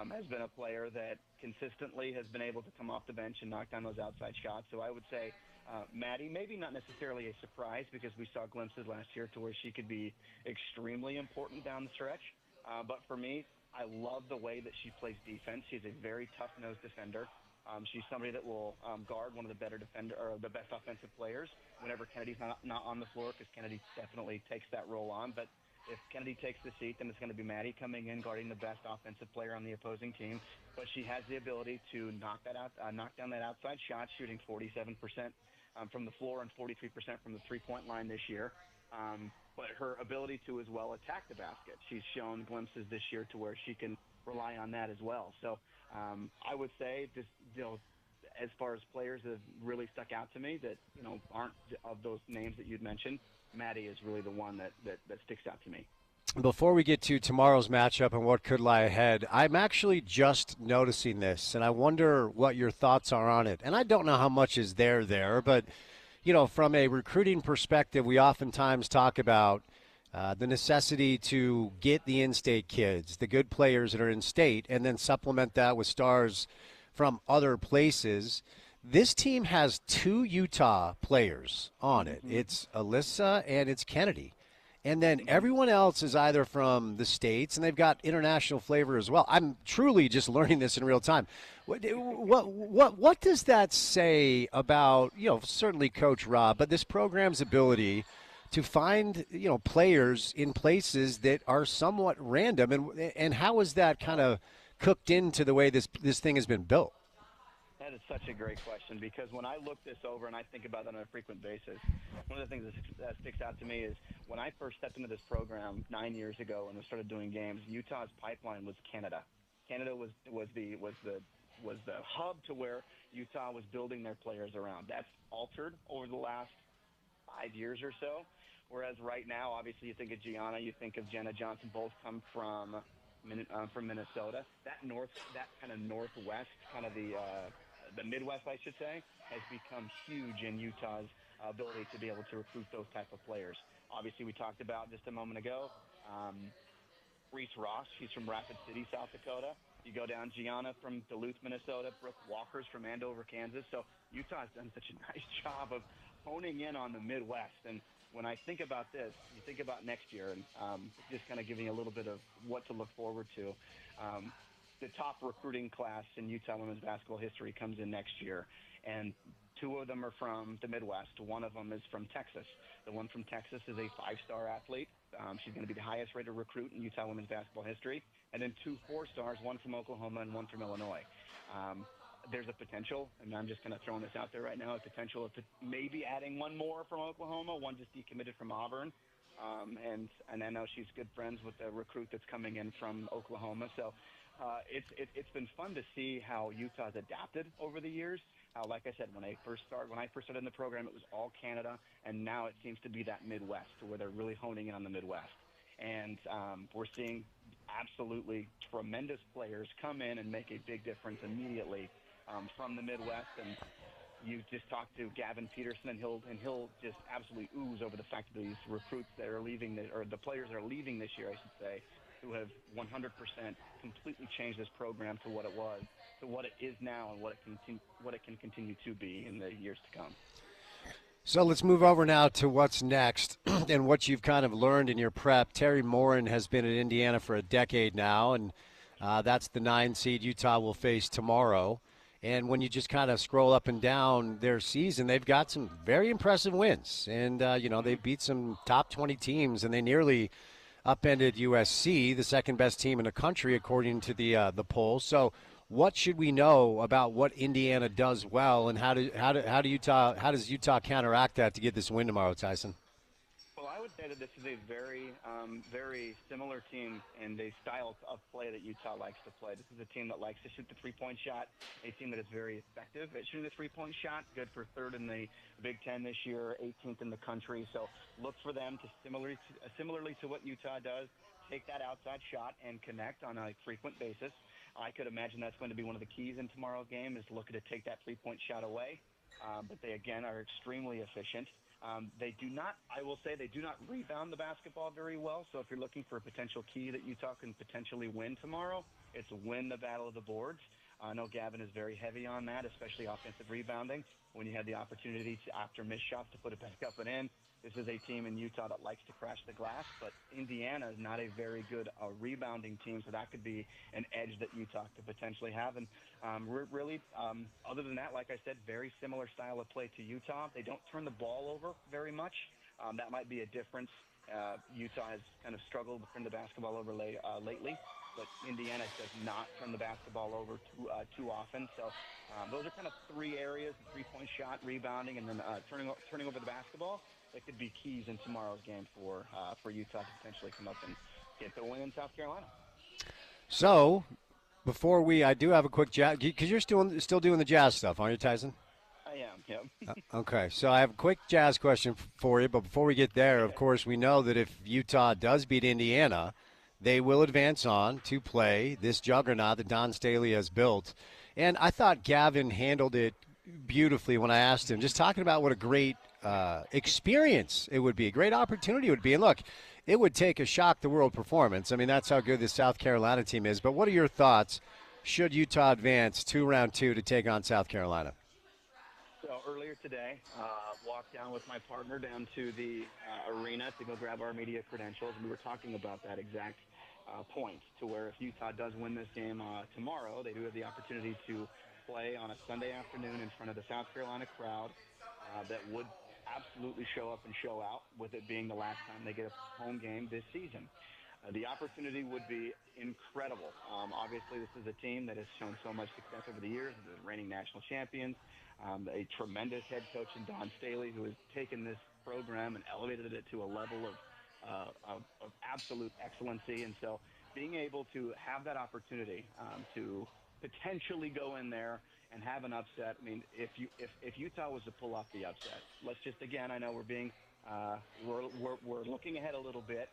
G: has been a player that consistently has been able to come off the bench and knock down those outside shots. So I would say Maddie, maybe not necessarily a surprise, because we saw glimpses last year to where she could be extremely important down the stretch. But for me, I love the way that she plays defense. She's a very tough-nosed defender. She's somebody that will guard one of the better the best offensive players whenever Kennedy's not on the floor, because Kennedy definitely takes that role on. But if Kennedy takes the seat, then it's going to be Maddie coming in, guarding the best offensive player on the opposing team. But she has the ability to knock down that outside shot, shooting 47% from the floor and 43% from the three-point line this year. But her ability to as well attack the basket. She's shown glimpses this year to where she can rely on that as well. So I would say, just as far as players that have really stuck out to me that aren't of those names that you'd mentioned, Maddie is really the one that sticks out to me.
A: Before we get to tomorrow's matchup and what could lie ahead, I'm actually just noticing this, and I wonder what your thoughts are on it. And I don't know how much is there, but from a recruiting perspective, we oftentimes talk about the necessity to get the in-state kids, the good players that are in-state, and then supplement that with stars from other places. This team has 2 Utah players on it. It's Alyssa and it's Kennedy. And then everyone else is either from the States, and they've got international flavor as well. I'm truly just learning this in real time. What does that say about, certainly Coach Rob, but this program's ability to find, players in places that are somewhat random, and how is that kind of cooked into the way this thing has been built?
G: That is such a great question, because when I look this over and I think about it on a frequent basis, one of the things that sticks out to me is when I first stepped into this program 9 years ago and we started doing games, Utah's pipeline was Canada. Canada was the hub to where Utah was building their players around. That's altered over the last 5 years or so. Whereas right now, obviously, you think of Gianna, you think of Jenna Johnson, both come from Minnesota. That kind of northwest, kind of the Midwest, I should say, has become huge in Utah's ability to be able to recruit those type of players. Obviously, we talked about just a moment ago, Reese Ross, she's from Rapid City, South Dakota. You go down, Gianna from Duluth, Minnesota. Brooke Walker's from Andover, Kansas. So Utah's done such a nice job of honing in on the Midwest. And when I think about this, you think about next year, and just kind of giving you a little bit of what to look forward to. The top recruiting class in Utah women's basketball history comes in next year, and 2 of them are from the Midwest. One of them is from Texas. The one from Texas is a 5-star athlete. She's going to be the highest rated recruit in Utah women's basketball history. And then 2 4-stars, one from Oklahoma and one from Illinois. there's a potential, and I'm just kind of throwing this out there right now, a potential of maybe adding one more from Oklahoma, one just decommitted from Auburn. And I know she's good friends with the recruit that's coming in from Oklahoma. So it's been fun to see how Utah's adapted over the years. Like I said, when I first started in the program, it was all Canada, and now it seems to be that Midwest, where they're really honing in on the Midwest. And we're seeing absolutely tremendous players come in and make a big difference immediately from the Midwest. And you just talk to Gavin Peterson, and he'll just absolutely ooze over the fact that these recruits that are leaving, or the players that are leaving this year, I should say, who have 100% completely changed this program to what it was, to what it is now, and what it can continue to be in the years to come.
A: So let's move over now to what's next and what you've kind of learned in your prep. Terry Morin has been at Indiana for a decade now, and that's the 9 seed Utah will face tomorrow. And when you just kind of scroll up and down their season, they've got some very impressive wins. And, they beat some top 20 teams, and they nearly upended USC, the second best team in the country, according to the polls. So what should we know about what Indiana does well, and how does Utah counteract that to get this win tomorrow, Tyson?
G: Well, I would say that this is a very, very similar team and a style of play that Utah likes to play. This is a team that likes to shoot the three-point shot, a team that is very effective at shooting the three-point shot, good for third in the Big Ten this year, 18th in the country. So look for them to, similarly to what Utah does, take that outside shot and connect on a frequent basis. I could imagine that's going to be one of the keys in tomorrow's game, is looking to take that three-point shot away. But they, again, are extremely efficient. They do not rebound the basketball very well. So if you're looking for a potential key that Utah can potentially win tomorrow, it's win the battle of the boards. I know Gavin is very heavy on that, especially offensive rebounding. When you had the opportunity to, after missed shots, to put it back up and in. This is a team in Utah that likes to crash the glass, but Indiana is not a very good rebounding team, so that could be an edge that Utah could potentially have. And really, other than that, like I said, very similar style of play to Utah. They don't turn the ball over very much. That might be a difference. Utah has kind of struggled to turn the basketball over lately, but Indiana does not turn the basketball over too often. So those are kind of three areas: the three-point shot, rebounding, and then turning over the basketball. That could be keys in tomorrow's game for Utah to potentially come up and get the win in South Carolina.
A: So, I do have a quick jazz, because you're still doing the jazz stuff, aren't you, Tyson?
G: I am, yep.
A: Okay, so I have a quick jazz question for you, but before we get there, of course, we know that if Utah does beat Indiana, they will advance on to play this juggernaut that Don Staley has built. And I thought Gavin handled it beautifully when I asked him, just talking about what a great experience it would be, a great opportunity it would be. And look, it would take a shock-the-world performance. I mean, that's how good this South Carolina team is. But what are your thoughts should Utah advance to round 2 to take on South Carolina?
G: So earlier today, walked down with my partner down to the arena to go grab our media credentials. And we were talking about that exact point, to where if Utah does win this game tomorrow, they do have the opportunity to play on a Sunday afternoon in front of the South Carolina crowd that would absolutely show up and show out, with it being the last time they get a home game this season. The opportunity would be incredible. Obviously, this is a team that has shown so much success over the years, the reigning national champions, a tremendous head coach in Don Staley, who has taken this program and elevated it to a level of absolute excellency. And so being able to have that opportunity to potentially go in there and have an upset. I mean, if Utah was to pull off the upset, let's just, again, I know we're looking ahead a little bit,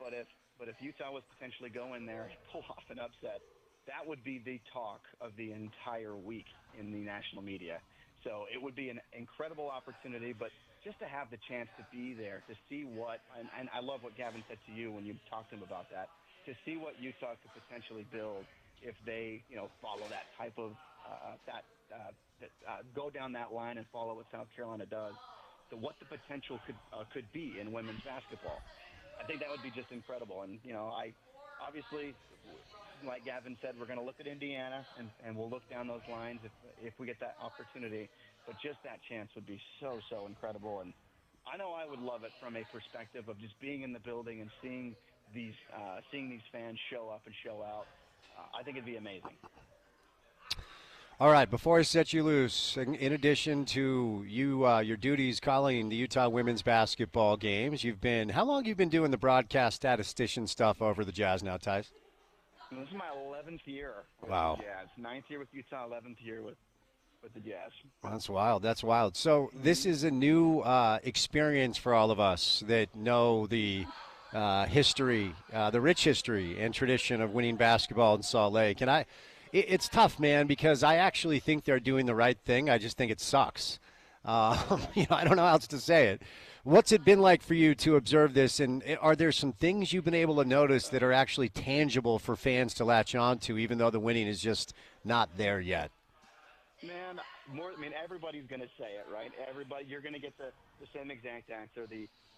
G: but if Utah was potentially go in there and pull off an upset, that would be the talk of the entire week in the national media. So it would be an incredible opportunity, but just to have the chance to be there, to see what, and I love what Gavin said to you when you talked to him about that, to see what Utah could potentially build if they, follow that type of go down that line and follow what South Carolina does, to what the potential could be in women's basketball. I think that would be just incredible. And I obviously, like Gavin said, we're going to look at Indiana and we'll look down those lines if we get that opportunity. But just that chance would be so incredible. And I know I would love it from a perspective of just being in the building and seeing these fans show up and show out. I think it'd be amazing.
A: All right, before I set you loose, in addition to your duties calling the Utah women's basketball games, how long have you been doing the broadcast statistician stuff over the Jazz now, Tice?
G: This is my 11th year with
A: Wow.
G: the Jazz. 9th year with Utah, 11th year with the Jazz.
A: That's wild. That's wild. So this is a new experience for all of us that know the history, the rich history and tradition of winning basketball in Salt Lake. And it's tough, man, because I actually think they're doing the right thing. I just think it sucks. I don't know how else to say it. What's it been like for you to observe this, and are there some things you've been able to notice that are actually tangible for fans to latch on to, even though the winning is just not there yet?
G: Man, everybody's going to say it, right? Everybody, you're going to get the same exact answer.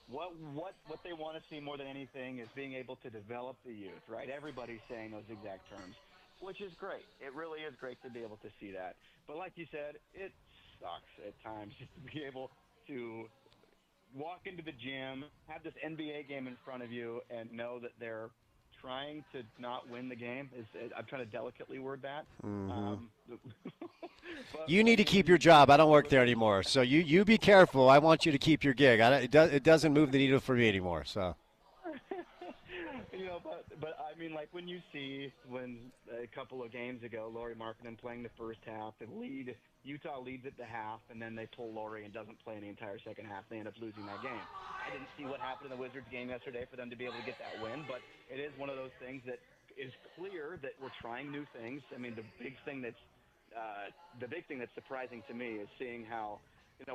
G: What they want to see more than anything is being able to develop the youth, right? Everybody's saying those exact terms, which is great. It really is great to be able to see that. But like you said, it sucks at times just to be able to walk into the gym, have this NBA game in front of you, and know that they're trying to not win the game. I'm trying to delicately word that.
A: Mm-hmm. You need to keep your job. I don't work there anymore, so you be careful. I want you to keep your gig. It doesn't move the needle for me anymore. So.
G: But I mean, like when you see a couple of games ago, Lauri Markkanen playing the first half, Utah leads at the half, and then they pull Lauri and doesn't play in the entire second half. They end up losing that game. I didn't see what happened in the Wizards game yesterday for them to be able to get that win, but it is one of those things that is clear that we're trying new things. I mean, the big thing that's surprising to me is seeing how,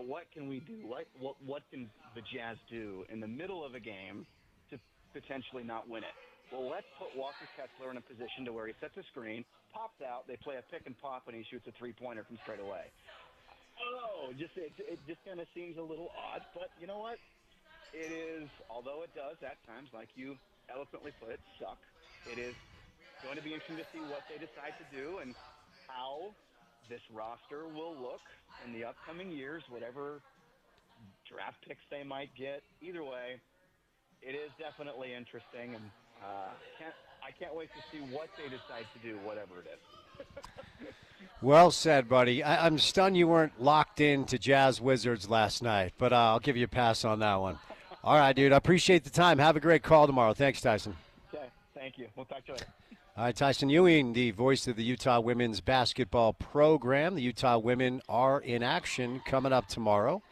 G: what can we do? What can the Jazz do in the middle of a game to potentially not win it? Well, let's put Walker Kessler in a position to where he sets a screen, pops out, they play a pick and pop, and he shoots a three-pointer from straight away. It just kind of seems a little odd, but you know what? It is, although it does at times, like you eloquently put it, suck. It is going to be interesting to see what they decide to do and how this roster will look in the upcoming years, whatever draft picks they might get. Either way, it is definitely interesting, and I can't wait to see what they decide to do, whatever it is.
A: Well said, buddy. I'm stunned you weren't locked into Jazz Wizards last night, but I'll give you a pass on that one. All right, dude. I appreciate the time. Have a great call tomorrow. Thanks, Tyson.
G: Okay, thank you. We'll talk to you later.
A: All right, Tyson Ewing, the voice of the Utah women's basketball program. The Utah women are in action coming up tomorrow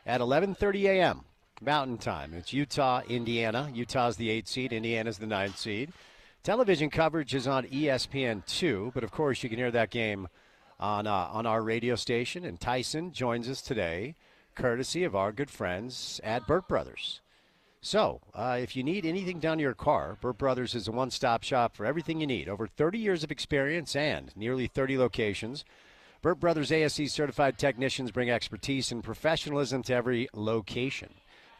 A: at 11:30 a.m. Mountain Time. It's Utah, Indiana. Utah's the 8th seed. Indiana's the 9th seed. Television coverage is on ESPN2, but of course you can hear that game on our radio station. And Tyson joins us today, courtesy of our good friends at Burt Brothers. So, if you need anything done to your car, Burt Brothers is a one-stop shop for everything you need. Over 30 years of experience and nearly 30 locations. Burt Brothers ASE certified technicians bring expertise and professionalism to every location.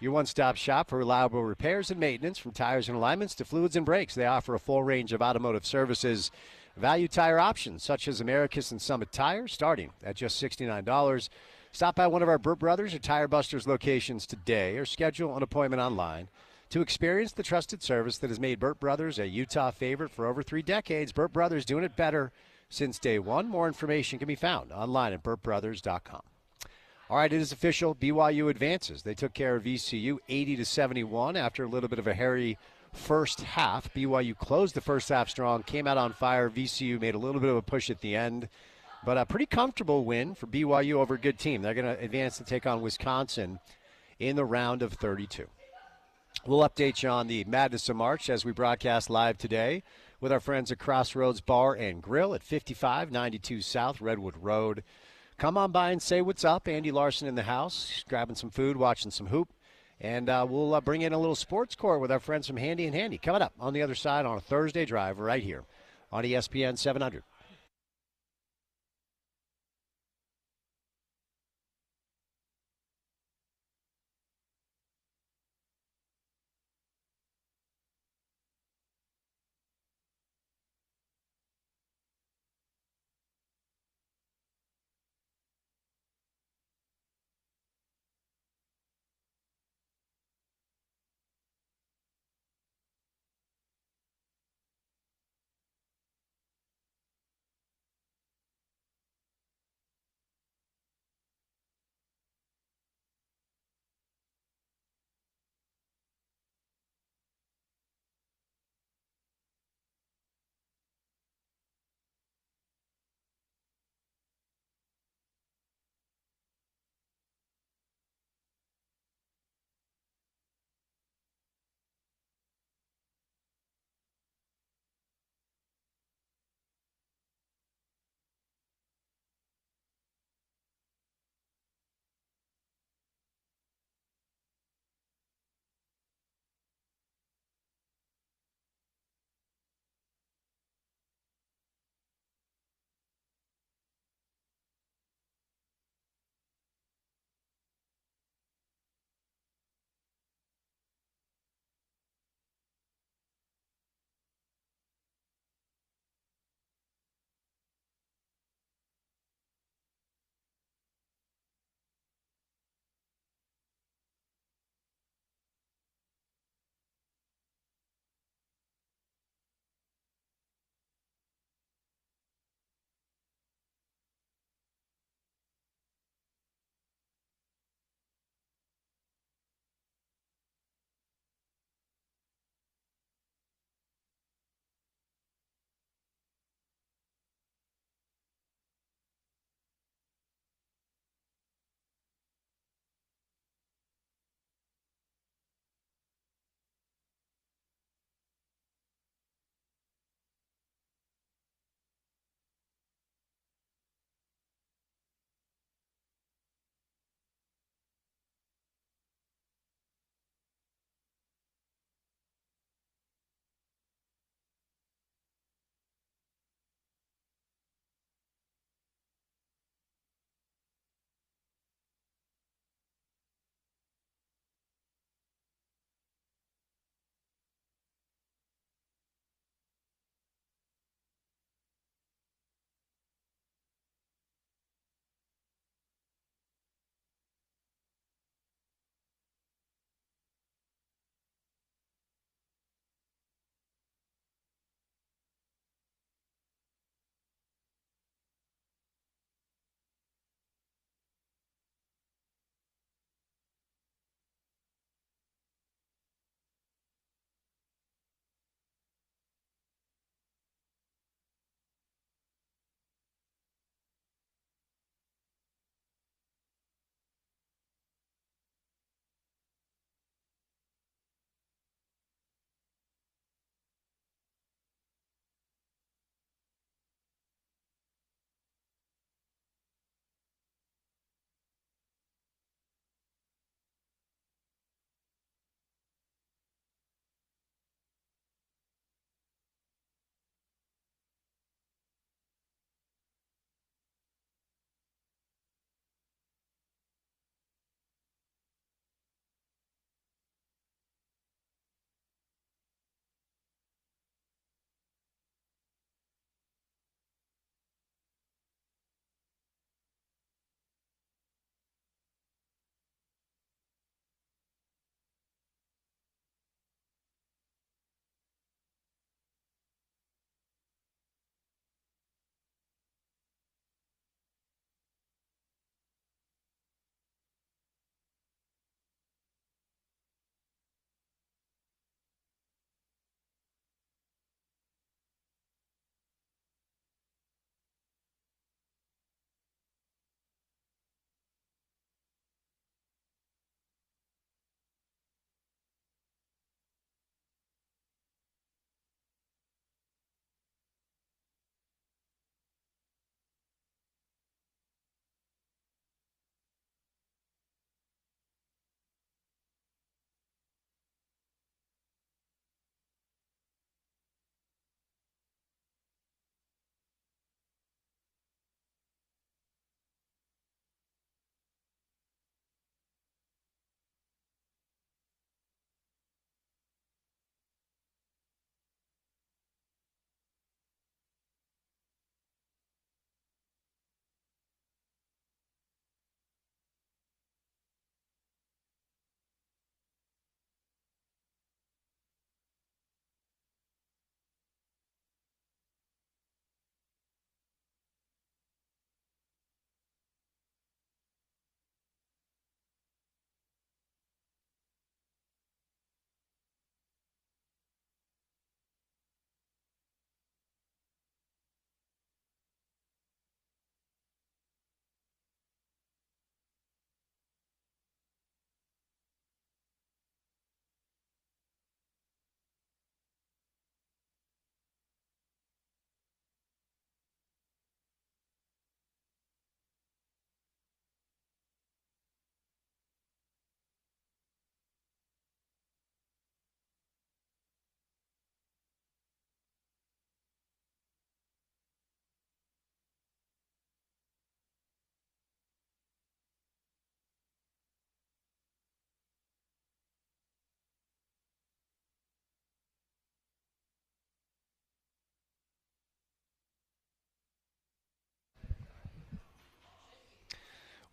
A: Your one-stop shop for reliable repairs and maintenance, from tires and alignments to fluids and brakes. They offer a full range of automotive services. Value tire options such as Americas and Summit tires, starting at just $69. Stop by one of our Burt Brothers or Tire Busters locations today or schedule an appointment online to experience the trusted service that has made Burt Brothers a Utah favorite for over 3 decades. Burt Brothers, doing it better since day one. More information can be found online at burtbrothers.com. All right, it is official. BYU advances. They took care of VCU 80-71 after a little bit of a hairy first half. BYU closed the first half strong, came out on fire. VCU made a little bit of a push at the end, but a pretty comfortable win for BYU over a good team. They're going to advance to take on Wisconsin in the round of 32. We'll update you on the Madness of March as we broadcast live today with our friends at Crossroads Bar and Grill at 5592 South Redwood Road. Come on by and say what's up. Andy Larson in the house, grabbing some food, watching some hoop. And we'll bring in a little sports court with our friends from Handy and Handy. Coming up on the other side on a Thursday drive right here on ESPN 700.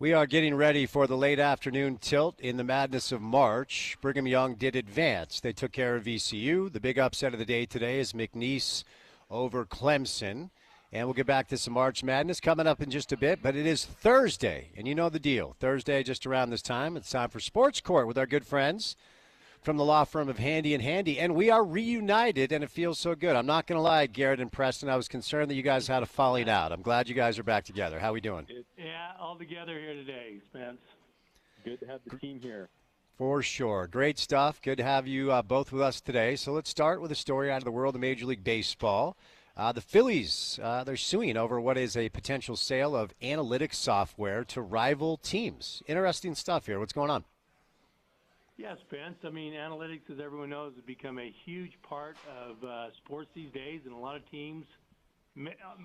A: We are getting ready for the late afternoon tilt in the madness of March. Brigham Young did advance. They took care of VCU. The big upset of the day today is McNeese over Clemson. And we'll get back to some March Madness coming up in just a bit, but it is Thursday, and you know the deal. Thursday, just around this time, it's time for Sports Court with our good friends from the law firm of Handy and Handy, and we are reunited, and it feels so good. I'm not going to lie, Garrett and Preston, I was concerned that you guys had a falling out. I'm glad you guys are back together. How we doing?
H: Yeah, all together here today, Spence.
E: Good to have the team here.
A: For sure. Great stuff. Good to have you both with us today. So let's start with a story out of the world of Major League Baseball. The Phillies, they're suing over what is a potential sale of analytics software to rival teams. Interesting stuff here. What's going on?
H: Yeah, Spence. I mean, analytics, as everyone knows, has become a huge part of sports these days, and a lot of teams,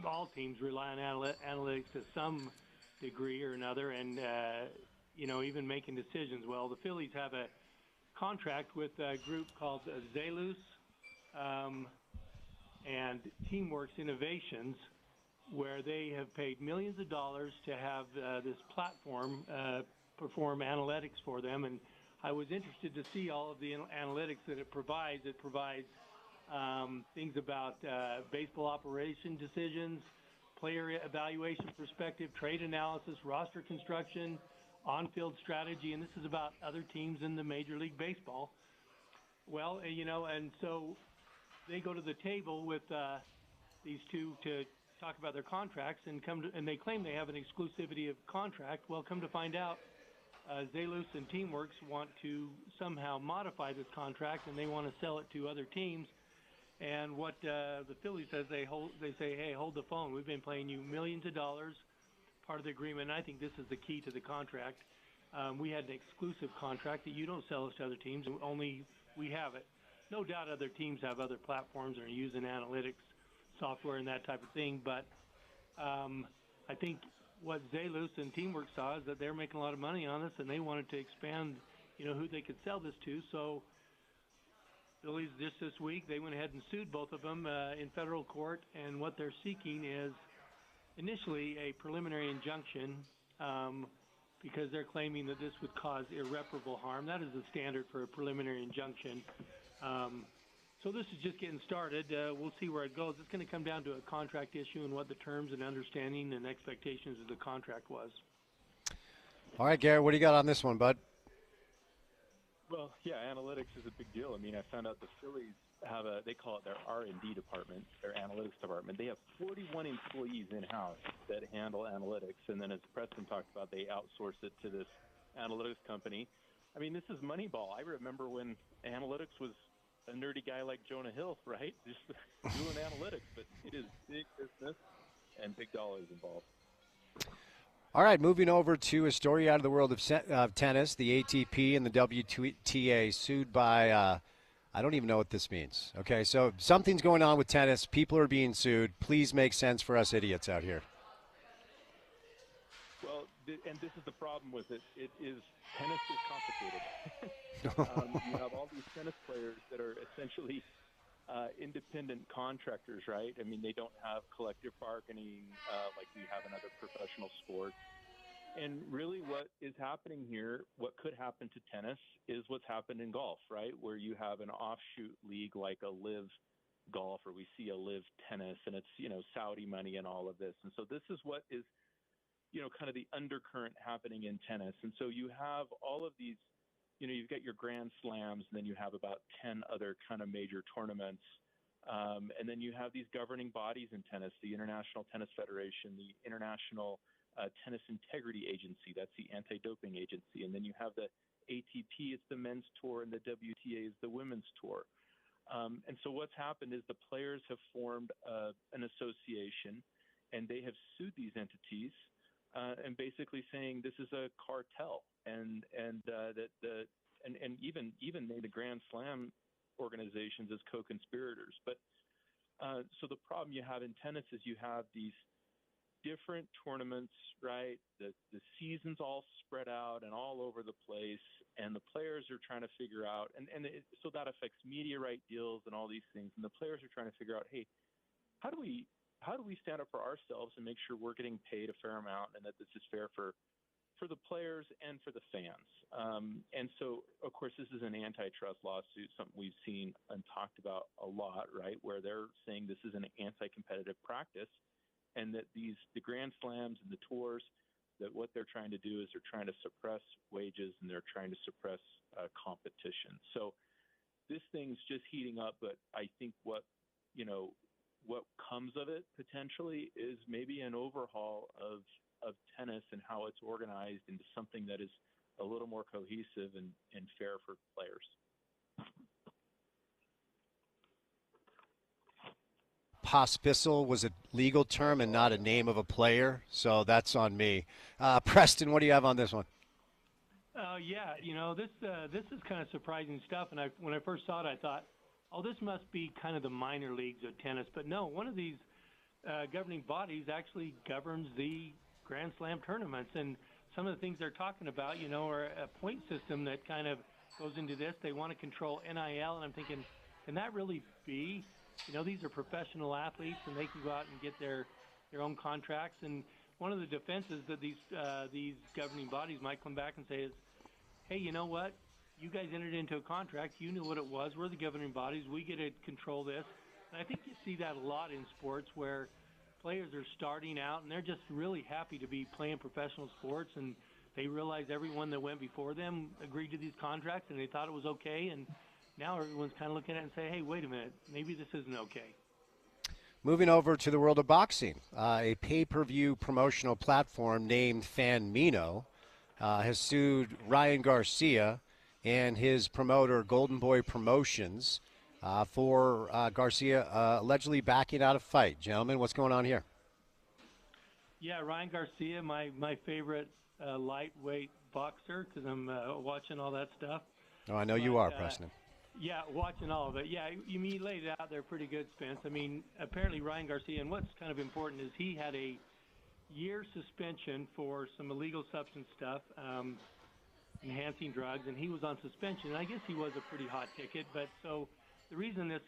H: all teams, rely on analytics to some degree or another, and even making decisions. Well, the Phillies have a contract with a group called Zalus and Teamworks Innovations, where they have paid millions of dollars to have this platform perform analytics for them. And I was interested to see all of the analytics that it provides. It provides things about baseball operation decisions, player evaluation perspective, trade analysis, roster construction, on-field strategy, and this is about other teams in the Major League Baseball. Well, and so they go to the table with these two to talk about their contracts and they claim they have an exclusivity of contract. Well, come to find out, Zalus and Teamworks want to somehow modify this contract, and they want to sell it to other teams. And what the Phillies says, they say, hey, hold the phone. We've been paying you millions of dollars, part of the agreement. And I think this is the key to the contract. We had an exclusive contract that you don't sell us to other teams, only we have it. No doubt other teams have other platforms and are using analytics software and that type of thing, but I think what Zalus and Teamwork saw is that they're making a lot of money on this, and they wanted to expand, who they could sell this to. So Phillies just this week, they went ahead and sued both of them in federal court, and what they're seeking is initially a preliminary injunction because they're claiming that this would cause irreparable harm. That is the standard for a preliminary injunction. So this is just getting started. We'll see where it goes. It's going to come down to a contract issue and what the terms and understanding and expectations of the contract was.
A: All right, Garrett, what do you got on this one, bud?
E: Well, yeah, analytics is a big deal. I mean, I found out the Phillies have they call it their R&D department, their analytics department. They have 41 employees in-house that handle analytics, and then as Preston talked about, they outsource it to this analytics company. I mean, this is Moneyball. I remember when analytics was a nerdy guy like Jonah Hill, right? Just doing analytics, but it is big business and big dollars involved.
A: All right, moving over to a story out of the world of tennis. The ATP and the WTA sued by, I don't even know what this means. Okay, so something's going on with tennis. People are being sued. Please make sense for us idiots out here.
E: Well, and this is the problem with it. Tennis is complicated. You have all these tennis players that are essentially independent contractors, right? I mean, they don't have collective bargaining like we have in other professional sports. And really what is happening here, what could happen to tennis, is what's happened in golf, right? Where you have an offshoot league like a live golf, or we see a live tennis, and it's, Saudi money and all of this. And so this is what is, kind of the undercurrent happening in tennis. And so you have all of these, you've got your Grand Slams, and then you have about 10 other kind of major tournaments. And then you have these governing bodies in tennis, the International Tennis Federation, the International Tennis Integrity Agency, that's the anti-doping agency. And then you have the ATP, it's the men's tour, and the WTA is the women's tour. And so what's happened is the players have formed an association, and they have sued these entities and basically saying this is a cartel, and even made the Grand Slam organizations as co-conspirators. But so the problem you have in tennis is you have these different tournaments, right? The season's all spread out and all over the place, and the players are trying to figure out, so that affects media right deals and all these things. And the players are trying to figure out, hey, how do we stand up for ourselves and make sure we're getting paid a fair amount and that this is fair for
I: for the players and for the fans. And so, of course, this is an antitrust lawsuit, something we've seen and talked about a lot, right, where they're saying this is an anti-competitive practice and that the Grand Slams and the tours, that what they're trying to do is they're trying to suppress wages and they're trying to suppress competition. So this thing's just heating up, but I think what comes of it potentially is maybe an overhaul of tennis and how it's organized into something that is a little more cohesive and fair for players.
A: Pospisil was a legal term and not a name of a player, so that's on me. Preston, what do you have on this one?
H: Yeah, this is kind of surprising stuff. And when I first saw it, I thought, oh, this must be kind of the minor leagues of tennis. But no, one of these governing bodies actually governs the Grand Slam tournaments. And some of the things they're talking about, are a point system that kind of goes into this. They want to control NIL, and I'm thinking, can that really be? These are professional athletes, and they can go out and get their own contracts. And one of the defenses that these governing bodies might come back and say is, hey, you know what? You guys entered into a contract. You knew what it was. We're the governing bodies. We get to control this. And I think you see that a lot in sports where players are starting out, and they're just really happy to be playing professional sports, and they realize everyone that went before them agreed to these contracts, and they thought it was okay. And now everyone's kind of looking at it and say, hey, wait a minute, maybe this isn't okay.
A: Moving over to the world of boxing, a pay-per-view promotional platform named FanMino has sued Ryan Garcia and his promoter, Golden Boy Promotions, for Garcia allegedly backing out of fight. Gentlemen, what's going on here?
H: Yeah, Ryan Garcia, my favorite lightweight boxer, because I'm watching all that stuff.
A: Oh, I know you are, Preston.
H: Yeah, watching all of it. Yeah, you mean laid it out there pretty good, Spence. I mean, apparently Ryan Garcia, and what's kind of important is he had a year suspension for some illegal substance stuff, enhancing drugs, and he was on suspension. And I guess he was a pretty hot ticket. But so the reason this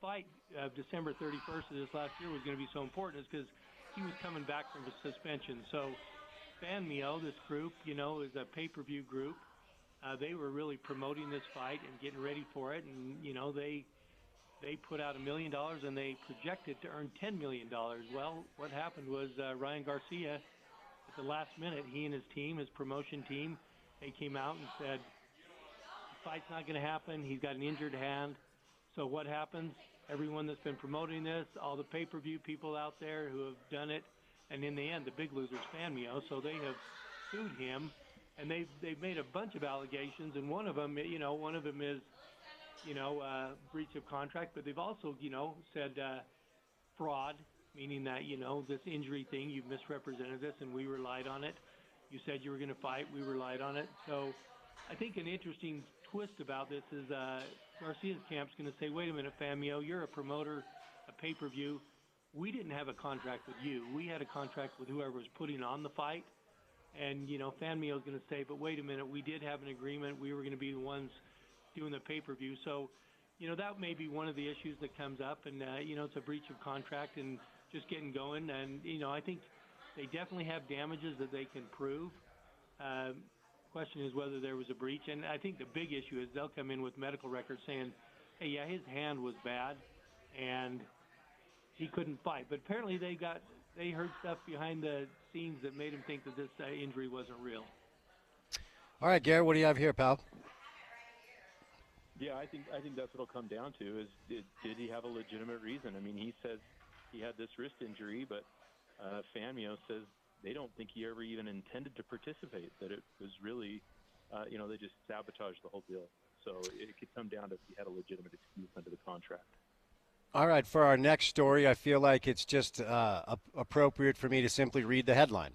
H: fight of December 31st of this last year was going to be so important is because he was coming back from a suspension. So FanMio, this group, is a pay-per-view group. They were really promoting this fight and getting ready for it, and they put out $1 million and they projected to earn $10 million. Well, what happened was Ryan Garcia, at the last minute, he and his team, his promotion team, they came out and said the fight's not going to happen. He's got an injured hand. So what happens? Everyone that's been promoting this, all the pay-per-view people out there who have done it, and in the end, the big loser's FanMio. So they have sued him. And they've made a bunch of allegations, and one of them is, breach of contract. But they've also, said fraud, meaning that, this injury thing, you've misrepresented this, and we relied on it. You said you were going to fight, we relied on it. So I think an interesting twist about this is Garcia's camp's going to say, wait a minute, FanMio, you're a promoter, a pay-per-view. We didn't have a contract with you. We had a contract with whoever was putting on the fight. And, FanMio is going to say, but wait a minute, we did have an agreement. We were going to be the ones doing the pay-per-view. So, that may be one of the issues that comes up. And, it's a breach of contract and just getting going. And, I think they definitely have damages that they can prove. Question is whether there was a breach. And I think the big issue is they'll come in with medical records saying, hey, yeah, his hand was bad and he couldn't fight. But apparently they heard stuff behind the scenes that made him think that this injury wasn't real.
A: All right, Garrett, what do you have here, pal?
I: Yeah, I think that's what it'll come down to is did he have a legitimate reason? I mean, he says he had this wrist injury, but FanMio says they don't think he ever even intended to participate, that it was really, they just sabotaged the whole deal. So it could come down to if he had a legitimate excuse under the contract.
A: All right, for our next story, I feel like it's just appropriate for me to simply read the headline.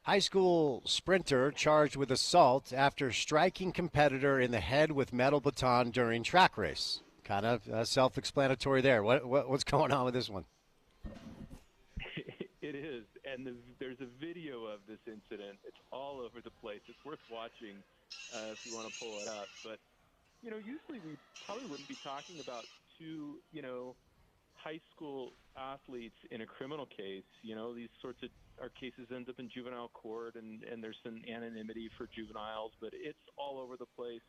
A: High school sprinter charged with assault after striking competitor in the head with metal baton during track race. Kind of self-explanatory there. What's going on with this one?
I: It is, and there's a video of this incident. It's all over the place. It's worth watching if you want to pull it up. But, usually we probably wouldn't be talking about two, high school athletes in a criminal case, these sorts of our cases end up in juvenile court, and there's some anonymity for juveniles, but it's all over the place.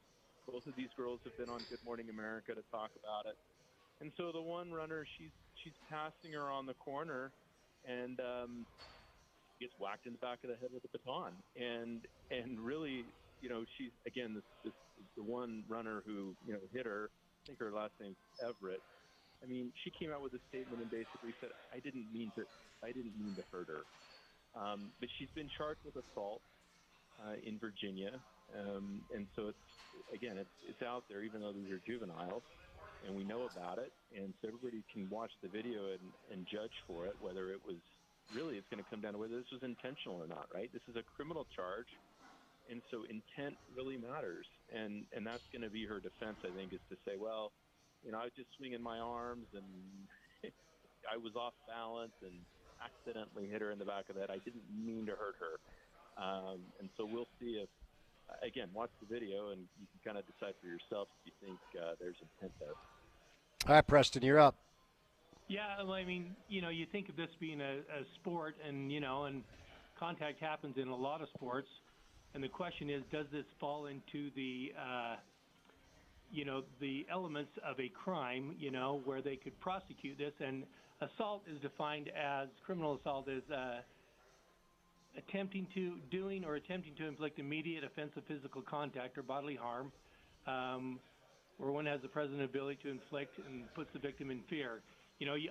I: Both of these girls have been on Good Morning America to talk about it. And so the one runner, she's passing her on the corner, and gets whacked in the back of the head with a baton. And really, she's, again, the one runner who, hit her. I think her last name's Everett. I mean, she came out with a statement and basically said, I didn't mean to hurt her. But she's been charged with assault in Virginia. And so it's out there, even though these are juveniles, and we know about it. And so everybody can watch the video and judge for it, whether it was really, it's going to come down to whether this was intentional or not, right? This is a criminal charge. And so intent really matters. And that's going to be her defense, I think, is to say, well, I was just swinging my arms and I was off balance and accidentally hit her in the back of the head. I didn't mean to hurt her. And so we'll see if, again, watch the video and you can kind of decide for yourself if you think there's intent there.
A: All right, Preston, you're up.
H: Yeah, well, I mean, you think of this being a sport, and and contact happens in a lot of sports, and the question is, does this fall into the the elements of a crime, where they could prosecute this? And assault is defined as, criminal assault is attempting to inflict immediate offensive physical contact or bodily harm, where one has the present ability to inflict and puts the victim in fear.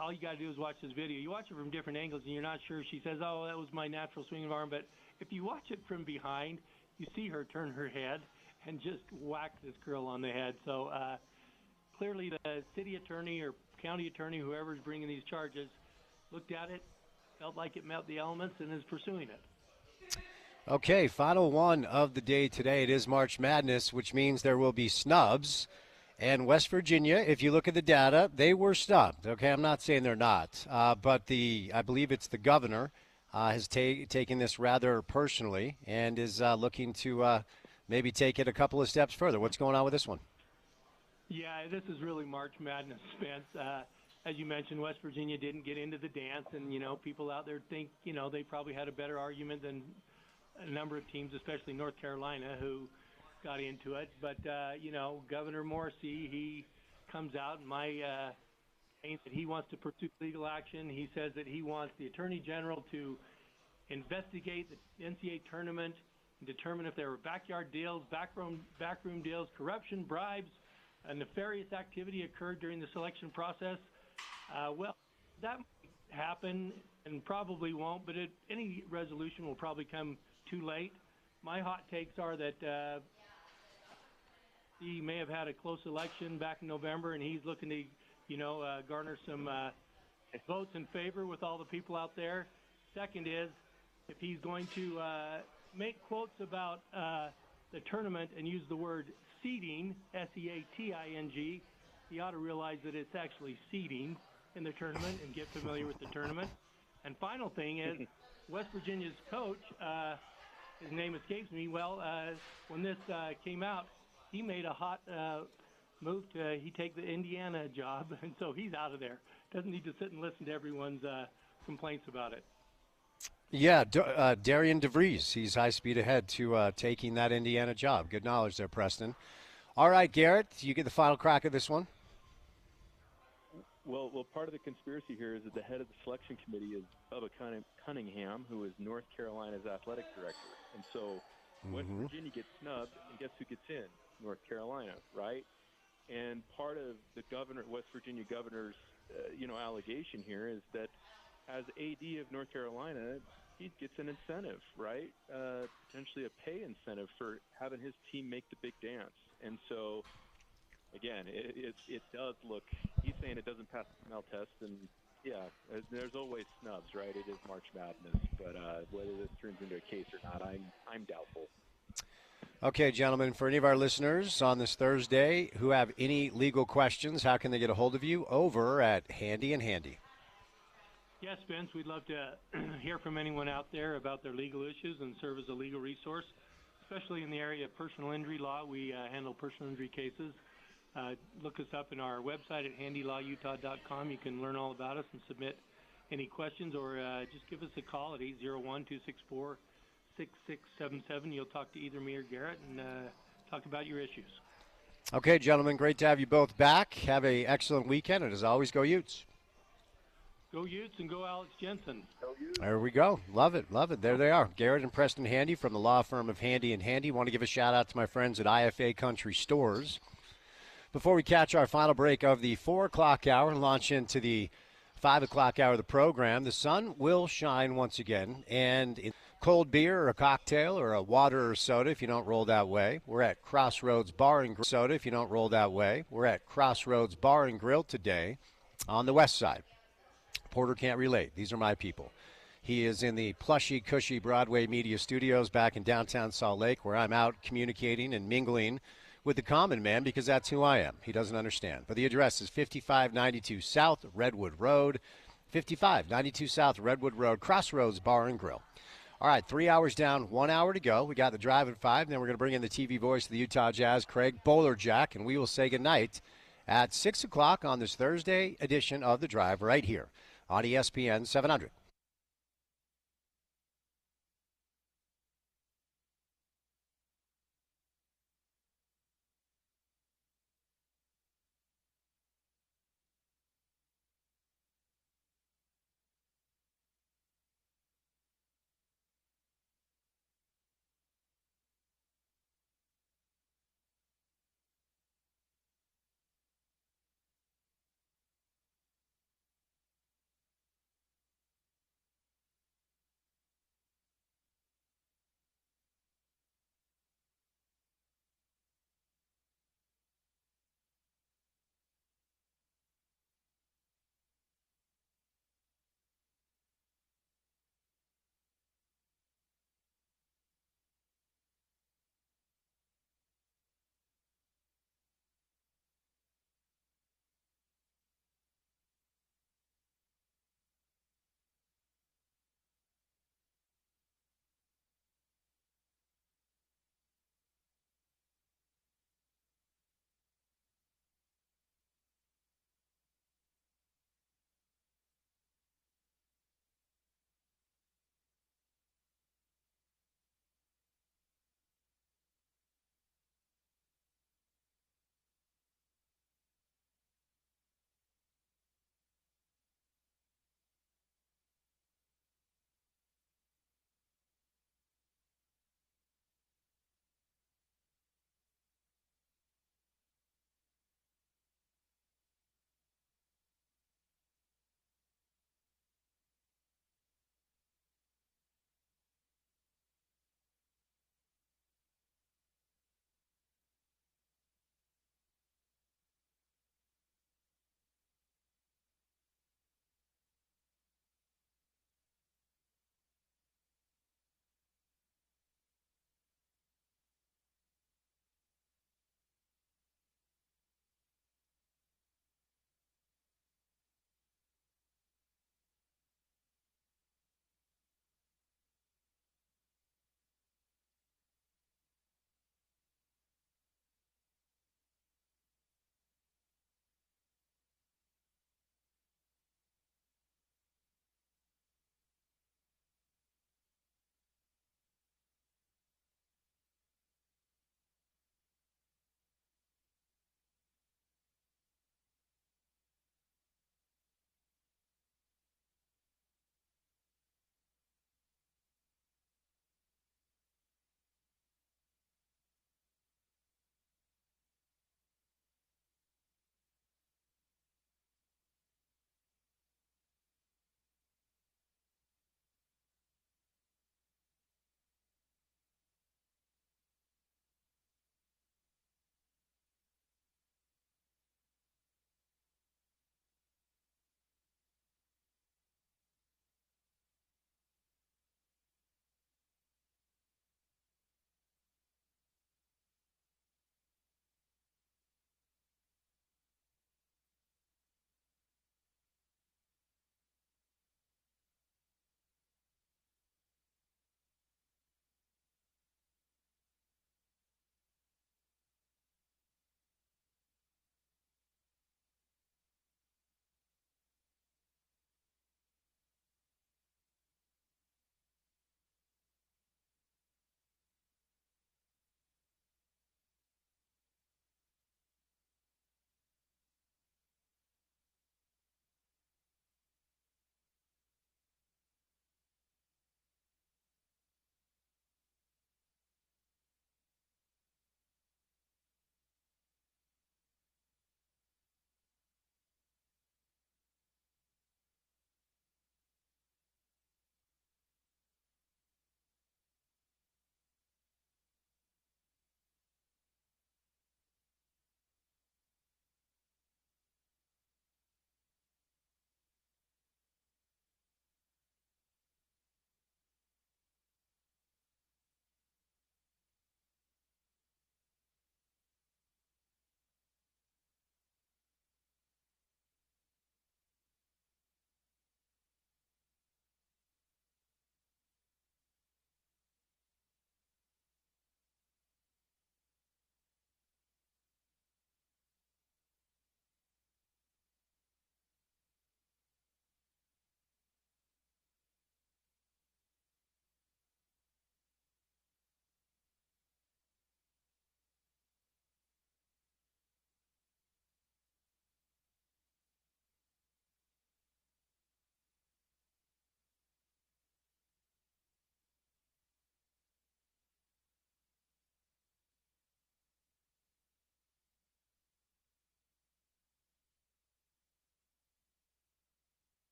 H: All you got to do is watch this video. You watch it from different angles, and you're not sure. She says, oh, that was my natural swing of arm. But if you watch it from behind, you see her turn her head and just whack this girl on the head. So clearly the city attorney or county attorney, whoever's bringing these charges, looked at it, felt like it met the elements, and is pursuing it.
A: Okay, final one of the day today. It is March Madness, which means there will be snubs. And West Virginia, if you look at the data, they were snubbed. Okay, I'm not saying they're not, but I believe it's the governor has taken this rather personally and is looking to maybe take it a couple of steps further. What's going on with this one?
H: Yeah, this is really March Madness, Spence. As you mentioned, West Virginia didn't get into the dance, and people out there think they probably had a better argument than a number of teams, especially North Carolina, who got into it. But Governor Morrissey, he comes out and saying that he wants to pursue legal action. He says that he wants the Attorney General to investigate the NCAA tournament and determine if there were backyard deals, backroom deals, corruption, bribes, a nefarious activity occurred during the selection process. Well, that might happen and probably won't, but any resolution will probably come too late. My hot takes are that he may have had a close election back in November, and he's looking to, garner some votes in favor with all the people out there. Second is, if he's going to make quotes about the tournament and use the word seeding, S-E-A-T-I-N-G, he ought to realize that it's actually seeding in the tournament and get familiar with the tournament. And final thing is, West Virginia's coach, his name escapes me, when this came out, he made a hot move to take the Indiana job, and so he's out of there. Doesn't need to sit and listen to everyone's complaints about it.
A: Yeah, Darian DeVries, he's high speed ahead to taking that Indiana job. Good knowledge there, Preston. All right, Garrett, you get the final crack of this one.
I: Well, part of the conspiracy here is that the head of the selection committee is Bubba Cunningham, who is North Carolina's athletic director. And so West Virginia gets snubbed, and guess who gets in? North Carolina, right? And part of the West Virginia governor's, allegation here is that as AD of North Carolina, he gets an incentive, right? Potentially a pay incentive for having his team make the big dance. And so, again, it does look. He's saying it doesn't pass the smell test, and yeah, there's always snubs, right? It is March Madness, but whether this turns into a case or not, I'm doubtful.
A: Okay, gentlemen, for any of our listeners on this Thursday who have any legal questions, how can they get a hold of you? Over at Handy and Handy.
H: Yes, Spence, we'd love to hear from anyone out there about their legal issues and serve as a legal resource, especially in the area of personal injury law. We handle personal injury cases. Look us up in our website at handylawutah.com. You can learn all about us and submit any questions, or just give us a call at 801-264-6677. You'll talk to either me or Garrett and talk about your issues.
A: Okay, gentlemen, great to have you both back. Have an excellent weekend, and as always, go Utes.
H: Go Utes and go Alex Jensen. Go Utes.
A: There we go. Love it, love it. There they are. Garrett and Preston Handy from the law firm of Handy and Handy. Want to give a shout-out to my friends at IFA Country Stores. Before we catch our final break of the 4 o'clock hour and launch into the 5 o'clock hour of the program, the sun will shine once again. And in cold beer or a cocktail or a water or soda if you don't roll that way. We're at Crossroads Bar and Grill. Soda if you don't roll that way. We're at Crossroads Bar and Grill today on the west side. Porter can't relate. These are my people. He is in the plushy, cushy Broadway Media Studios back in downtown Salt Lake, where I'm out communicating and mingling with the common man because that's who I am. He doesn't understand. But the address is 5592 South Redwood Road. 5592 South Redwood Road, Crossroads Bar and Grill. All right, 3 hours down, 1 hour to go. We got the drive at 5. Then we're going to bring in the TV voice of the Utah Jazz, Craig Bolerjack, and we will say goodnight at 6 o'clock on this Thursday edition of The Drive right here on ESPN 700.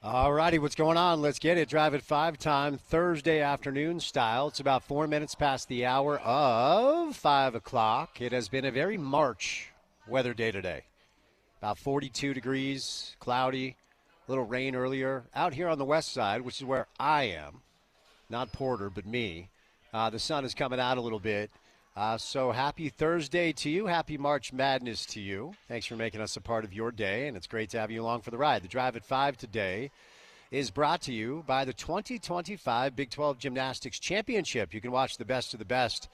A: All righty, what's going on? Let's get it. Drive at 5 time, Thursday afternoon style. It's about 4 minutes past the hour of 5 o'clock. It has been a very March weather day today. About 42 degrees, cloudy, a little rain earlier. Out here on the west side, which is where I am, not Porter, but me, the sun is coming out a little bit. So happy Thursday to you. Happy March Madness to you. Thanks for making us a part of your day, and it's great to have you along for the ride. The Drive at 5 today is brought to you by the 2025 Big 12 Gymnastics Championship. You can watch the best of the best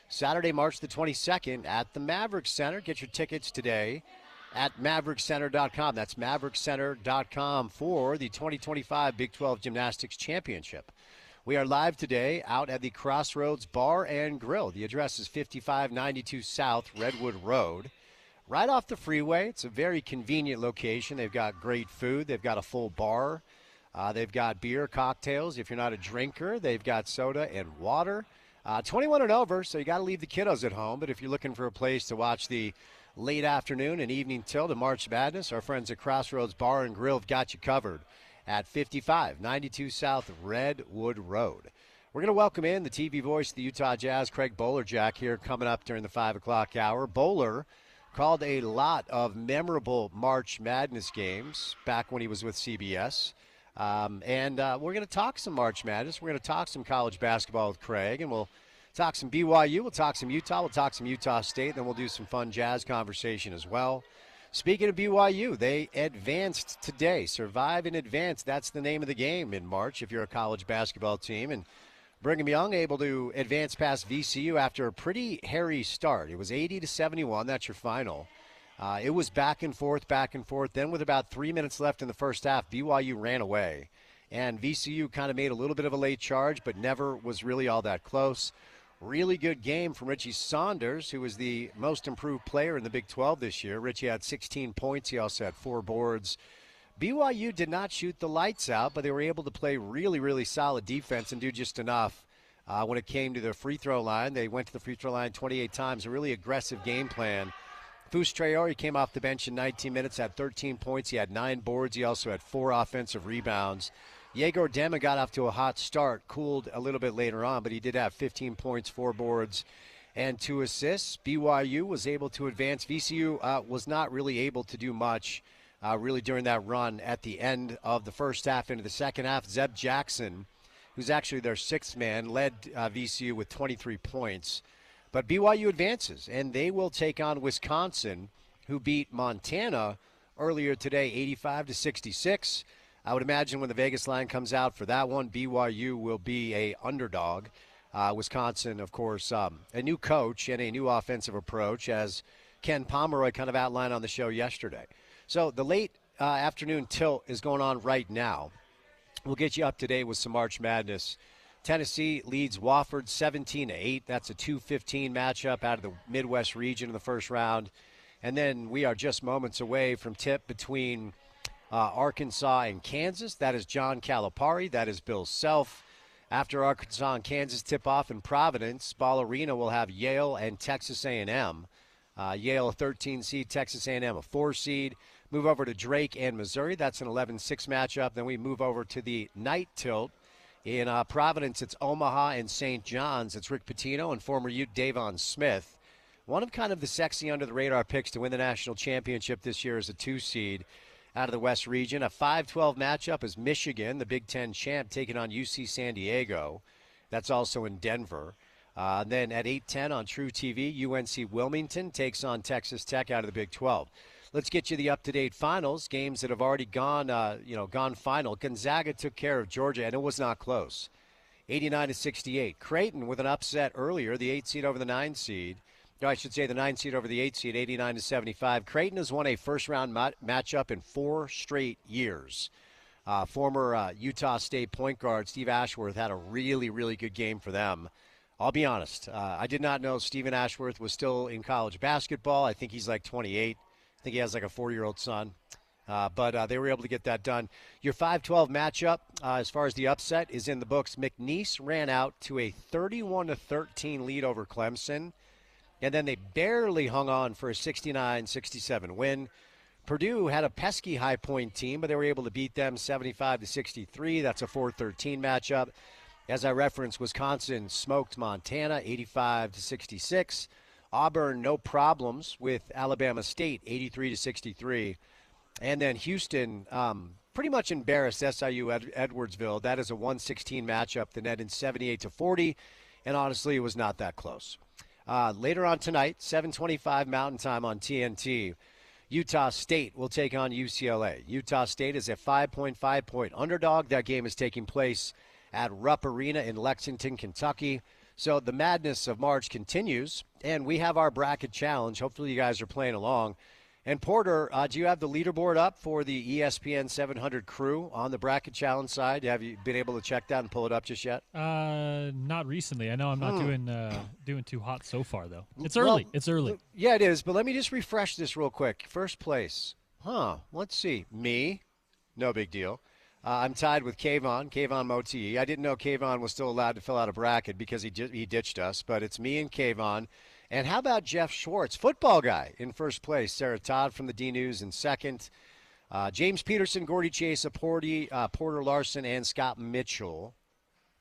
A: Saturday, March the 22nd at the Maverick Center. Get your tickets today at maverickcenter.com. That's maverickcenter.com for the 2025 Big 12 Gymnastics Championship. We are live today out at the Crossroads Bar and Grill. The address is 5592 South Redwood Road, right off the freeway. It's a very convenient location. They've got great food. They've got a full bar. They've got beer, cocktails. If you're not a drinker, they've got soda and water. 21 and over, so you got to leave the kiddos at home. But if you're looking for a place to watch the late afternoon and evening tilt of March Madness, our friends at Crossroads Bar and Grill have got you covered at 5592 South Redwood Road. We're going to welcome in the TV voice of the Utah Jazz, Craig Bolerjack, here coming up during the 5 o'clock hour. Bowler called a lot of memorable March Madness games back when he was with CBS. And we're going to talk some March Madness. We're going to talk some college basketball with Craig, and we'll talk some BYU. We'll talk some Utah. We'll talk some Utah State. Then we'll do some fun Jazz conversation as well. Speaking of BYU, they advanced today. Survive and advance. That's the name of the game in March if you're a college basketball team. And Brigham Young able to advance past VCU after a pretty hairy start. It was 80-71. That's your final. It was back and forth. Then with about 3 minutes left in the first half, BYU ran away. And VCU kind of made a little bit of a late charge, but never was really all that close. Really good game from Richie Saunders, who was the most improved player in the Big 12 this year. Richie had 16 points. He also had 4 boards. BYU did not shoot the lights out, but they were able to play really, really solid defense and do just enough when it came to the free throw line. They went to the free throw line 28 times, a really aggressive game plan. Fus Traore came off the bench in 19 minutes, had 13 points. He had 9 boards. He also had 4 offensive rebounds. Yegor Dema got off to a hot start, cooled a little bit later on, but he did have 15 points, 4 boards, and 2 assists. BYU was able to advance. VCU was not really able to do much really during that run at the end of the first half into the second half. Zeb Jackson, who's actually their 6th man, led VCU with 23 points. But BYU advances, and they will take on Wisconsin, who beat Montana earlier today, 85-66. I would imagine when the Vegas line comes out for that one, BYU will be a underdog. Wisconsin, of course, a new coach and a new offensive approach, as Ken Pomeroy kind of outlined on the show yesterday. So the late afternoon tilt is going on right now. We'll get you up to date with some March Madness. Tennessee leads Wofford 17-8. That's a 2-15 matchup out of the Midwest region in the first round. And then we are just moments away from tip between Arkansas and Kansas. That is John Calipari. That is Bill Self. After Arkansas and Kansas tip off in Providence, Ball Arena will have Yale and Texas A&M. Yale a 13 seed, Texas A&M a 4 seed. Move over to Drake and Missouri. That's an 11-6 matchup. Then we move over to the night tilt. In Providence, it's Omaha and St. John's. It's Rick Pitino and former Ute Davon Smith. One of kind of the sexy under-the-radar picks to win the national championship this year as a 2 seed. Out of the West region. A 5-12 matchup is Michigan, the Big Ten champ, taking on UC San Diego. That's also in Denver. Then at 8:10 on True TV, UNC Wilmington takes on Texas Tech out of the Big 12. Let's get you the up-to-date finals, games that have already gone final. Gonzaga took care of Georgia, and it was not close. 89-68. Creighton with an upset earlier, the 8 seed over the 9 seed. No, I should say the 9 seed over the 8 seed, 89-75. Creighton has won a first-round matchup in 4 straight years. Former Utah State point guard Steve Ashworth had a really, really good game for them. I'll be honest. I did not know Stephen Ashworth was still in college basketball. I think he's like 28. I think he has like a 4-year-old son. But they were able to get that done. Your 5-12 matchup, as far as the upset, is in the books. McNeese ran out to a 31-13 lead over Clemson. And then they barely hung on for a 69-67 win. Purdue had a pesky High Point team, but they were able to beat them 75-63. That's a 4-13 matchup. As I referenced, Wisconsin smoked Montana 85-66. Auburn, no problems with Alabama State 83-63. And then Houston pretty much embarrassed SIU Edwardsville. That is a 116 matchup. The net in 78-40. And honestly, it was not that close. Later on tonight, 7:25 Mountain Time on TNT, Utah State will take on UCLA. Utah State is a 5.5-point underdog. That game is taking place at Rupp Arena in Lexington, Kentucky. So the madness of March continues, and we have our bracket challenge. Hopefully you guys are playing along. And Porter, do you have the leaderboard up for the ESPN 700 crew on the bracket challenge side? Have you been able to check that and pull it up just yet?
B: Not recently. I know I'm not doing too hot so far, though. It's early.
A: Well,
B: it's early.
A: Yeah, it is. But let me just refresh this real quick. First place. Let's see. Me. No big deal. I'm tied with Kayvon Motie. I didn't know Kayvon was still allowed to fill out a bracket because he ditched us. But it's me and Kayvon. And how about Jeff Schwartz, football guy, in first place? Sarah Todd from the D News in second. James Peterson, Gordy Chase, Porter Larson, and Scott Mitchell.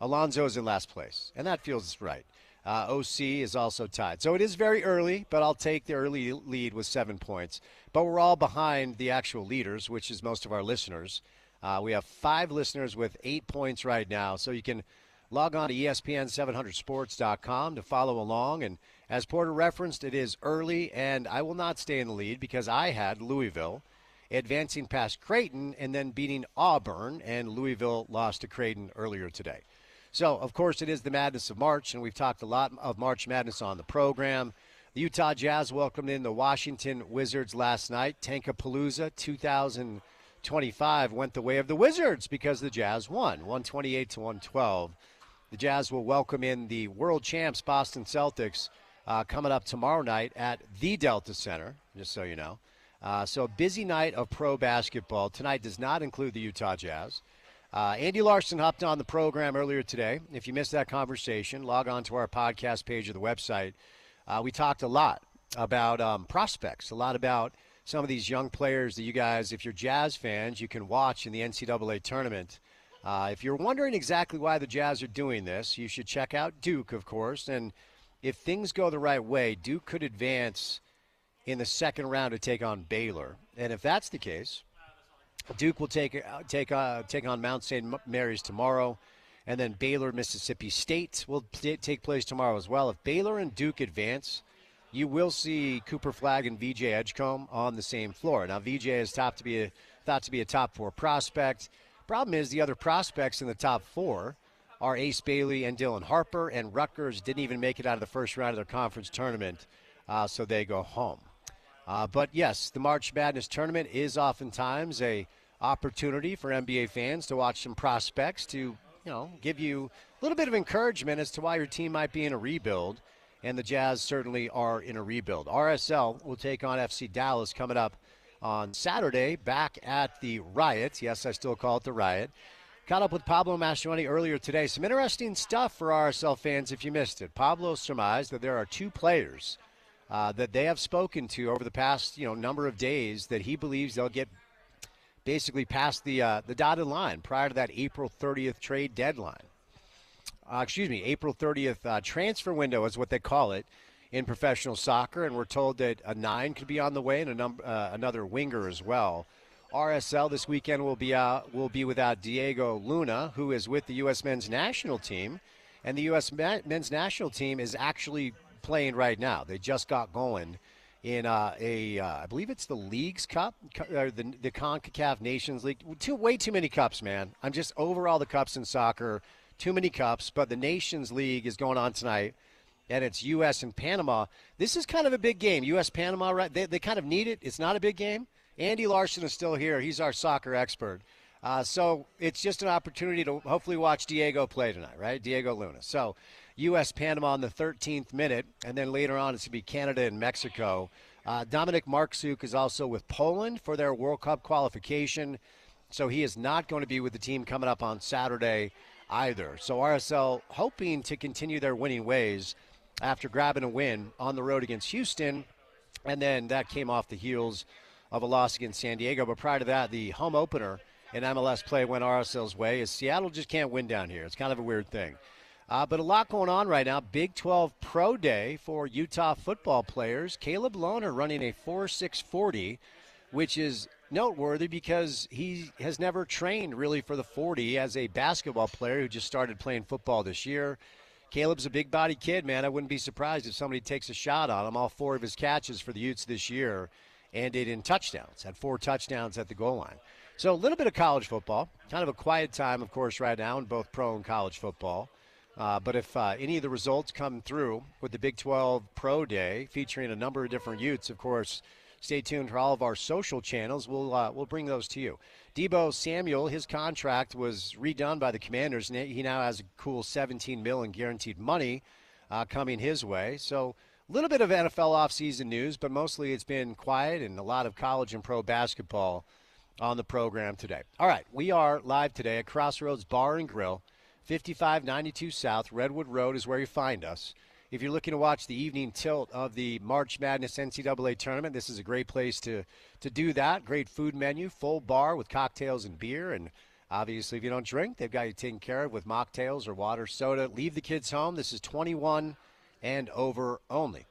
A: Alonzo's in last place, and that feels right. OC is also tied. So it is very early, but I'll take the early lead with 7 points. But we're all behind the actual leaders, which is most of our listeners. We have 5 listeners with 8 points right now. So you can log on to ESPN700sports.com to follow along. And as Porter referenced, it is early, and I will not stay in the lead because I had Louisville advancing past Creighton and then beating Auburn, and Louisville lost to Creighton earlier today. So, of course, it is the madness of March, and we've talked a lot of March Madness on the program. The Utah Jazz welcomed in the Washington Wizards last night. Tankapalooza 2025 went the way of the Wizards because the Jazz won, 128-112. The Jazz will welcome in the world champs Boston Celtics coming up tomorrow night at the Delta Center, just so you know. So a busy night of pro basketball. Tonight does not include the Utah Jazz. Andy Larson hopped on the program earlier today. If you missed that conversation, log on to our podcast page of the website. We talked a lot about prospects, a lot about some of these young players that you guys, if you're Jazz fans, you can watch in the NCAA tournament. If you're wondering exactly why the Jazz are doing this, you should check out Duke, of course. And if things go the right way, Duke could advance in the second round to take on Baylor. And if that's the case, Duke will take on Mount St. Mary's tomorrow. And then Baylor, Mississippi State will take place tomorrow as well. If Baylor and Duke advance, you will see Cooper Flagg and VJ Edgecombe on the same floor. Now, VJ is thought to be a top 4 prospect. Problem is the other prospects in the top 4 are Ace Bailey and Dylan Harper, and Rutgers didn't even make it out of the first round of their conference tournament, so they go home. But yes, the March Madness tournament is oftentimes a opportunity for NBA fans to watch some prospects to, give you a little bit of encouragement as to why your team might be in a rebuild, and the Jazz certainly are in a rebuild. RSL will take on FC Dallas coming up on Saturday back at the Riot. Yes, I still call it the Riot. Caught up with Pablo Mastroeni earlier today. Some interesting stuff for RSL fans if you missed it. Pablo surmised that there are 2 players that they have spoken to over the past number of days that he believes they'll get basically past the dotted line prior to that April 30th trade deadline. April 30th transfer window is what they call it in professional soccer, and we're told that a 9 could be on the way and another winger as well. RSL this weekend will be without Diego Luna, who is with the U.S. men's national team, and the U.S. men's national team is actually playing right now. They just got going in I believe it's the Leagues Cup, or the CONCACAF Nations League. Way too many cups, man. I'm just over all the cups in soccer. Too many cups, but the Nations League is going on tonight, and it's U.S. and Panama. This is kind of a big game. U.S.-Panama, right? They kind of need it. It's not a big game. Andy Larson is still here. He's our soccer expert. So it's just an opportunity to hopefully watch Diego play tonight, right? Diego Luna. So U.S.-Panama on the 13th minute, and then later on it's going to be Canada and Mexico. Dominic Marksuk is also with Poland for their World Cup qualification, so he is not going to be with the team coming up on Saturday either. So RSL hoping to continue their winning ways after grabbing a win on the road against Houston, and then that came off the heels of a loss against San Diego. But prior to that, the home opener in MLS play went RSL's way, as Seattle just can't win down here. It's kind of a weird thing. But a lot going on right now. Big 12 Pro Day for Utah football players. Caleb Lohner running a 4.640, which is noteworthy because he has never trained really for the 40 as a basketball player who just started playing football this year. Caleb's a big-body kid, man. I wouldn't be surprised if somebody takes a shot on him. All 4 of his catches for the Utes this year ended in touchdowns, had 4 touchdowns at the goal line. So a little bit of college football. Kind of a quiet time, of course, right now in both pro and college football. But if any of the results come through with the Big 12 Pro Day featuring a number of different Utes, of course, stay tuned for all of our social channels. We'll bring those to you. Debo Samuel, his contract was redone by the Commanders, and he now has a cool $17 million in guaranteed money coming his way. So a little bit of NFL offseason news, but mostly it's been quiet and a lot of college and pro basketball on the program today. All right, we are live today at Crossroads Bar and Grill, 5592 South. Redwood Road is where you find us. If you're looking to watch the evening tilt of the March Madness NCAA tournament, this is a great place to do that. Great food menu, full bar with cocktails and beer. And obviously, if you don't drink, they've got you taken care of with mocktails or water, soda. Leave the kids home. This is 21 and over only.